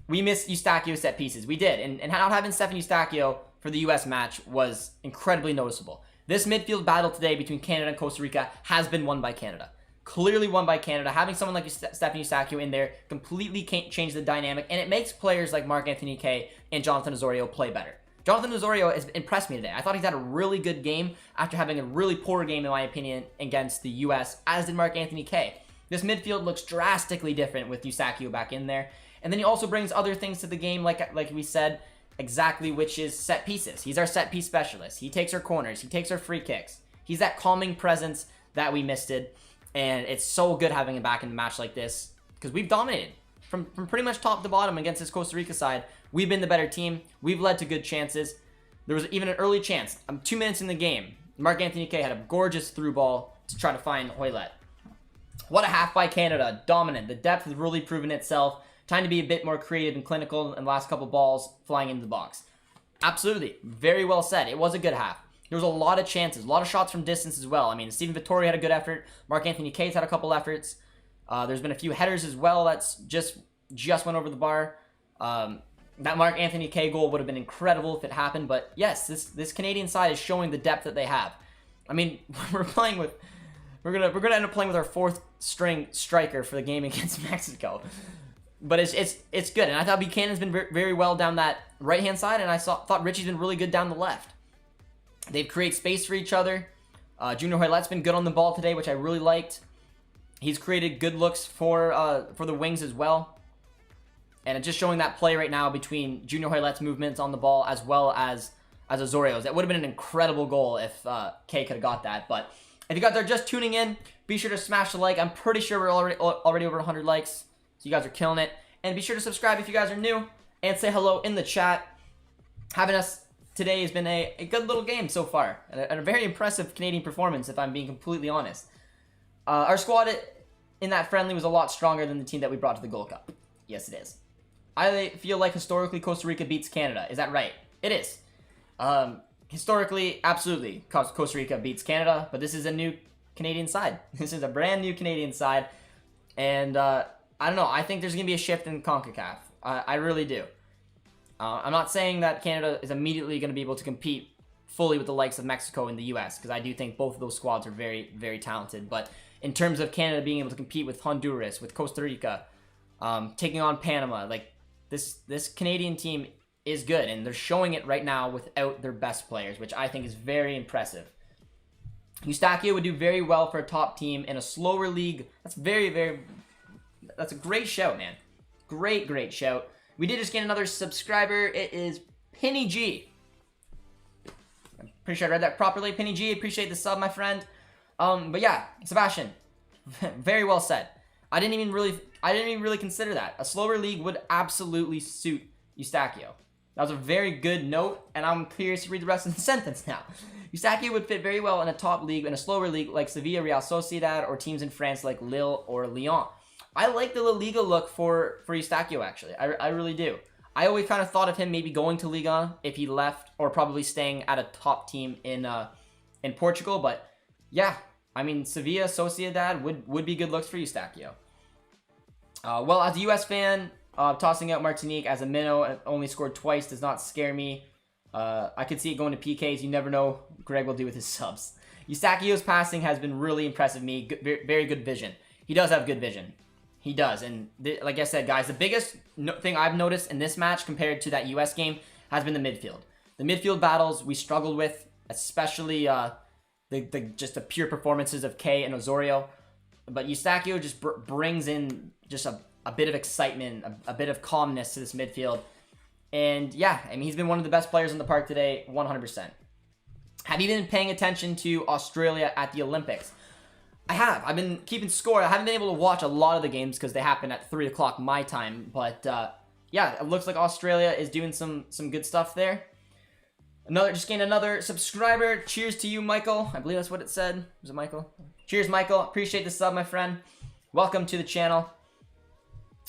We missed Eustachio set pieces. We did. And not having Stephen Eustachio for the U.S. match was incredibly noticeable. This midfield battle today between Canada and Costa Rica has been won by Canada. Clearly won by Canada. Having someone like Stephen Eustachio in there completely can't change the dynamic, and it makes players like Marc-Anthony Kaye and Jonathan Osorio play better. Jonathan Osorio has impressed me today. I thought he's had a really good game after having a really poor game, in my opinion, against the U.S., as did Marc-Anthony Kaye. This midfield looks drastically different with Eustachio back in there. And then he also brings other things to the game, like we said, exactly, which is set pieces. He's our set piece specialist. He takes our corners. He takes our free kicks. He's that calming presence that we missed it. And it's so good having him back in a match like this, because we've dominated from pretty much top to bottom against this Costa Rica side. We've been the better team. We've led to good chances. There was even an early chance. 2 minutes in the game, Marc-Anthony Kaye had a gorgeous through ball to try to find Hoylett. What a half by Canada. Dominant. The depth has really proven itself. Time to be a bit more creative and clinical in the last couple balls flying into the box. Absolutely. Very well said. It was a good half. There was a lot of chances, a lot of shots from distance as well. I mean, Steven Vittoria had a good effort. Marc-Anthony Kaye's had a couple efforts. There's been a few headers as well that's just went over the bar. That Marc-Anthony Kaye goal would have been incredible if it happened. But yes, this Canadian side is showing the depth that they have. I mean, we're gonna end up playing with our 4th string striker for the game against Mexico. But it's good, and I thought Buchanan's been very well down that right-hand side, and I thought Richie's been really good down the left. They've created space for each other. Junior Hoylette's been good on the ball today, which I really liked. He's created good looks for the wings as well. And it's just showing that play right now between Junior Hoylette's movements on the ball as well as Osorio's. That would have been an incredible goal if Kay could have got that. But if you guys are just tuning in, be sure to smash the like. I'm pretty sure we're already over 100 likes. So you guys are killing it. And be sure to subscribe if you guys are new. And say hello in the chat. Having us today has been a good little game so far. And a very impressive Canadian performance, if I'm being completely honest. Our squad in that friendly was a lot stronger than the team that we brought to the Gold Cup. Yes, it is. I feel like historically Costa Rica beats Canada. Is that right? It is. Historically, absolutely, Costa Rica beats Canada. But this is a new Canadian side. This is a brand new Canadian side. And I don't know. I think there's going to be a shift in CONCACAF. I really do. I'm not saying that Canada is immediately going to be able to compete fully with the likes of Mexico and the U.S. because I do think both of those squads are very, very talented. But in terms of Canada being able to compete with Honduras, with Costa Rica, taking on Panama, like this Canadian team is good. And they're showing it right now without their best players, which I think is very impressive. Eustachio would do very well for a top team in a slower league. That's a great shout, man. Great shout. We did just get another subscriber. It is Penny G. I'm pretty sure I read that properly. Penny G, appreciate the sub, my friend. But yeah, Sebastian, very well said. I didn't even really consider that. A slower league would absolutely suit Eustachio. That was a very good note, and I'm curious to read the rest of the sentence now. Eustachio would fit very well in a top league, in a slower league like Sevilla, Real Sociedad, or teams in France like Lille or Lyon. I like the La Liga look for Eustachio, actually. I really do. I always kind of thought of him maybe going to Liga if he left, or probably staying at a top team in Portugal. But yeah, I mean, Sevilla, Sociedad would be good looks for Eustachio. Well, as a U.S. fan, tossing out Martinique as a minnow and only scored twice does not scare me. I could see it going to PKs. You never know what Greg will do with his subs. Eustachio's passing has been really impressive to me. Very good vision. He does have good vision. He does. And like I said, guys, the biggest thing I've noticed in this match compared to that U.S. game has been the midfield. The midfield battles we struggled with, especially just the pure performances of Kay and Osorio. But Eustachio just brings in just a bit of excitement, a bit of calmness to this midfield. And yeah, I mean, he's been one of the best players in the park today, 100%. Have you been paying attention to Australia at the Olympics? I have. I've been keeping score. I haven't been able to watch a lot of the games because they happen at 3 o'clock my time. But yeah, it looks like Australia is doing some good stuff there. Just gained another subscriber. Cheers to you, Michael. I believe that's what it said. Was it Michael? Cheers, Michael. Appreciate the sub, my friend. Welcome to the channel.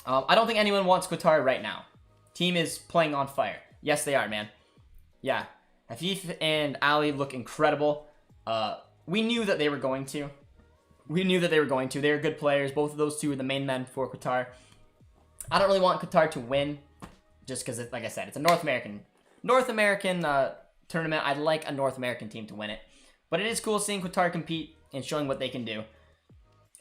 I don't think anyone wants Qatar right now. Team is playing on fire. Yes, they are, man. Yeah. Hafif and Ali look incredible. We knew that they were going to. They're good players. Both of those two are the main men for Qatar. I don't really want Qatar to win, just because, like I said, it's a North American tournament. I'd like a North American team to win it. But it is cool seeing Qatar compete and showing what they can do.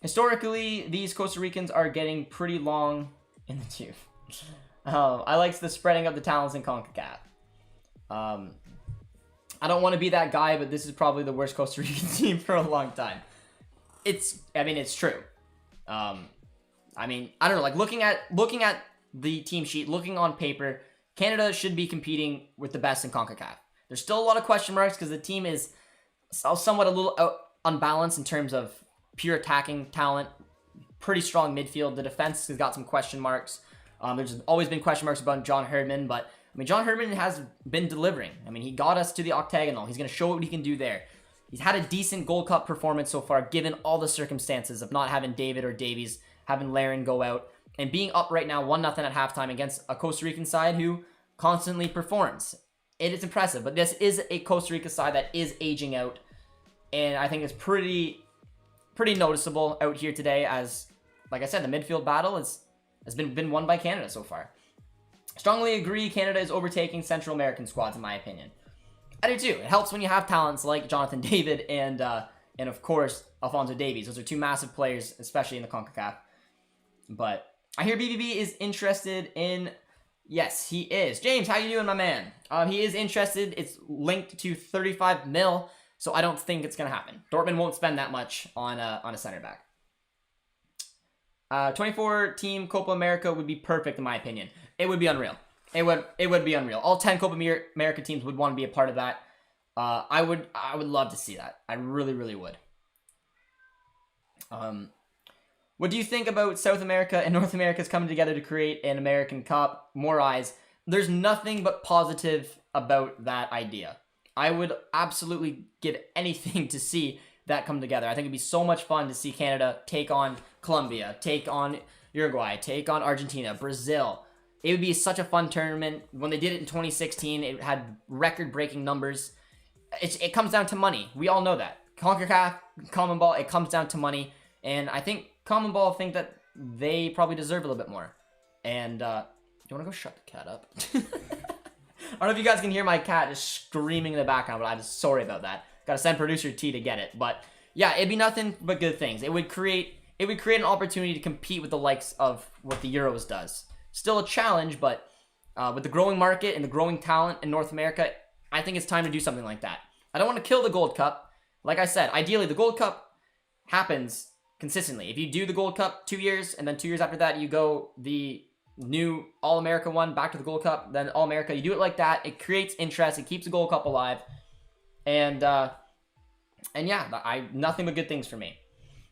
Historically, these Costa Ricans are getting pretty long in the tooth. I like the spreading of the talents in CONCACAF. I don't want to be that guy, but this is probably the worst Costa Rican team for a long time. It's true. I don't know, like looking at the team sheet, looking on paper, Canada should be competing with the best in CONCACAF. There's still a lot of question marks because the team is somewhat a little unbalanced in terms of pure attacking talent. Pretty strong midfield. The defense has got some question marks. There's always been question marks about John Herdman, but I mean, John Herdman has been delivering. I mean, he got us to the octagonal. He's going to show what he can do there. He's had a decent Gold Cup performance so far, given all the circumstances of not having David or Davies, having Laren go out, and being up right now 1-0 at halftime against a Costa Rican side who constantly performs. It is impressive, but this is a Costa Rica side that is aging out, and I think it's pretty noticeable out here today as, like I said, the midfield battle has been won by Canada so far. Strongly agree Canada is overtaking Central American squads, in my opinion. I do too. It helps when you have talents like Jonathan David and of course Alphonso Davies. Those are two massive players, especially in the CONCACAF. But I hear BBB is interested in. Yes, he is. James, how you doing, my man? He is interested. It's linked to 35 mil, so I don't think it's gonna happen. Dortmund won't spend that much on a center back. 24 team Copa America would be perfect in my opinion. It would be unreal. It would be unreal. All 10 Copa America teams would want to be a part of that. I would love to see that. I really would. What do you think about South America and North America's coming together to create an American Cup? More eyes. There's nothing but positive about that idea. I would absolutely give anything to see that come together. I think it'd be so much fun to see Canada take on Colombia, take on Uruguay, take on Argentina, Brazil. It would be such a fun tournament. When they did it in 2016, it had record-breaking numbers. It comes down to money. We all know that. CONCACAF, CONMEBOL, it comes down to money. And I think CONMEBOL think that they probably deserve a little bit more. And, do you want to go shut the cat up? I don't know if you guys can hear my cat just screaming in the background, but I'm sorry about that. Gotta send producer T to get it. But, yeah, it'd be nothing but good things. It would create an opportunity to compete with the likes of what the Euros does. Still a challenge, but with the growing market and the growing talent in North America, I think it's time to do something like that. I don't want to kill the Gold Cup. Like I said, ideally, the Gold Cup happens consistently. If you do the Gold Cup 2 years, and then 2 years after that, you go the new All-America one, back to the Gold Cup, then All-America. You do it like that. It creates interest. It keeps the Gold Cup alive. And yeah, nothing but good things for me.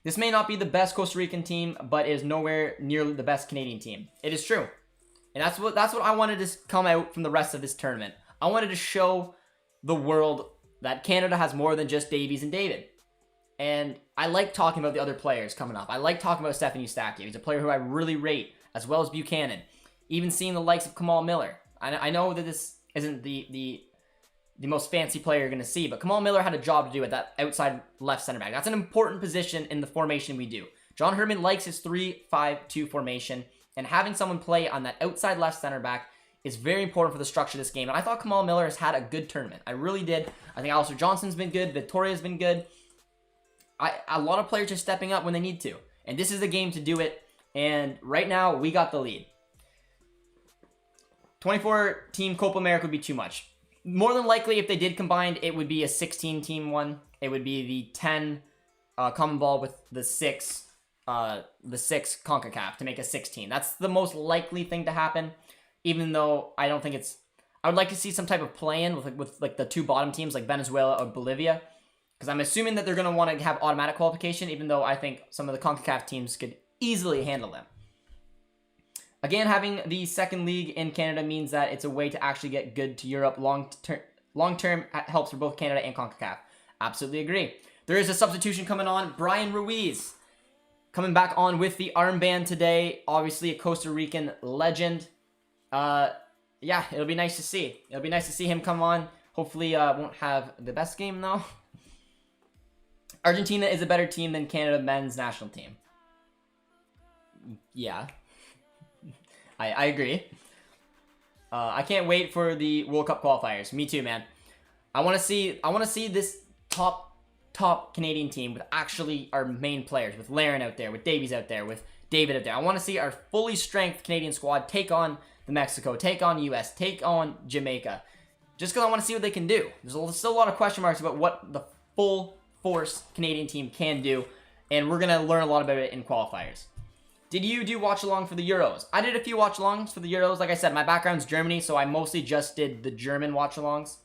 This may not be the best Costa Rican team, but it is nowhere near the best Canadian team. It is true. And that's what I wanted to come out from the rest of this tournament. I wanted to show the world that Canada has more than just Davies and David. And I like talking about the other players coming up. I like talking about Stephen Eustachio. He's a player who I really rate, as well as Buchanan. Even seeing the likes of Kamal Miller. I know that this isn't the most fancy player you're going to see, but Kamal Miller had a job to do at that outside left center back. That's an important position in the formation we do. John Herman likes his 3-5-2 formation, and having someone play on that outside left center back is very important for the structure of this game. And I thought Kamal Miller has had a good tournament. I really did. I think Alistair Johnson's been good. Victoria's been good. A lot of players are stepping up when they need to. And this is the game to do it. And right now, we got the lead. 24-team Copa America would be too much. More than likely, if they did combine, it would be a 16-team one. It would be the 10 CONMEBOL with the 6 CONCACAF to make a 16. That's the most likely thing to happen. Even though I don't think it's... I would like to see some type of play-in with like the two bottom teams like Venezuela or Bolivia. Because I'm assuming that they're going to want to have automatic qualification, even though I think some of the CONCACAF teams could easily handle them. Again, having the second league in Canada means that it's a way to actually get good to Europe long-term helps for both Canada and CONCACAF. Absolutely agree. There is a substitution coming on. Brian Ruiz coming back on with the armband today. Obviously a Costa Rican legend. Yeah, it'll be nice to see. It'll be nice to see him come on. Hopefully won't have the best game though. Argentina is a better team than Canada men's national team. Yeah. I agree. I can't wait for the World Cup qualifiers. Me too, man. I want to see this top Canadian team with actually our main players, with Laren out there, with Davies out there, with David out there. I want to see our fully strength Canadian squad take on the Mexico, take on US, take on Jamaica. Just because I want to see what they can do. There's still a lot of question marks about what the full force Canadian team can do, and we're going to learn a lot about it in qualifiers. Did you do watch-along for the Euros? I did a few watch-alongs for the Euros. Like I said, my background's Germany, so I mostly just did the German watch-alongs.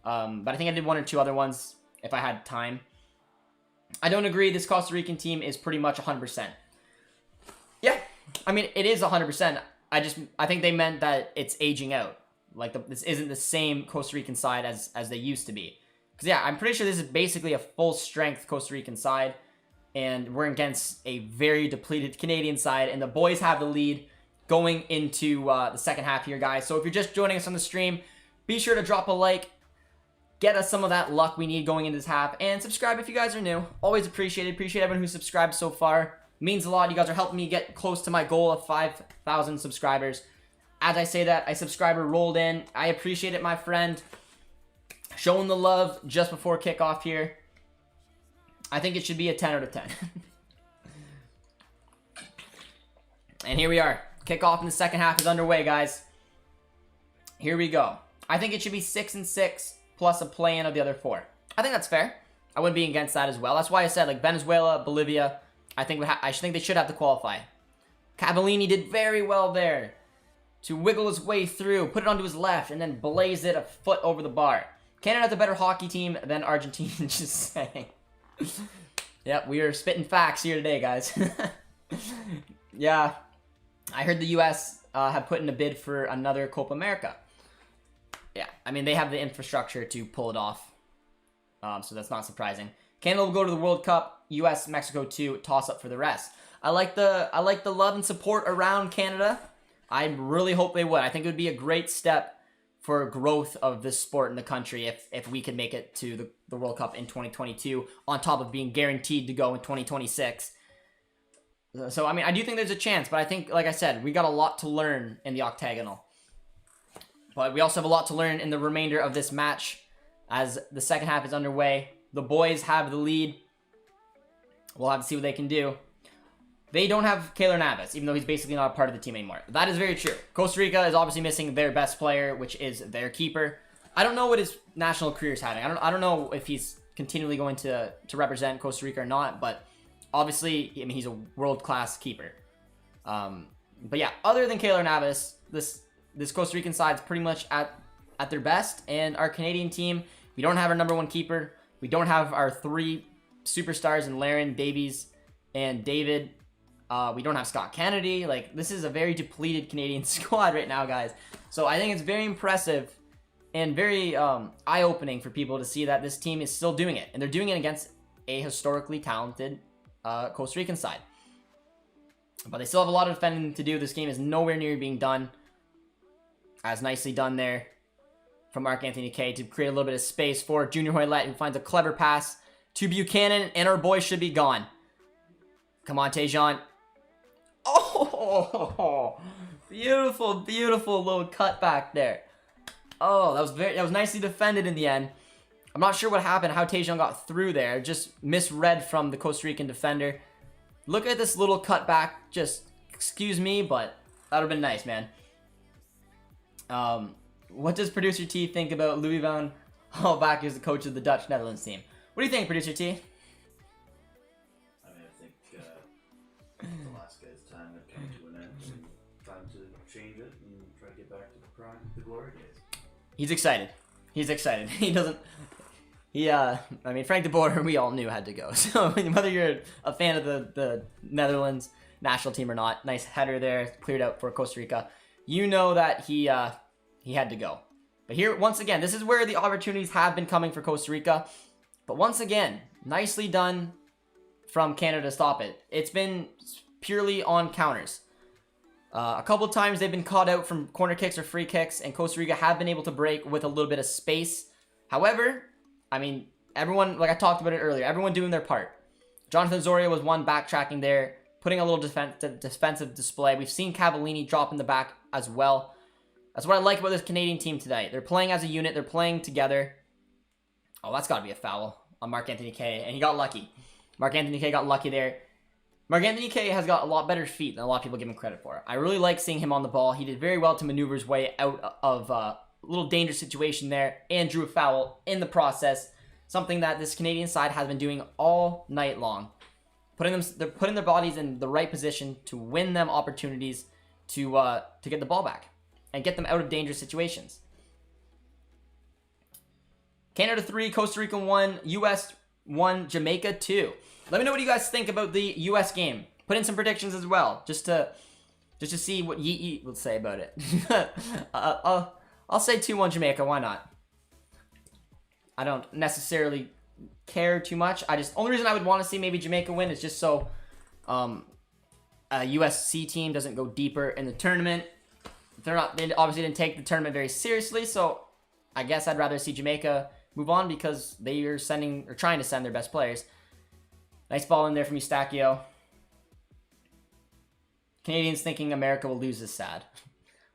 But I think I did one or two other ones if I had time. I don't agree. This Costa Rican team is pretty much 100%. Yeah, I mean, it is 100%. I think they meant that it's aging out. Like, this isn't the same Costa Rican side as they used to be. Because, yeah, I'm pretty sure this is basically a full-strength Costa Rican side. And we're against a very depleted Canadian side. And the boys have the lead going into the second half here, guys. So if you're just joining us on the stream, be sure to drop a like. Get us some of that luck we need going into this half. And subscribe if you guys are new. Always appreciated. Appreciate everyone who's subscribed so far. Means a lot. You guys are helping me get close to my goal of 5,000 subscribers. As I say that, a subscriber rolled in. I appreciate it, my friend. Showing the love just before kickoff here. I think it should be a 10 out of 10. And here we are. Kickoff in the second half is underway, guys. Here we go. I think it should be 6-6 plus a play-in of the other 4. I think that's fair. I wouldn't be against that as well. That's why I said, like, Venezuela, Bolivia, I think they should have to qualify. Cavallini did very well there to wiggle his way through, put it onto his left, and then blaze it a foot over the bar. Canada's a better hockey team than Argentina, just saying. Yep, we are spitting facts here today, guys. Yeah, I heard the U.S. Have put in a bid for another Copa America. Yeah, I mean, they have the infrastructure to pull it off, so that's not surprising. Canada will go to the World Cup. U.S., Mexico 2, toss up for the rest. I like the love and support around Canada. I really hope they would. I think it would be a great step for growth of this sport in the country if we could make it to the World Cup in 2022, on top of being guaranteed to go in 2026. So, I mean, I do think there's a chance, but I think, like I said, we got a lot to learn in the octagonal. But we also have a lot to learn in the remainder of this match as the second half is underway. The boys have the lead. We'll have to see what they can do. They don't have Keylor Navas, even though he's basically not a part of the team anymore. That is very true. Costa Rica is obviously missing their best player, which is their keeper. I don't know what his national career is having. I don't know if he's continually going to represent Costa Rica or not, but obviously, I mean, he's a world-class keeper. But yeah, other than Keylor Navas, this Costa Rican side is pretty much at their best, and our Canadian team, we don't have our number 1 keeper. We don't have our 3 superstars in Laren, Davies, and David. We don't have Scott Kennedy. Like, this is a very depleted Canadian squad right now, guys. So I think it's very impressive and very eye-opening for people to see that this team is still doing it. And they're doing it against a historically talented Costa Rican side. But they still have a lot of defending to do. This game is nowhere near being done. As nicely done there from Marc-Anthony Kaye to create a little bit of space for Junior Hoylett, who finds a clever pass to Buchanan, and our boy should be gone. Come on, Tejan. Oh, beautiful, beautiful little cut back there. Oh, that was nicely defended in the end. I'm not sure what happened, how Tejan got through there. Just misread from the Costa Rican defender. Look at this little cut back. Just, excuse me, but that would have been nice, man. What does Producer T think about Louis van Gaal as the coach of the Dutch Netherlands team? What do you think, Producer T? I mean, I think the last guy's time had come to an end, and time to change it and try to get back to the glory days. He's excited. He's excited. He doesn't. I mean, Frank de Boer, we all knew had to go. So whether you're a fan of the Netherlands national team or not, nice header there, cleared out for Costa Rica. You know that he had to go. But here, once again, this is where the opportunities have been coming for Costa Rica. But once again, nicely done from Canada to stop it. It's been purely on counters. A couple of times they've been caught out from corner kicks or free kicks, and Costa Rica have been able to break with a little bit of space. However, I mean, everyone, like I talked about it earlier, everyone doing their part. Jonathan Zoria was one backtracking there, putting a little defensive display. We've seen Cavallini drop in the back as well. That's what I like about this Canadian team today. They're playing as a unit. They're playing together. Oh, that's got to be a foul on Marc-Anthony Kaye, and he got lucky. Marc-Anthony Kaye got lucky there. Marc-Anthony Kaye has got a lot better feet than a lot of people give him credit for. I really like seeing him on the ball. He did very well to maneuver his way out of a little dangerous situation there and drew a foul in the process. Something that this Canadian side has been doing all night long. They're putting their bodies in the right position to win them opportunities to get the ball back and get them out of dangerous situations. Canada 3, Costa Rica 1, US 1, Jamaica 2. Let me know what you guys think about the US game. Put in some predictions as well, just to see what Yeet will say about it. I'll say 2-1 Jamaica. Why not? I don't necessarily care too much. Only reason I would want to see maybe Jamaica win is just so a USC team doesn't go deeper in the tournament. They obviously didn't take the tournament very seriously, so I guess I'd rather see Jamaica move on because they are trying to send their best players. Nice ball in there from Eustachio. Canadians thinking America will lose is sad.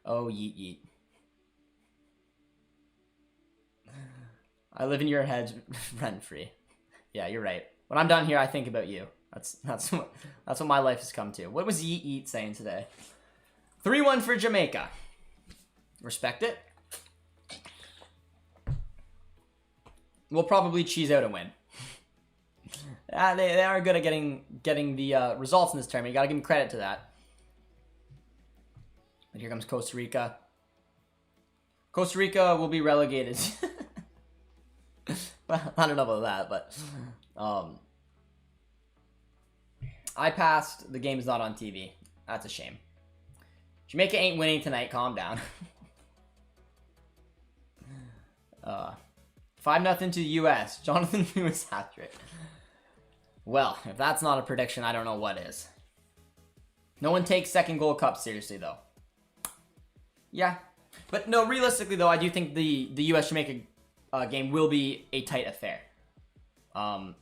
Oh, yeet yeet. I live in your head rent free. Yeah, you're right. When I'm done here, I think about you. That's what my life has come to. What was Yeet Eat saying today? 3-1 for Jamaica. Respect it. We'll probably cheese out a win. They are good at getting the results in this tournament. You gotta give them credit to that. And here comes Costa Rica. Costa Rica will be relegated. Well, I don't know about that, but I passed. The game's not on TV. That's a shame. Jamaica ain't winning tonight. Calm down. 5-0 to the U.S. Jonathan Lewis hat-trick. Well, if that's not a prediction, I don't know what is. No one takes second Gold Cup seriously, though. Yeah. But no, realistically, though, I do think the U.S.-Jamaica game will be a tight affair. I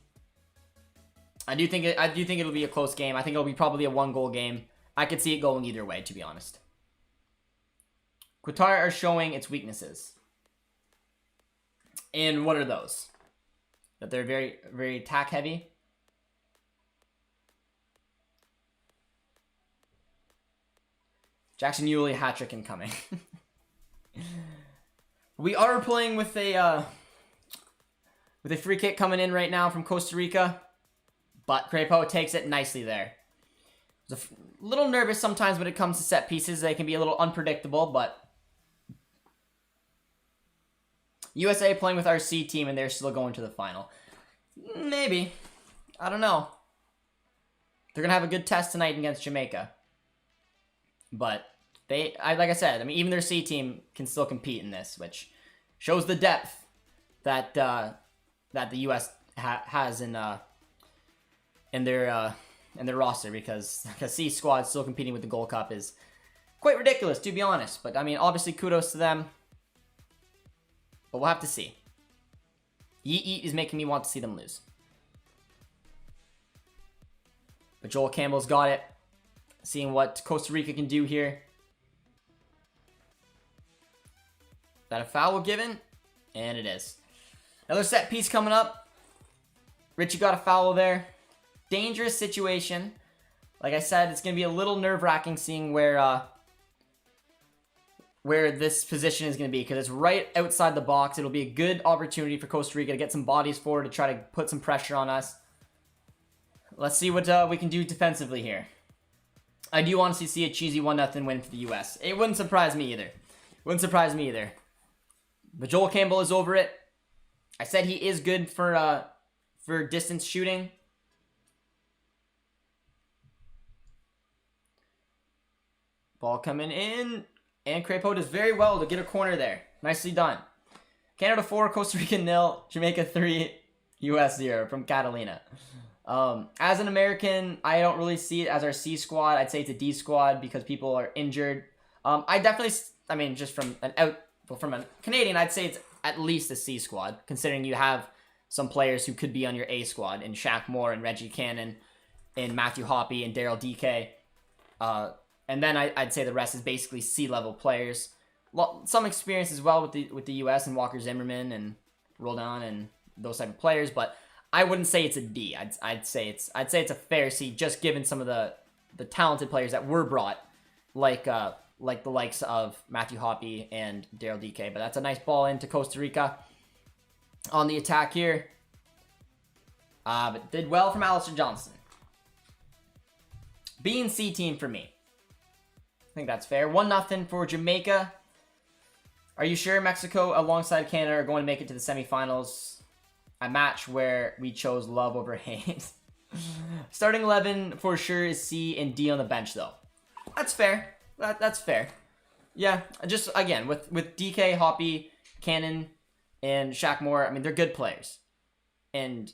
do think it'll be a close game. I think it'll be probably a 1-goal game. I could see it going either way, to be honest. Qatar are showing its weaknesses. And what are those? That they're very, very attack heavy. Jackson Yulee hat-trick incoming. We are playing with a free kick coming in right now from Costa Rica. But Crepo takes it nicely there. I was a little nervous sometimes when it comes to set pieces. They can be a little unpredictable, but USA playing with our C team and they're still going to the final. Maybe. I don't know. They're going to have a good test tonight against Jamaica. But like I said, I mean, even their C team can still compete in this, which shows the depth that the US has in their roster, because C squad still competing with the Gold Cup is quite ridiculous, to be honest. But I mean, obviously kudos to them. But we'll have to see. Yeet Eat is making me want to see them lose. But Joel Campbell's got it. Seeing what Costa Rica can do here. Is that a foul given? And it is. Another set piece coming up. Richie got a foul there. Dangerous situation. Like I said, it's going to be a little nerve-wracking seeing where this position is going to be, because it's right outside the box. It'll be a good opportunity for Costa Rica to get some bodies forward to try to put some pressure on us. Let's see what we can do defensively here. I do honestly see a cheesy 1-0 win for the U.S. It wouldn't surprise me either. But Joel Campbell is over it. I said he is good for distance shooting. Ball coming in. And Crepo does very well to get a corner there. Nicely done. Canada 4, Costa Rica 0, Jamaica 3, US 0 from Catalina. As an American, I don't really see it as our C squad. I'd say it's a D squad because people are injured. I mean, just from from a Canadian, I'd say it's at least a C squad, considering you have some players who could be on your A squad in Shaq Moore and Reggie Cannon and Matthew Hoppe and Daryl DK. And then I'd say the rest is basically C-level players. Some experience as well with the U.S. and Walker Zimmerman and Roldan and those type of players, but I wouldn't say it's a D. I'd say it's a fair C, just given some of the talented players that were brought, like the likes of Matthew Hoppe and Daryl DK. But that's a nice ball into Costa Rica on the attack here. But did well from Alistair Johnson. B and C team for me. I think that's fair. 1-0 for Jamaica. Are you sure Mexico alongside Canada are going to make it to the semifinals? A match where we chose love over hate. Starting 11 for sure is C and D on the bench though. That's fair. That's fair. Yeah, just again with DK, Hoppe, Cannon, and Shaq Moore. I mean, they're good players, and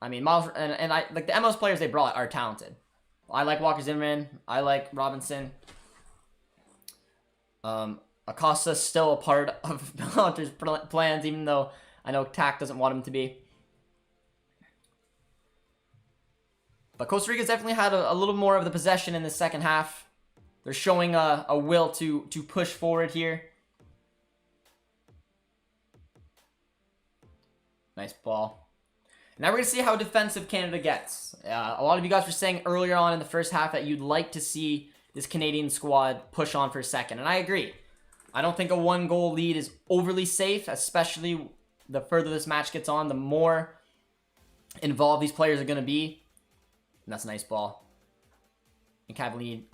I mean Miles and I like the MLS players they brought are talented. I like Walker Zimmerman. I like Robinson. Acosta's still a part of Hunter's plans, even though I know Tack doesn't want him to be. But Costa Rica's definitely had a little more of the possession in the second half. They're showing a will to push forward here. Nice ball. Now we're going to see how defensive Canada gets. A lot of you guys were saying earlier on in the first half that you'd like to see this Canadian squad push on for a second, and I agree. I don't think a 1-goal lead is overly safe, especially the further this match gets on, the more involved these players are going to be. And that's a nice ball. And Cavallini,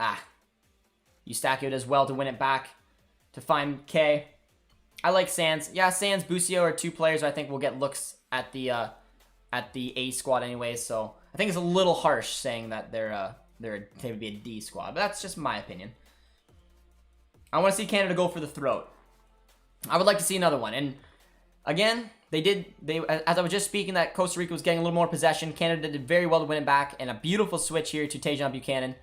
Eustachio does well to win it back to find K. I like Sands. Yeah, Sands, Busio are two players who I think will get looks at the A squad anyways, so I think it's a little harsh saying that they would be a D squad, but that's just my opinion. I want to see Canada go for the throat. I would like to see another one, and again, as I was just speaking that Costa Rica was getting a little more possession, Canada did very well to win it back, and a beautiful switch here to Tejan Buchanan,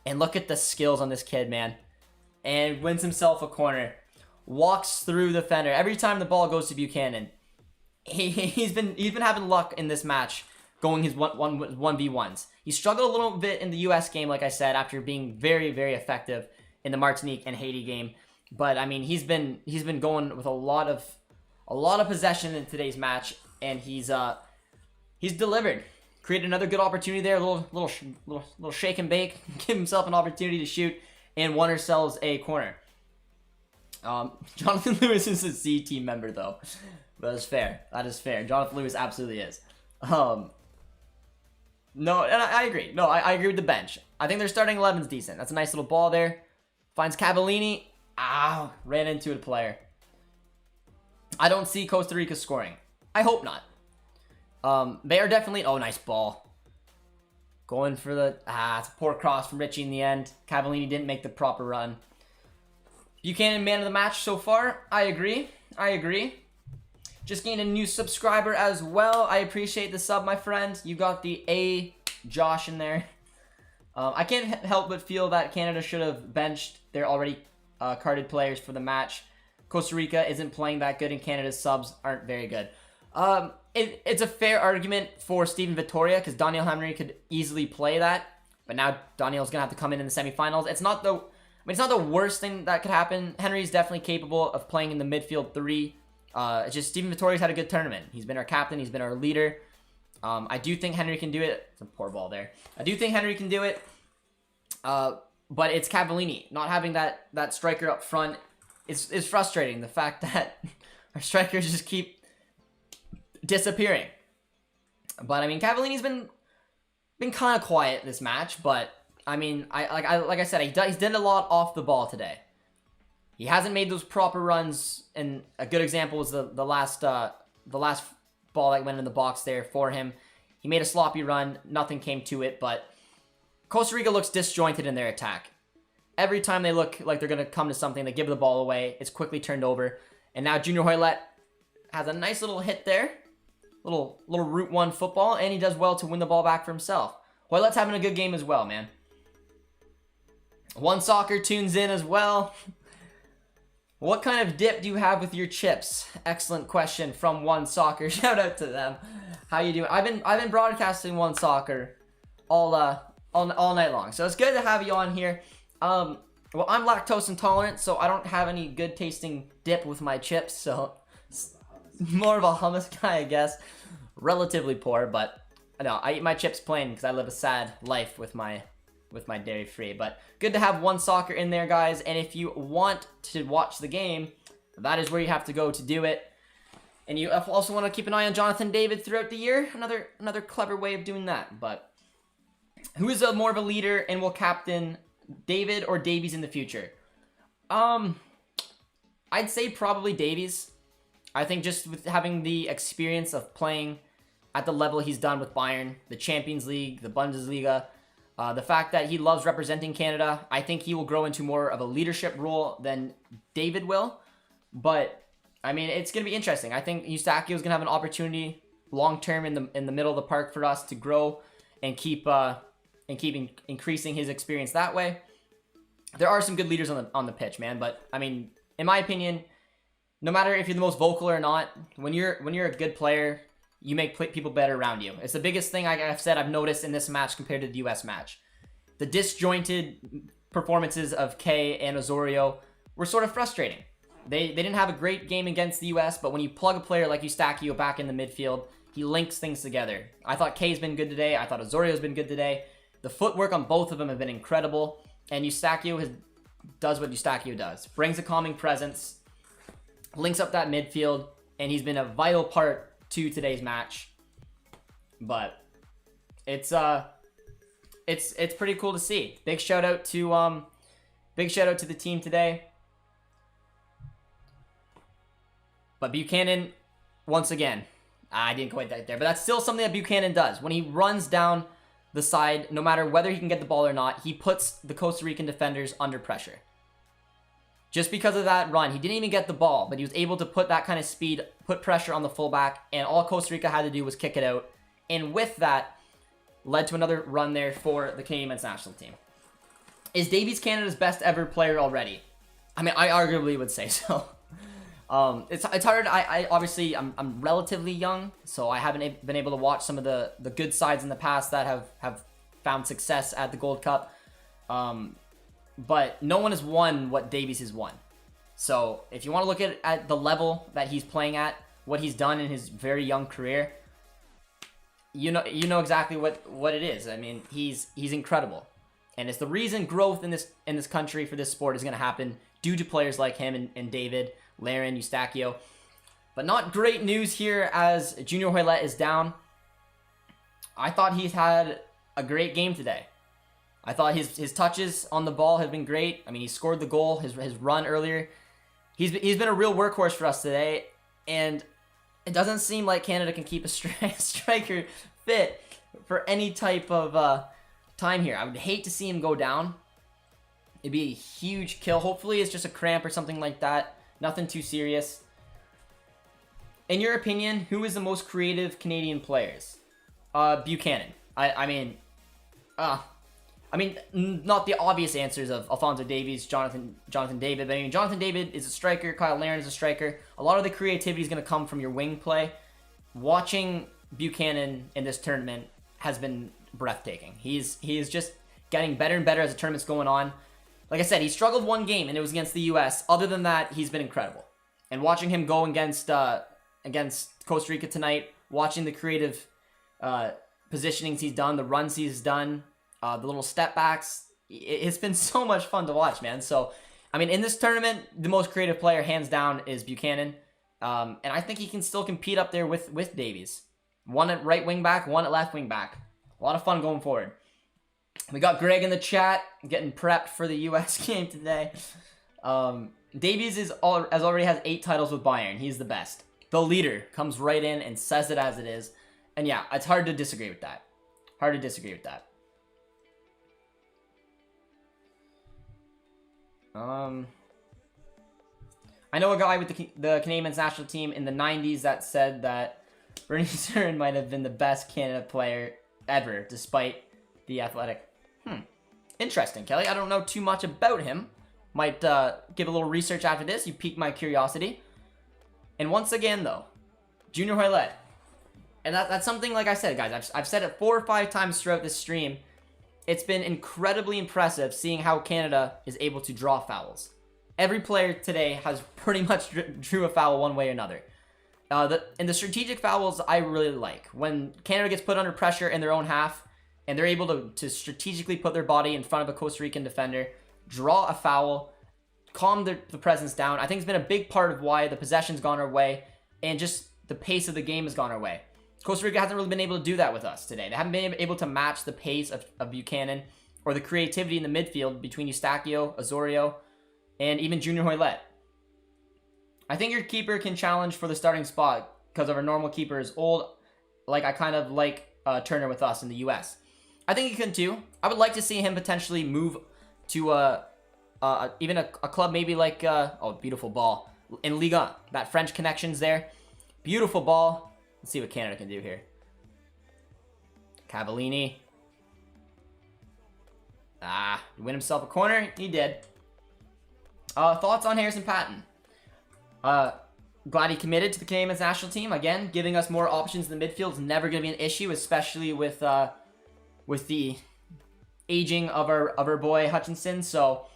and look at the skills on this kid, man, and wins himself a corner, walks through the defender. Every time the ball goes to Buchanan, he's been having luck in this match going his 1v1s. He struggled a little bit in the US game, like I said, after being very, very effective in the Martinique and Haiti game. But I mean, he's been going with a lot of possession in today's match, and he's delivered. Created another good opportunity there, a little shake and bake, give himself an opportunity to shoot, and won ourselves a corner. Jonathan Lewis is a C team member though. That is fair. That is fair. Jonathan Lewis absolutely is. No, and I agree. No, I agree with the bench. I think their starting 11's decent. That's a nice little ball there. Finds Cavallini. Ran into a player. I don't see Costa Rica scoring. I hope not. They are definitely... Oh, nice ball. Going for the... it's a poor cross from Richie in the end. Cavallini didn't make the proper run. Buchanan, man of the match so far. I agree. Just gained a new subscriber as well. I appreciate the sub, my friend. You got the A Josh in there. I can't help but feel that Canada should have benched their already carded players for the match. Costa Rica isn't playing that good, and Canada's subs aren't very good. It's a fair argument for Steven Vittoria, because Daniel Henry could easily play that. But now Daniel's going to have to come in the semifinals. It's not the worst thing that could happen. Henry's definitely capable of playing in the midfield 3. It's just Steven Vittoria's had a good tournament. He's been our captain. He's been our leader. I do think Henry can do it. It's a poor ball there. I do think Henry can do it. But it's Cavallini. Not having that striker up front is frustrating. The fact that our strikers just keep disappearing. But I mean, Cavallini's been kind of quiet this match. But I mean, like I said, he's done a lot off the ball today. He hasn't made those proper runs, and a good example was the last ball that went in the box there for him. He made a sloppy run, nothing came to it, but Costa Rica looks disjointed in their attack. Every time they look like they're going to come to something, they give the ball away, it's quickly turned over, and now Junior Hoylett has a nice little hit there, little Route 1 football, and he does well to win the ball back for himself. Hoylett's having a good game as well, man. One Soccer tunes in as well. What kind of dip do you have with your chips? Excellent question from One Soccer. Shout out to them. How you doing? I've been broadcasting One Soccer all night long, so it's good to have you on here. Well, I'm lactose intolerant, so I don't have any good tasting dip with my chips. So more of a hummus guy, I guess. Relatively poor, but no, I eat my chips plain because I live a sad life with my dairy free. But good to have One Soccer in there, guys. And if you want to watch the game, that is where you have to go to do it. And you also want to keep an eye on Jonathan David throughout the year. Another clever way of doing that. But who is more of a leader and will captain David or Davies in the future? I'd say probably Davies. I think just with having the experience of playing at the level he's done with Bayern, the Champions League, the Bundesliga, the fact that he loves representing Canada, I think he will grow into more of a leadership role than David will. But I mean, it's going to be interesting. I think Eustachio is going to have an opportunity long term in the middle of the park for us to grow and keep increasing his experience that way. There are some good leaders on the pitch, man. But I mean, in my opinion, no matter if you're the most vocal or not, when you're a good player, you make people better around you. It's the biggest thing I've noticed in this match compared to the US match. The disjointed performances of Kay and Osorio were sort of frustrating. They didn't have a great game against the US, but when you plug a player like Eustachio back in the midfield, he links things together. I thought Kay's been good today. I thought Osorio's been good today. The footwork on both of them have been incredible. And Eustachio does what Eustachio does. Brings a calming presence, links up that midfield, and he's been a vital part to today's match. But it's pretty cool to see. Big shout out to the team today. But Buchanan, once again, I didn't quite get there, but that's still something that Buchanan does. When he runs down the side, no matter whether he can get the ball or not, he puts the Costa Rican defenders under pressure. Just because of that run, he didn't even get the ball, but he was able to put that kind of speed, put pressure on the fullback, and all Costa Rica had to do was kick it out. And with that, led to another run there for the Canadian men's national team. Is Davies Canada's best ever player already? I mean, I arguably would say so. It's hard. I'm relatively young, so I haven't been able to watch some of the good sides in the past that have found success at the Gold Cup. But no one has won what Davies has won. So if you want to look at the level that he's playing at, what he's done in his very young career, you know exactly what it is. I mean, he's incredible, and it's the reason growth in this country for this sport is going to happen due to players like him and David, Laren, Eustachio. But not great news here as Junior Hoylett is down. I thought he's had a great game today. I thought his touches on the ball have been great. I mean, he scored the goal, his run earlier. He's been a real workhorse for us today, and it doesn't seem like Canada can keep a striker fit for any type of time here. I would hate to see him go down. It'd be a huge kill. Hopefully it's just a cramp or something like that. Nothing too serious. In your opinion, who is the most creative Canadian players? Buchanan. I mean, not the obvious answers of Alphonso Davies, Jonathan David. But I mean, Jonathan David is a striker. Kyle Laren is a striker. A lot of the creativity is going to come from your wing play. Watching Buchanan in this tournament has been breathtaking. He is just getting better and better as the tournament's going on. Like I said, he struggled one game, and it was against the U.S. Other than that, he's been incredible. And watching him go against Costa Rica tonight, watching the creative positionings he's done, the runs he's done, the little step backs, it's been so much fun to watch, man. So, I mean, in this tournament, the most creative player, hands down, is Buchanan. And I think he can still compete up there with Davies. One at right wing back, one at left wing back. A lot of fun going forward. We got Greg in the chat getting prepped for the U.S. game today. Davies already has 8 titles with Bayern. He's the best. The leader comes right in and says it as it is. And yeah, it's hard to disagree with that. I know a guy with the Canadian men's national team in the 90s that said that Bernie Stern might have been the best Canada player ever, despite the athletic. Interesting, Kelly. I don't know too much about him. Might give a little research after this. You piqued my curiosity. And once again, though, Junior Hoylett. And that's something, like I said, guys, I've said it 4 or 5 times throughout this stream. It's been incredibly impressive seeing how Canada is able to draw fouls. Every player today has pretty much drew a foul one way or another. And the strategic fouls I really like. When Canada gets put under pressure in their own half, and they're able to strategically put their body in front of a Costa Rican defender, draw a foul, calm the presence down. I think it's been a big part of why the possession's gone our way, and just the pace of the game has gone our way. Costa Rica hasn't really been able to do that with us today. They haven't been able to match the pace of Buchanan or the creativity in the midfield between Eustachio, Osorio, and even Junior Hoylett. I think your keeper can challenge for the starting spot because of our normal keeper is old. I kind of like Turner with us in the U.S. I think he can too. I would like to see him potentially move to even a club maybe like beautiful ball in Liga. That French connection's there. Beautiful ball. Let's see what Canada can do here. Cavallini. Win himself a corner. He did. Thoughts on Harrison Patton? Glad he committed to the Canadian men's national team. Again, giving us more options in the midfield is never going to be an issue, especially with the aging of our boy Hutchinson. So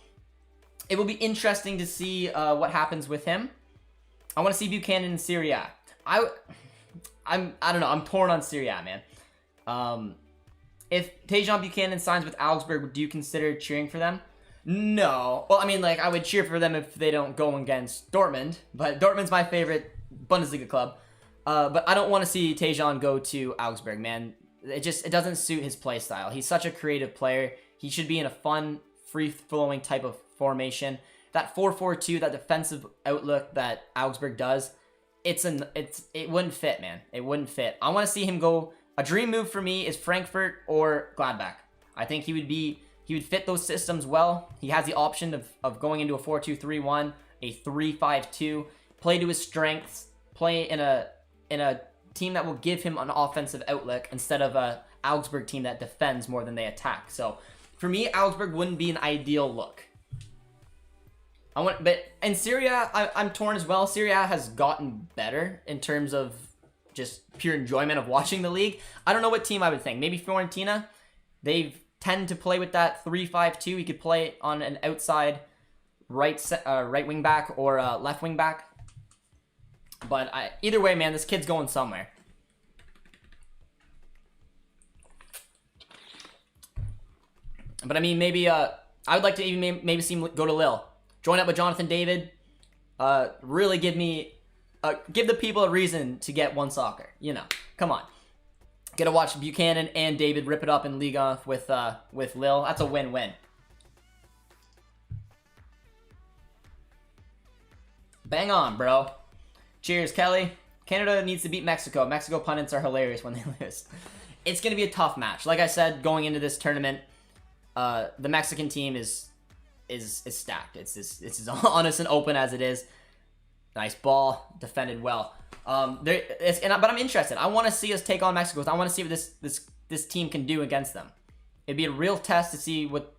it will be interesting to see what happens with him. I want to see Buchanan in Serie A. I don't know. I'm torn on Serie A, man. If Tajon Buchanan signs with Augsburg, do you consider cheering for them? No. Well, I mean, like, I would cheer for them if they don't go against Dortmund, but Dortmund's my favorite Bundesliga club. But I don't want to see Tajon go to Augsburg, man. It doesn't suit his play style. He's such a creative player. He should be in a fun, free-flowing type of formation. That 4-4-2, that defensive outlook that Augsburg does, it wouldn't fit, man. It wouldn't fit. I want to see him go. A dream move for me is Frankfurt or Gladbach. I think he would fit those systems well. He has the option of going into a 4-2-3-1, a 3-5-2, play to his strengths, play in a team that will give him an offensive outlook instead of a Augsburg team that defends more than they attack. So for me, Augsburg wouldn't be an ideal look. But in Serie A, I'm torn as well. Serie A has gotten better in terms of just pure enjoyment of watching the league. I don't know what team I would think. Maybe Fiorentina. They tend to play with that 3-5-2. He could play on an outside right wing back or left wing back. But either way, man, this kid's going somewhere. But I mean, maybe I would like to even maybe see him go to Lille. Join up with Jonathan David. Really give the people a reason to get one soccer. You know, come on. Get to watch Buchanan and David rip it up in Liga with Lille. That's a win-win. Bang on, bro. Cheers, Kelly. Canada needs to beat Mexico. Mexico pundits are hilarious when they lose. It's going to be a tough match. Like I said, going into this tournament, the Mexican team is stacked. It's as honest and open as it is. Nice ball, defended well. But I'm interested. I want to see us take on Mexico. I want to see what this team can do against them. It'd be a real test to see what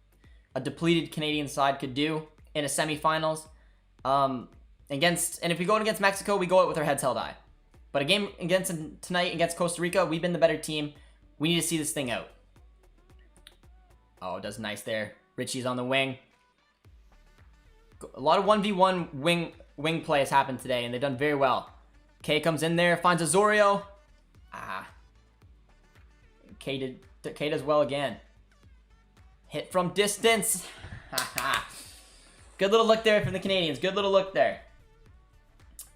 a depleted Canadian side could do in a semifinals. And if we go against Mexico, we go out with our heads held high. But a game tonight against Costa Rica, we've been the better team. We need to see this thing out. Oh, does nice there. Richie's on the wing. A lot of 1v1 wing play has happened today, and they've done very well. K comes in there, finds Azorio. K does well again. Hit from distance. Good little look there from the Canadians. Good little look there.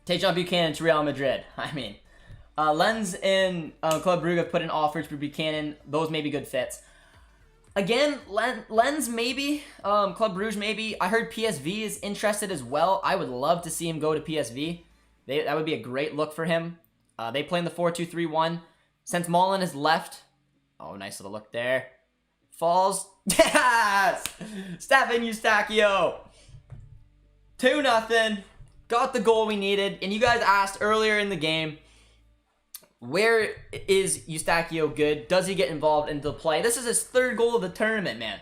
Tajon Buchanan to Real Madrid. I mean, Lens and Club Brugge have put in offers for Buchanan. Those may be good fits. Again, Lens maybe, Club Brugge maybe. I heard PSV is interested as well. I would love to see him go to PSV. That would be a great look for him. They play in the 4-2-3-1. Since Mullen has left. Oh, nice little look there. Falls. Yes! Stefan Eustachio. 2-0. Got the goal we needed. And you guys asked earlier in the game, where is Eustachio good? Does he get involved into the play? This is his third goal of the tournament, man.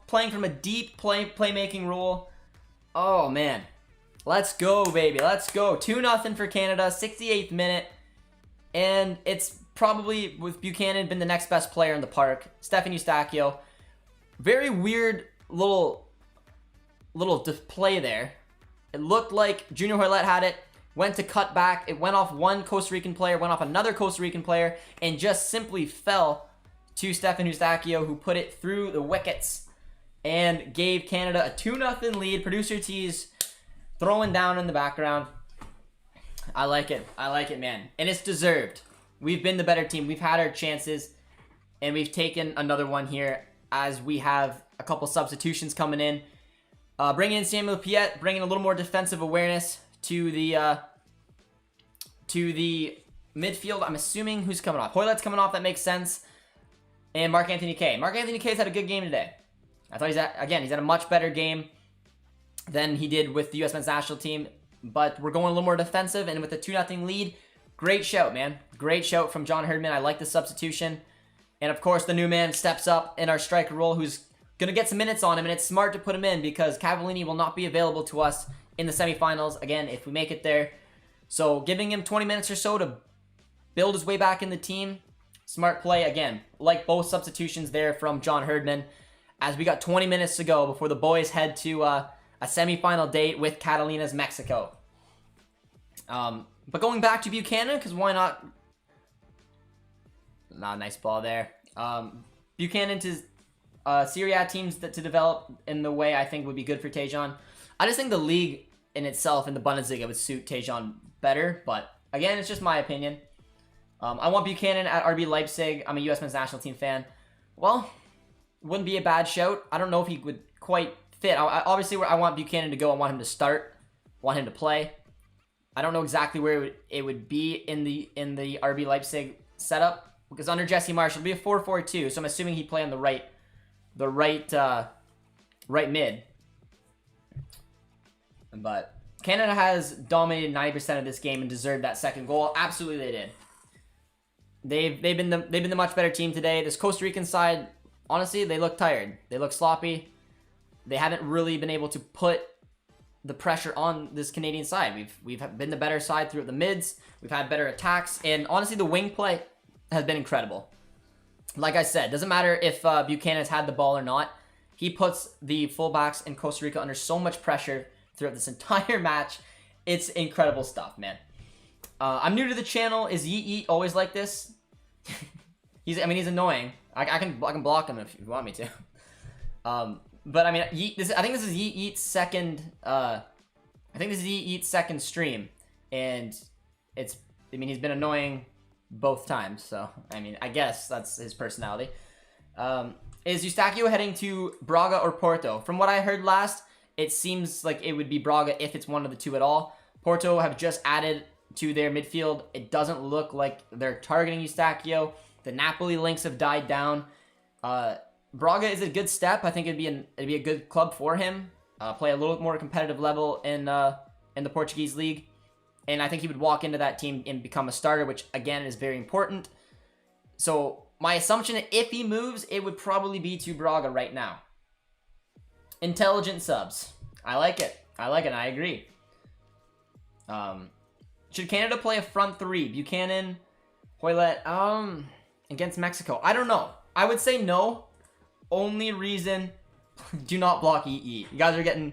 Playing from a deep playmaking role. Oh, man. Let's go, baby. Let's go. 2-0 for Canada. 68th minute. And it's probably, with Buchanan, been the next best player in the park. Stefan Eustachio. Very weird little display there. It looked like Junior Hoylett had it. Went to cut back. It went off one Costa Rican player, went off another Costa Rican player, and just simply fell to Stefan Eustachio, who put it through the wickets and gave Canada a 2-0 lead. Producer T's throwing down in the background. I like it. I like it, man. And it's deserved. We've been the better team. We've had our chances, and we've taken another one here as we have a couple substitutions coming in. Bringing in Samuel Piet, bringing a little more defensive awareness to the midfield. I'm assuming who's coming off. Hoylett's coming off. That makes sense. And Marc-Anthony Kaye. Marc-Anthony Kaye's had a good game today. I thought he's had a much better game than he did with the U.S. men's national team. But we're going a little more defensive, and with a 2-0 lead, great shout, man. Great shout from John Herdman. I like the substitution. And, of course, the new man steps up in our striker role, who's going to get some minutes on him, and it's smart to put him in because Cavallini will not be available to us in the semifinals, again, if we make it there. So giving him 20 minutes or so to build his way back in the team, smart play. Again, like both substitutions there from John Herdman. as we got 20 minutes to go before the boys head to a semifinal date with Catalina's Mexico. But going back to Buchanan, because why not? Not a nice ball there. Buchanan to Serie A teams to develop in the way I think would be good for Tejan. I just think the league in itself in the Bundesliga would suit Tejan better, but again, it's just my opinion. I want Buchanan at RB Leipzig. I'm a U.S. men's national team fan. Well, wouldn't be a bad shout. I don't know if he would quite fit. Obviously, where I want Buchanan to go, I want him to start. I want him to play. I don't know exactly where it would be in the RB Leipzig setup, because under Jesse Marsh it'll be a 4-4-2. So I'm assuming he'd play on the right mid. But Canada has dominated 90% of this game and deserved that second goal. Absolutely, they did. They've been the much better team today. This Costa Rican side, honestly, they look tired. They look sloppy. They haven't really been able to put the pressure on this Canadian side. We've been the better side throughout the mids. We've had better attacks, and honestly, the wing play has been incredible. Like I said, doesn't matter if Buchanan's had the ball or not. He puts the fullbacks in Costa Rica under so much pressure throughout this entire match. It's incredible stuff, man. I'm new to the channel. Is Yeet always like this? He's annoying. I can block him if you want me to. But I mean, I think this is Yeet's second. I think this is Yeet's second stream, and he's been annoying both times. So I mean, I guess that's his personality. Is Eustachio heading to Braga or Porto? From what I heard last, it seems like it would be Braga if it's one of the two at all. Porto have just added to their midfield. It doesn't look like they're targeting Eustachio. The Napoli links have died down. Braga is a good step. I think it'd be a good club for him. Play a little more competitive level in the Portuguese league, and I think he would walk into that team and become a starter, which again is very important. So my assumption, if he moves, it would probably be to Braga right now. Intelligent subs. I like it. And I agree. Should Canada play a front three? Buchanan, Hoylett, against Mexico. I don't know. I would say no. Only reason, do not block EE. You guys are getting,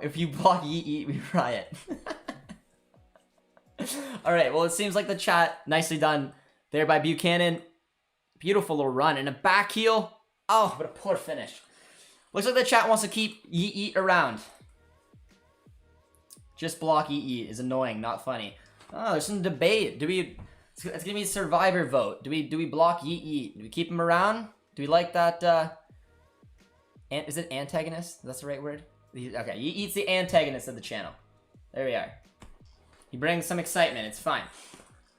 if you block EE, we riot. Alright, well, it seems like the chat, nicely done there by Buchanan. Beautiful little run and a back heel. Oh, what a poor finish. Looks like the chat wants to keep EE around. Just block EE is annoying, not funny. Oh, there's some debate. It's gonna be a survivor vote. Do we block EE? Do we keep him around? Do we like that, is it antagonist? That's the right word? Okay, he eats the antagonist of the channel. There we are. He brings some excitement, it's fine.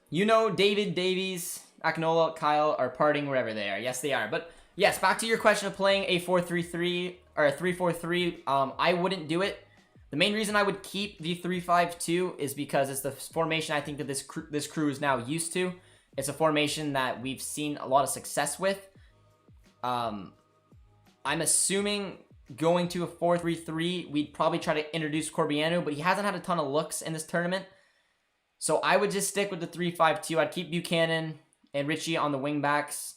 You know David, Davies, Akinola, Kyle are partying wherever they are. Yes, they are. But, yes, back to your question of playing a 4-3-3, or a 3-4-3, I wouldn't do it. The main reason I would keep the 3-5-2 is because it's the formation I think that this crew is now used to. It's a formation that we've seen a lot of success with. I'm assuming going to a 4-3-3, we'd probably try to introduce Corbiano, but he hasn't had a ton of looks in this tournament. So I would just stick with the 3-5-2. I'd keep Buchanan and Richie on the wing backs.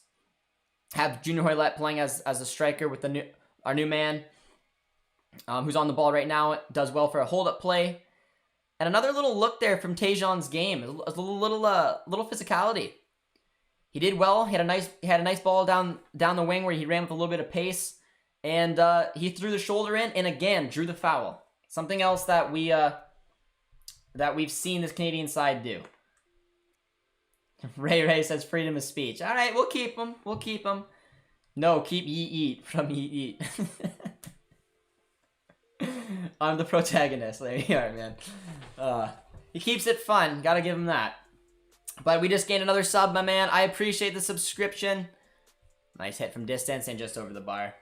Have Junior Hoylett playing as a striker with our new man, who's on the ball right now. Does well for a hold-up play. And another little look there from Tejan's game. A little physicality. He did well. He had a nice ball down the wing where he ran with a little bit of pace, and he threw the shoulder in and again drew the foul. Something else that we've seen this Canadian side do. Ray says freedom of speech. All right, we'll keep him. We'll keep him. No, keep Yeet from Yeet. I'm the protagonist. There you are, man. He keeps it fun. Gotta give him that. But we just gained another sub, my man. I appreciate the subscription. Nice hit from distance and just over the bar.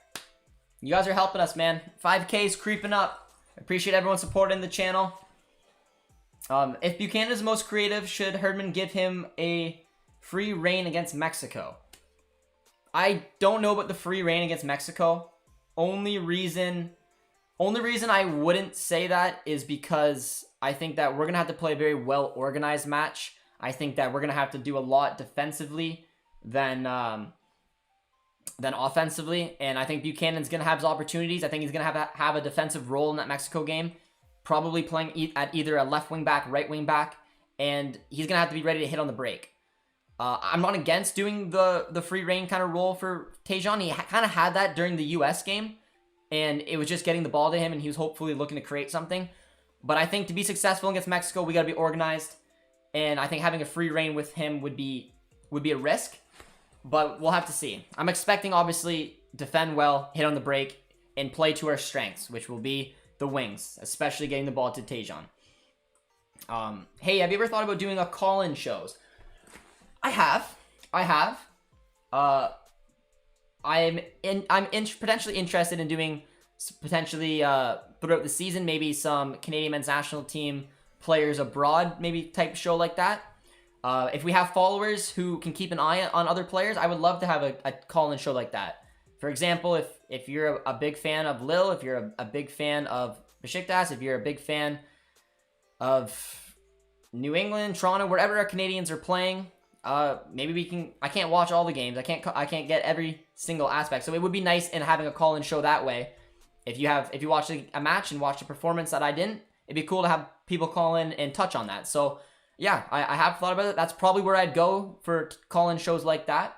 You guys are helping us, man. 5K's creeping up. I appreciate everyone supporting the channel. If Buchanan is most creative, should Herdman give him a free reign against Mexico? I don't know about the free reign against Mexico. Only reason I wouldn't say that is because I think that we're going to have to play a very well-organized match. I think that we're going to have to do a lot defensively than than offensively. And I think Buchanan's going to have his opportunities. I think he's going to have a defensive role in that Mexico game, probably playing at either a left wing back, right wing back, and he's going to have to be ready to hit on the break. I'm not against doing the free reign kind of role for Tejan. He kind of had that during the US game, and it was just getting the ball to him, and he was hopefully looking to create something. But I think to be successful against Mexico, we got to be organized, and I think having a free reign with him would be a risk, but we'll have to see. I'm expecting, obviously, defend well, hit on the break, and play to our strengths, which will be the wings, especially getting the ball to Tejan. Hey, have you ever thought about doing a call-in shows? I have. I'm potentially interested in doing potentially throughout the season, maybe some Canadian men's national team players abroad, maybe type show like that. If we have followers who can keep an eye on other players, I would love to have a call-in show like that. For example, if you're a big fan of Lille, if you're a big fan of Besiktas, if you're a big fan of New England, Toronto, wherever our Canadians are playing, maybe we can. I can't watch all the games. I can't get every single aspect. So it would be nice in having a call-in show that way. If you watch a match and watch a performance that I didn't, it'd be cool to have people call in and touch on that. So yeah, I have thought about it. That's probably where I'd go for call-in shows like that,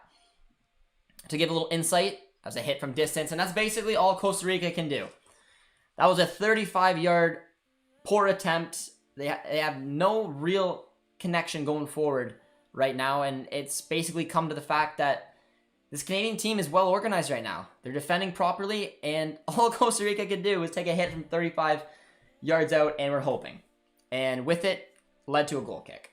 to give a little insight as a hit from distance, and that's basically all Costa Rica can do. That was a 35-yard poor attempt. They have no real connection going forward right now, and it's basically come to the fact that this Canadian team is well organized right now. They're defending properly, and all Costa Rica could do was take a hit from 35 yards out, and we're hoping. And with it, led to a goal kick.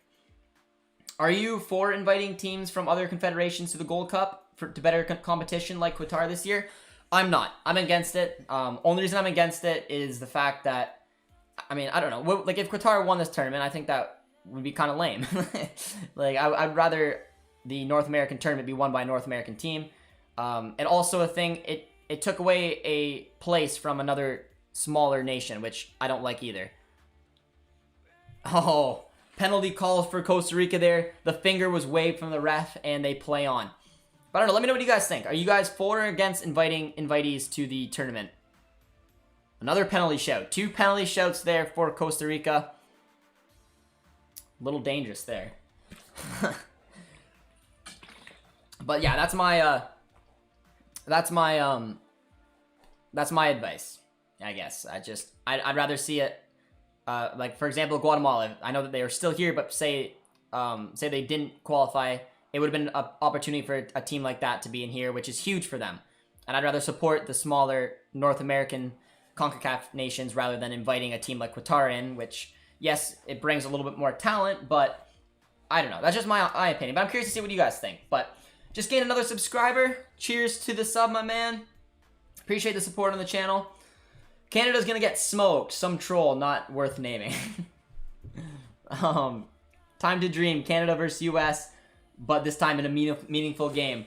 Are you for inviting teams from other confederations to the Gold Cup to better competition like Qatar this year? I'm not. I'm against it. Only reason I'm against it is the fact that, I mean, I don't know. Like, if Qatar won this tournament, I think that would be kind of lame. Like, I'd rather the North American tournament be won by a North American team. And also a thing, it took away a place from another smaller nation, which I don't like either. Oh, penalty calls for Costa Rica there. The finger was waved from the ref, and they play on. But I don't know. Let me know what you guys think. Are you guys for or against inviting invitees to the tournament? Another penalty shout. 2 penalty shouts there for Costa Rica. A little dangerous there. But yeah, that's my advice, I guess. I'd rather see it. Like, for example, Guatemala. I know that they are still here, but say they didn't qualify, it would have been an opportunity for a team like that to be in here, which is huge for them. And I'd rather support the smaller North American CONCACAF nations rather than inviting a team like Qatar in, which, yes, it brings a little bit more talent, but I don't know. That's just my opinion. But I'm curious to see what you guys think. But just gained another subscriber. Cheers to the sub, my man. Appreciate the support on the channel. Canada's gonna get smoked. Some troll not worth naming. Time to dream. Canada versus US, but this time in a meaningful game.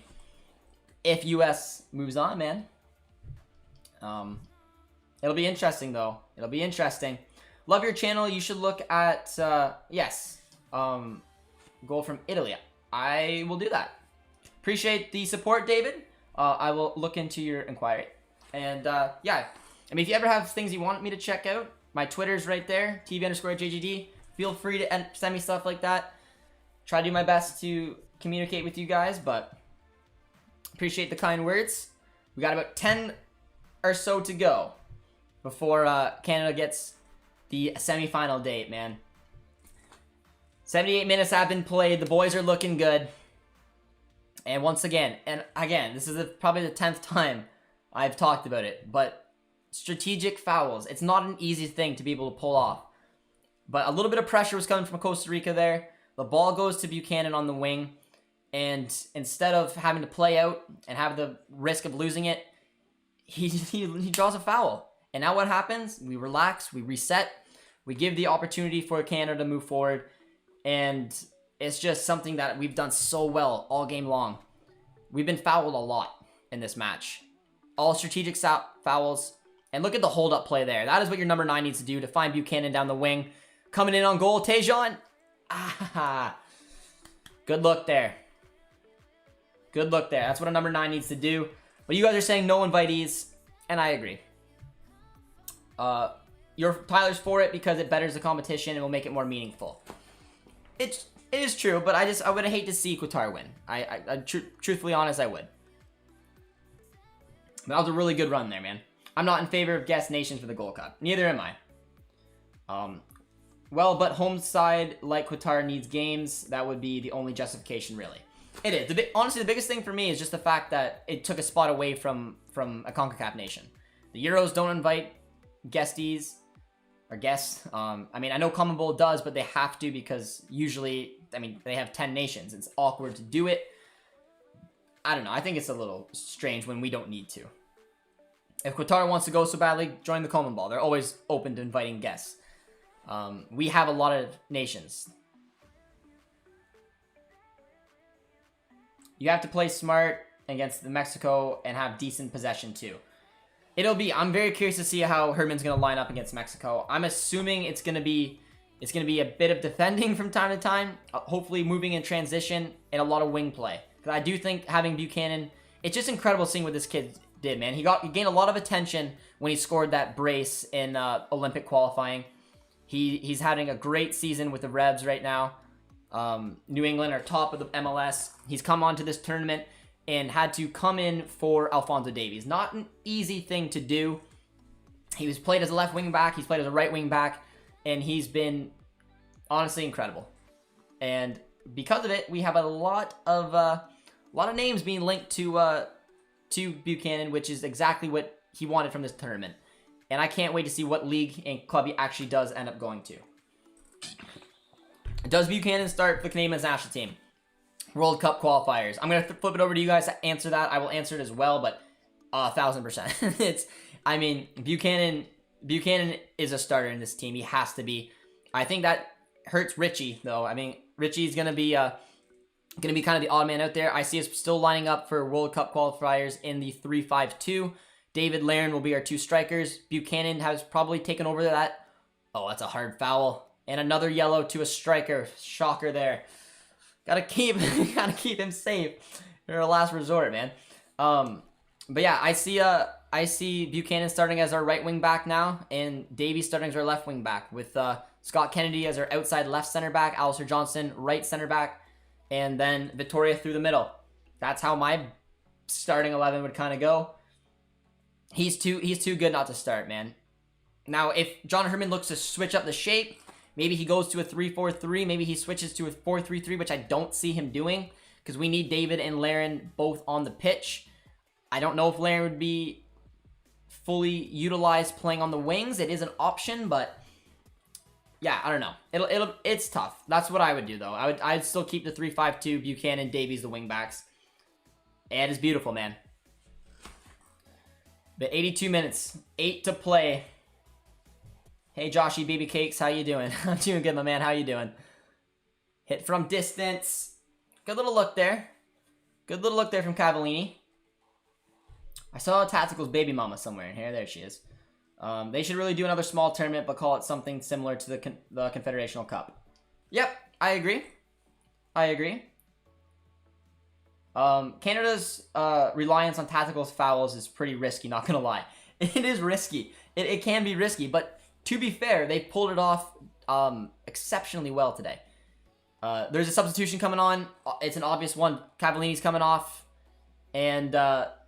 If US moves on, man. It'll be interesting, though. It'll be interesting. Love your channel. You should look at, yes, goal from Italy. I will do that. Appreciate the support, David. I will look into your inquiry. And, yeah. I mean, if you ever have things you want me to check out, my Twitter's right there, TV_JJD. Feel free to send me stuff like that. Try to do my best to communicate with you guys, but appreciate the kind words. We got about 10 or so to go before Canada gets the semifinal date, man. 78 minutes have been played. The boys are looking good. And once again, this is probably the 10th time I've talked about it, but strategic fouls. It's not an easy thing to be able to pull off. But a little bit of pressure was coming from Costa Rica there. The ball goes to Buchanan on the wing. And instead of having to play out and have the risk of losing it, he draws a foul. And now what happens? We relax, we reset, we give the opportunity for Canada to move forward. And it's just something that we've done so well all game long. We've been fouled a lot in this match. All strategic fouls. And look at the hold-up play there. That is what your number 9 needs to do to find Buchanan down the wing. Coming in on goal, Tejan. Ah, good look there. Good look there. That's what a number 9 needs to do. But you guys are saying no invitees, and I agree. Tyler's for it because it betters the competition and will make it more meaningful. It is true, but I would hate to see Qatar win. Truthfully honest, I would. That was a really good run there, man. I'm not in favor of guest nations for the Gold Cup. Neither am I. Well, but home side like Qatar needs games. That would be the only justification, really. It is. Honestly, the biggest thing for me is just the fact that it took a spot away from a CONCACAF nation. The Euros don't invite guesties or guests. I mean, I know Campbell does, but they have to because usually, I mean, they have 10 nations. It's awkward to do it. I don't know. I think it's a little strange when we don't need to. If Qatar wants to go so badly, join the CONMEBOL. They're always open to inviting guests. We have a lot of nations. You have to play smart against Mexico and have decent possession too. I'm very curious to see how Herman's going to line up against Mexico. I'm assuming it's going to be a bit of defending from time to time, hopefully moving in transition and a lot of wing play. Because I do think having Buchanan, it's just incredible seeing what this kid did, man. He gained a lot of attention when he scored that brace in Olympic qualifying. He's having a great season with the Revs right now. New England are top of the MLS. He's come on to this tournament and had to come in for Alphonso Davies. Not an easy thing to do. He was played as a left wing back. He's played as a right wing back. And he's been honestly incredible. And because of it, we have a lot of names being linked to Buchanan, which is exactly what he wanted from this tournament. And I can't wait to see what league and club he actually does end up going to. Does Buchanan start for the Canadian national team? World Cup qualifiers. I'm going to flip it over to you guys to answer that. I will answer it as well, but 1,000%. I mean, Buchanan is a starter in this team. He has to be. I think that hurts Richie, though. I mean, Richie's going to be kind of the odd man out there. I see us still lining up for World Cup qualifiers in the 3-5-2. David Larin will be our 2 strikers. Buchanan has probably taken over that. Oh, that's a hard foul. And another yellow to a striker. Shocker there. Gotta keep him safe. They're a last resort, man. But yeah, I see Buchanan starting as our right wing back now, and Davies starting as our left wing back, with Scott Kennedy as our outside left center back, Alistair Johnson right center back, and then Vittoria through the middle. That's how my starting 11 would kind of go. He's too good not to start, man. Now, if John Herman looks to switch up the shape, maybe he goes to a 3-4-3. Maybe he switches to a 4-3-3, which I don't see him doing because we need David and Larin both on the pitch. I don't know if Larin would be fully utilized playing on the wings. It is an option, but yeah, I don't know. It's tough. That's what I would do, though. I'd still keep the 3-5-2, Buchanan, Davies, the wing backs. And it's beautiful, man. But 82 minutes, 8 to play. Hey, Joshy Baby Cakes, how you doing? I'm doing good, my man. How you doing? Hit from distance. Good little look there. Good little look there from Cavallini. I saw Tactical's baby mama somewhere in here. There she is. They should really do another small tournament, but call it something similar to the Confederational Cup. Yep, I agree. Canada's reliance on Tactical's fouls is pretty risky, not gonna lie. It is risky. It can be risky, but to be fair, they pulled it off exceptionally well today. There's a substitution coming on. It's an obvious one. Cavallini's coming off. And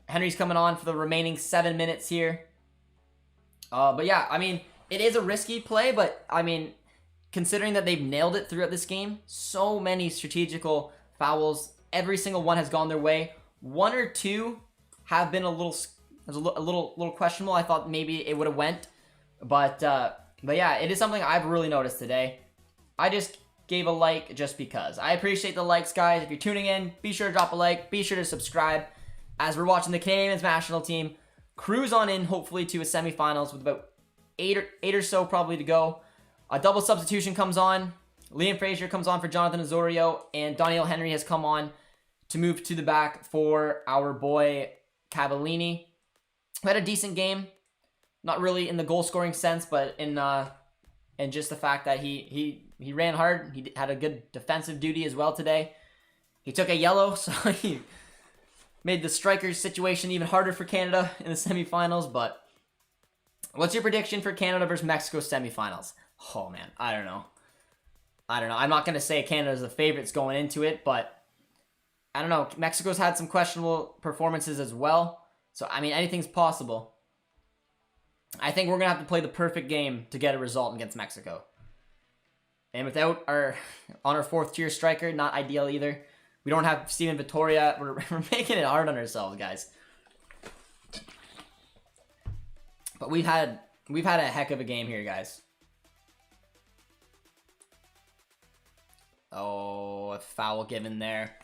Henry's coming on for the remaining 7 minutes here. But yeah, I mean, it is a risky play, but I mean, considering that they've nailed it throughout this game, so many strategical fouls, every single one has gone their way. 1 or 2 have been a little questionable. I thought maybe it would have went, but yeah, it is something I've really noticed today. I just gave a like just because. I appreciate the likes, guys. If you're tuning in, be sure to drop a like. Be sure to subscribe. As we're watching the Canadian national team cruise on in, hopefully, to a semifinals with about 8 or so probably to go. A double substitution comes on. Liam Fraser comes on for Jonathan Osorio, and Daniel Henry has come on to move to the back for our boy Cavallini. We had a decent game. Not really in the goal-scoring sense, but in just the fact that he ran hard. He had a good defensive duty as well today. He took a yellow, so made the strikers situation even harder for Canada in the semifinals. But what's your prediction for Canada versus Mexico semifinals? Oh man, I don't know. I'm not gonna say Canada's the favorites going into it, but I don't know. Mexico's had some questionable performances as well. So, I mean, anything's possible. I think we're going to have to play the perfect game to get a result against Mexico. And without our 4th tier striker, not ideal either. We don't have Steven Vittoria. We're making it hard on ourselves, guys. But we've had a heck of a game here, guys. Oh, a foul given there.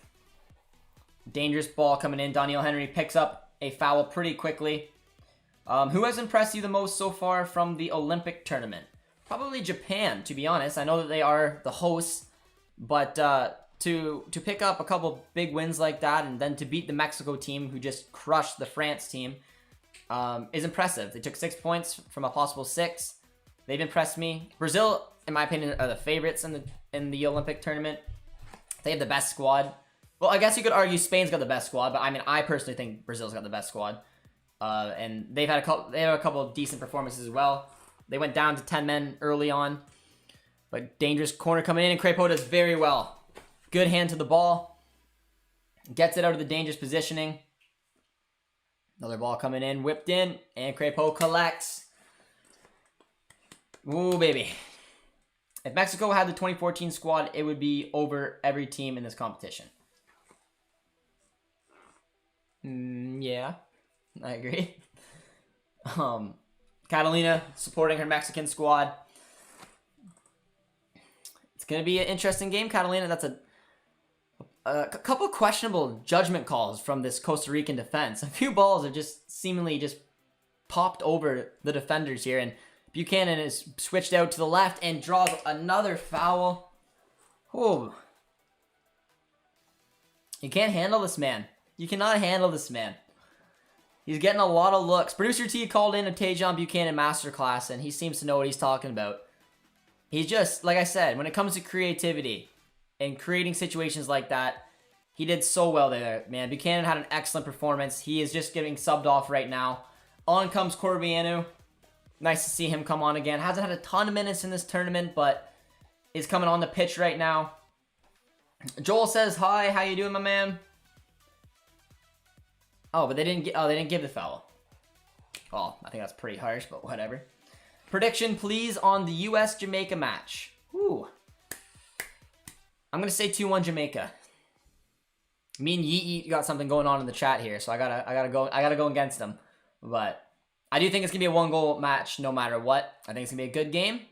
Dangerous ball coming in. Daniel Henry picks up a foul pretty quickly. Who has impressed you the most so far from the Olympic tournament? Probably Japan, to be honest. I know that they are the hosts, but to pick up a couple big wins like that and then to beat the Mexico team who just crushed the France team is impressive. They took 6 points from a possible 6. They've impressed me. Brazil, in my opinion, are the favorites in the Olympic tournament. They have the best squad. Well, I guess you could argue Spain's got the best squad, but I mean, I personally think Brazil's got the best squad. And they have a couple of decent performances as well. They went down to 10 men early on, but dangerous corner coming in, and Crepeau does very well. Good hand to the ball, gets it out of the dangerous positioning. Another ball coming in, whipped in, and Crepeau collects. Ooh, baby. If Mexico had the 2014 squad, it would be over every team in this competition. Yeah, I agree. Catalina supporting her Mexican squad. It's going to be an interesting game, Catalina. That's a couple questionable judgment calls from this Costa Rican defense. A few balls have just seemingly just popped over the defenders here, and Buchanan is switched out to the left and draws another foul. Oh. You can't handle this man. You cannot handle this man. He's getting a lot of looks. Producer T called in a Tajon Buchanan masterclass, and he seems to know what he's talking about. He's just, like I said, when it comes to creativity and creating situations like that, he did so well there, man. Buchanan had an excellent performance. He is just getting subbed off right now. On comes Corbianu. Nice to see him come on again. Hasn't had a ton of minutes in this tournament, but is coming on the pitch right now. Joel says, hi, how you doing, my man? Oh, but they didn't give the foul. Oh, I think that's pretty harsh, but whatever. Prediction, please, on the US-Jamaica match. Ooh. I'm gonna say 2-1 Jamaica. Me and Yee got something going on in the chat here, so I gotta go against them. But I do think it's gonna be a 1-goal match no matter what. I think it's gonna be a good game,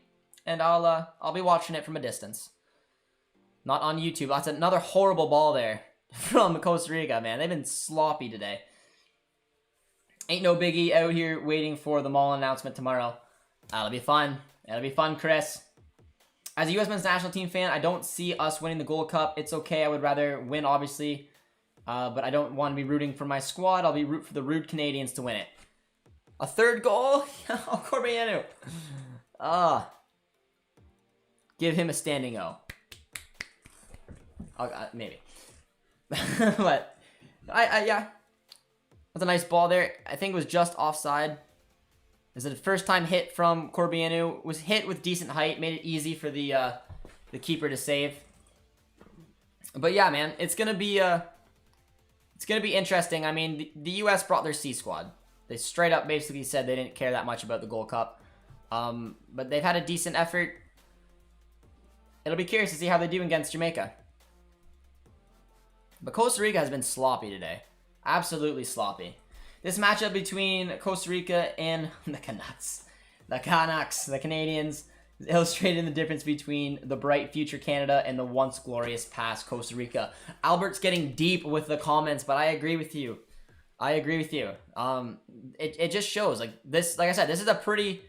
and I'll be watching it from a distance. Not on YouTube. That's another horrible ball there from Costa Rica, man. They've been sloppy today. Ain't no biggie, out here waiting for the mall announcement tomorrow. That'll be fun. That'll be fun, Chris. As a U.S. men's national team fan, I don't see us winning the Gold Cup. It's okay. I would rather win, obviously. But I don't want to be rooting for my squad. I'll be rooting for the rude Canadians to win it. A 3rd goal? Oh, Corbianu. Give him a standing O. Maybe. But, yeah. That's a nice ball there. I think it was just offside. Is it a first time hit from Corbianu? Was hit with decent height, made it easy for the keeper to save. But yeah, man, it's gonna be interesting. I mean, the US brought their C squad. They straight up basically said they didn't care that much about the Gold Cup. But they've had a decent effort. It'll be curious to see how they do against Jamaica. But Costa Rica has been sloppy today. Absolutely sloppy. This matchup between Costa Rica and the Canucks, the Canadians, is illustrating the difference between the bright future Canada and the once glorious past Costa Rica. Albert's getting deep with the comments, but I agree with you. It just shows, like I said, this is a pretty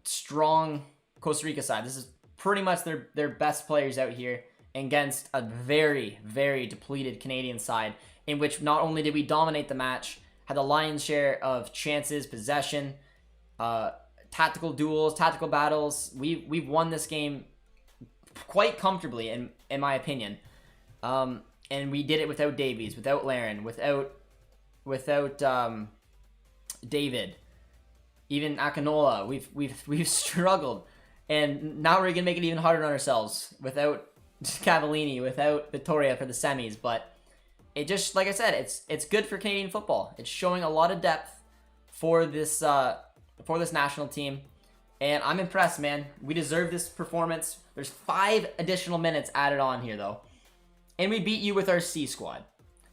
strong Costa Rica side. This is pretty much their best players out here against a very, very depleted Canadian side, in which not only did we dominate the match, had the lion's share of chances, possession, tactical duels, tactical battles. We've won this game quite comfortably, in my opinion. and we did it without Davies, without Laren, without David, even Akinola. We've struggled, and now we're gonna make it even harder on ourselves without Cavallini, without Vittoria for the semis. But it just, like I said, it's good for Canadian football. It's showing a lot of depth for this national team, and I'm impressed, man. We deserve this performance. There's 5 additional minutes added on here, though, and we beat you with our C squad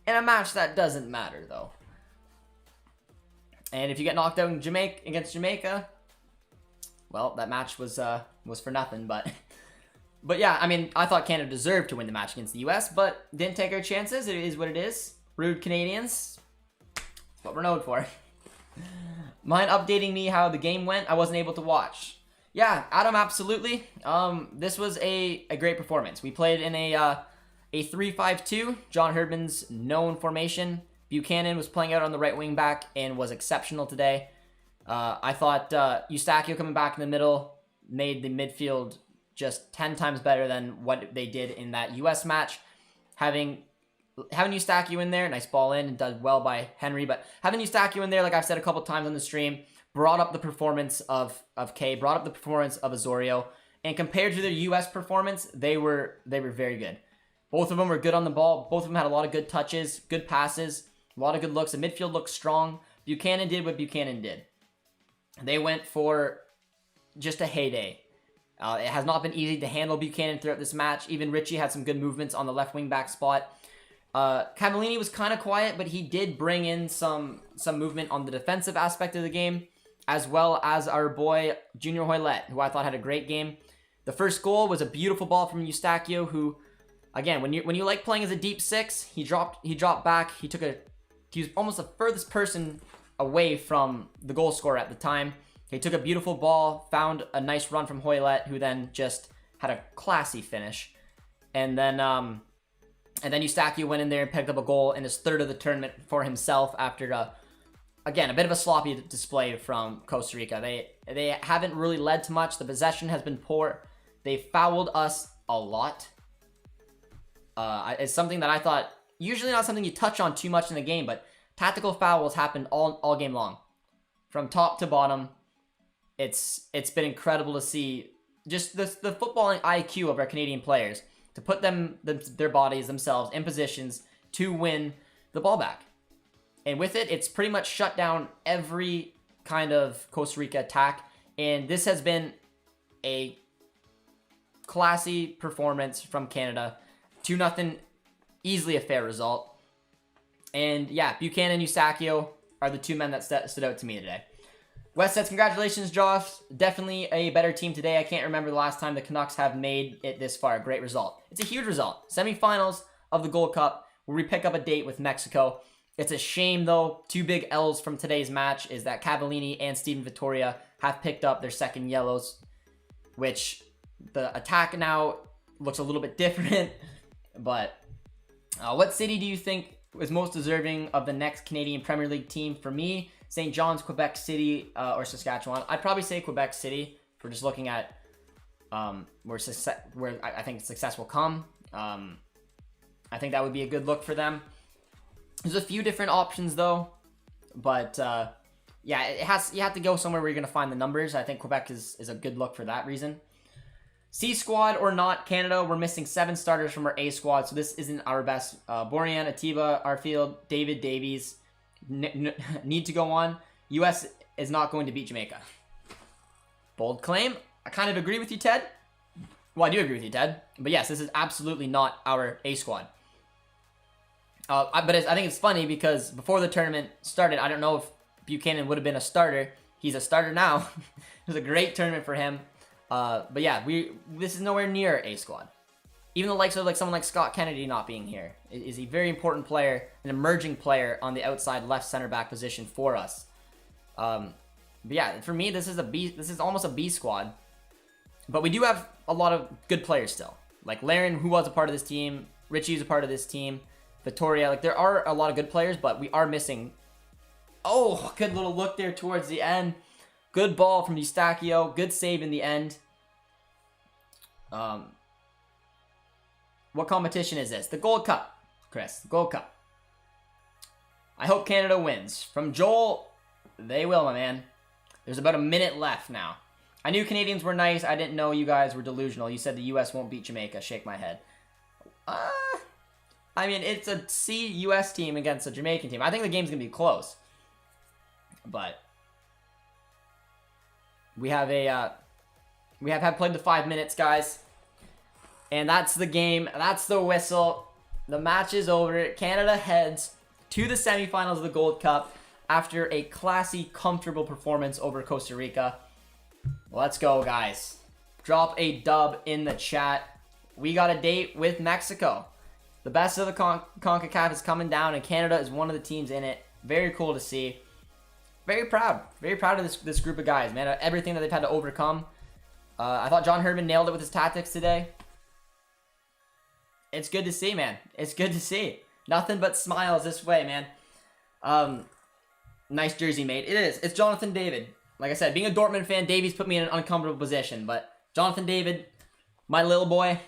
in a match that doesn't matter, though. And if you get knocked out in against Jamaica, well, that match was for nothing. But yeah, I mean, I thought Canada deserved to win the match against the US, but didn't take our chances. It is what it is. Rude Canadians. That's what we're known for. Mind updating me how the game went? I wasn't able to watch. Yeah, Adam, absolutely. This was a great performance. We played in a 3-5-2, John Herdman's known formation. Buchanan was playing out on the right wing back and was exceptional today. I thought Eustachio coming back in the middle made the midfield just 10 times better than what they did in that US match. Having Eustachio in there, nice ball in, and done well by Henry, but having Eustachio in there, like I've said a couple times on the stream, brought up the performance of Kay, brought up the performance of Osorio, and compared to their US performance, they were very good. Both of them were good on the ball. Both of them had a lot of good touches, good passes, a lot of good looks. The midfield looked strong. Buchanan did what Buchanan did. They went for just a heyday. It has not been easy to handle Buchanan throughout this match. Even Richie had some good movements on the left wing back spot. Cavallini was kind of quiet, but he did bring in some movement on the defensive aspect of the game, as well as our boy Junior Hoylett, who I thought had a great game. The first goal was a beautiful ball from Eustachio, who, again, when you like playing as a deep 6, he dropped back. He was almost the furthest person away from the goal scorer at the time. He took a beautiful ball, found a nice run from Hoylett, who then just had a classy finish. And then Eustachio went in there and picked up a goal in his 3rd of the tournament for himself after, again, a bit of a sloppy display from Costa Rica. They haven't really led to much. The possession has been poor. They fouled us a lot. It's something that I thought, usually not something you touch on too much in the game, but tactical fouls happened all game long. From top to bottom, it's been incredible to see just the footballing IQ of our Canadian players to put their bodies themselves in positions to win the ball back. And with it, it's pretty much shut down every kind of Costa Rica attack. And this has been a classy performance from Canada. 2-0, easily a fair result. And yeah, Buchanan and Eustachio are the 2 men that stood out to me today. West says, congratulations, Josh. Definitely a better team today. I can't remember the last time the Canucks have made it this far. Great result. It's a huge result. Semifinals of the Gold Cup, where we pick up a date with Mexico. It's a shame, though. 2 big L's from today's match is that Cavallini and Steven Vittoria have picked up their 2nd yellows, which the attack now looks a little bit different. But what city do you think is most deserving of the next Canadian Premier League team? For me, St. John's, Quebec City, or Saskatchewan. I'd probably say Quebec City if we're just looking at where I think success will come. I think that would be a good look for them. There's a few different options though, but yeah, you have to go somewhere where you're gonna find the numbers. I think Quebec is a good look for that reason. C squad or not, Canada, we're missing 7 starters from our A squad, so this isn't our best. Borjan, Atiba, Arfield, David, Davies need to go on. US is not going to beat Jamaica. Bold claim. I kind of agree with you, Ted. Well, I do agree with you, Ted. But yes, this is absolutely not our A squad. I think it's funny because before the tournament started, I don't know if Buchanan would have been a starter. He's a starter now. It was a great tournament for him. But yeah, this is nowhere near A squad. Even the likes of someone like Scott Kennedy not being here is a very important player, an emerging player on the outside left center back position for us. But yeah, for me, this is almost a B squad. But we do have a lot of good players still. Like Laren, who was a part of this team. Richie's a part of this team. Vittoria, there are a lot of good players, but we are missing. Oh, good little look there towards the end. Good ball from Eustachio. Good save in the end. What competition is this? The Gold Cup. Chris, Gold Cup. I hope Canada wins. From Joel, they will, my man. There's about a minute left now. I knew Canadians were nice. I didn't know you guys were delusional. You said the U.S. won't beat Jamaica. Shake my head. I mean, it's a C U.S. team against a Jamaican team. I think the game's going to be close. But we have had played the 5 minutes, guys. And that's the game. That's the whistle. The match is over. Canada heads to the semifinals of the Gold Cup after a classy, comfortable performance over Costa Rica. Let's go, guys. Drop a dub in the chat. We got a date with Mexico. The best of the CONCACAF is coming down, and Canada is one of the teams in it. Very cool to see. Very proud. Very proud of this group of guys, man. Everything that they've had to overcome. I thought John Herdman nailed it with his tactics today. It's good to see, man. It's good to see. Nothing but smiles this way, man. Nice jersey, mate. It is. It's Jonathan David. Like I said, being a Dortmund fan, Davies put me in an uncomfortable position. But Jonathan David, my little boy,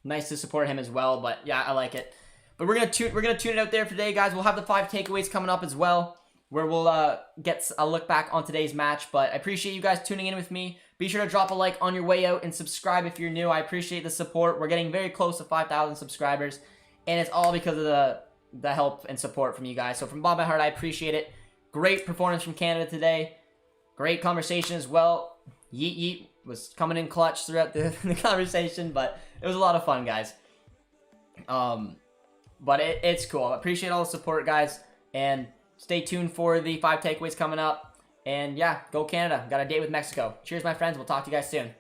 nice to support him as well. But yeah, I like it. But we're gonna tune it out there for today, guys. We'll have the 5 takeaways coming up as well, where we'll get a look back on today's match. But I appreciate you guys tuning in with me. Be sure to drop a like on your way out and subscribe if you're new. I appreciate the support. We're getting very close to 5,000 subscribers, and it's all because of the help and support from you guys. So from bottom of my heart, I appreciate it. Great performance from Canada today. Great conversation as well. Yeet Yeet was coming in clutch throughout the conversation, but it was a lot of fun, guys. But it's cool. I appreciate all the support, guys, and stay tuned for the 5 takeaways coming up. And yeah, go Canada. Got a date with Mexico. Cheers, my friends. We'll talk to you guys soon.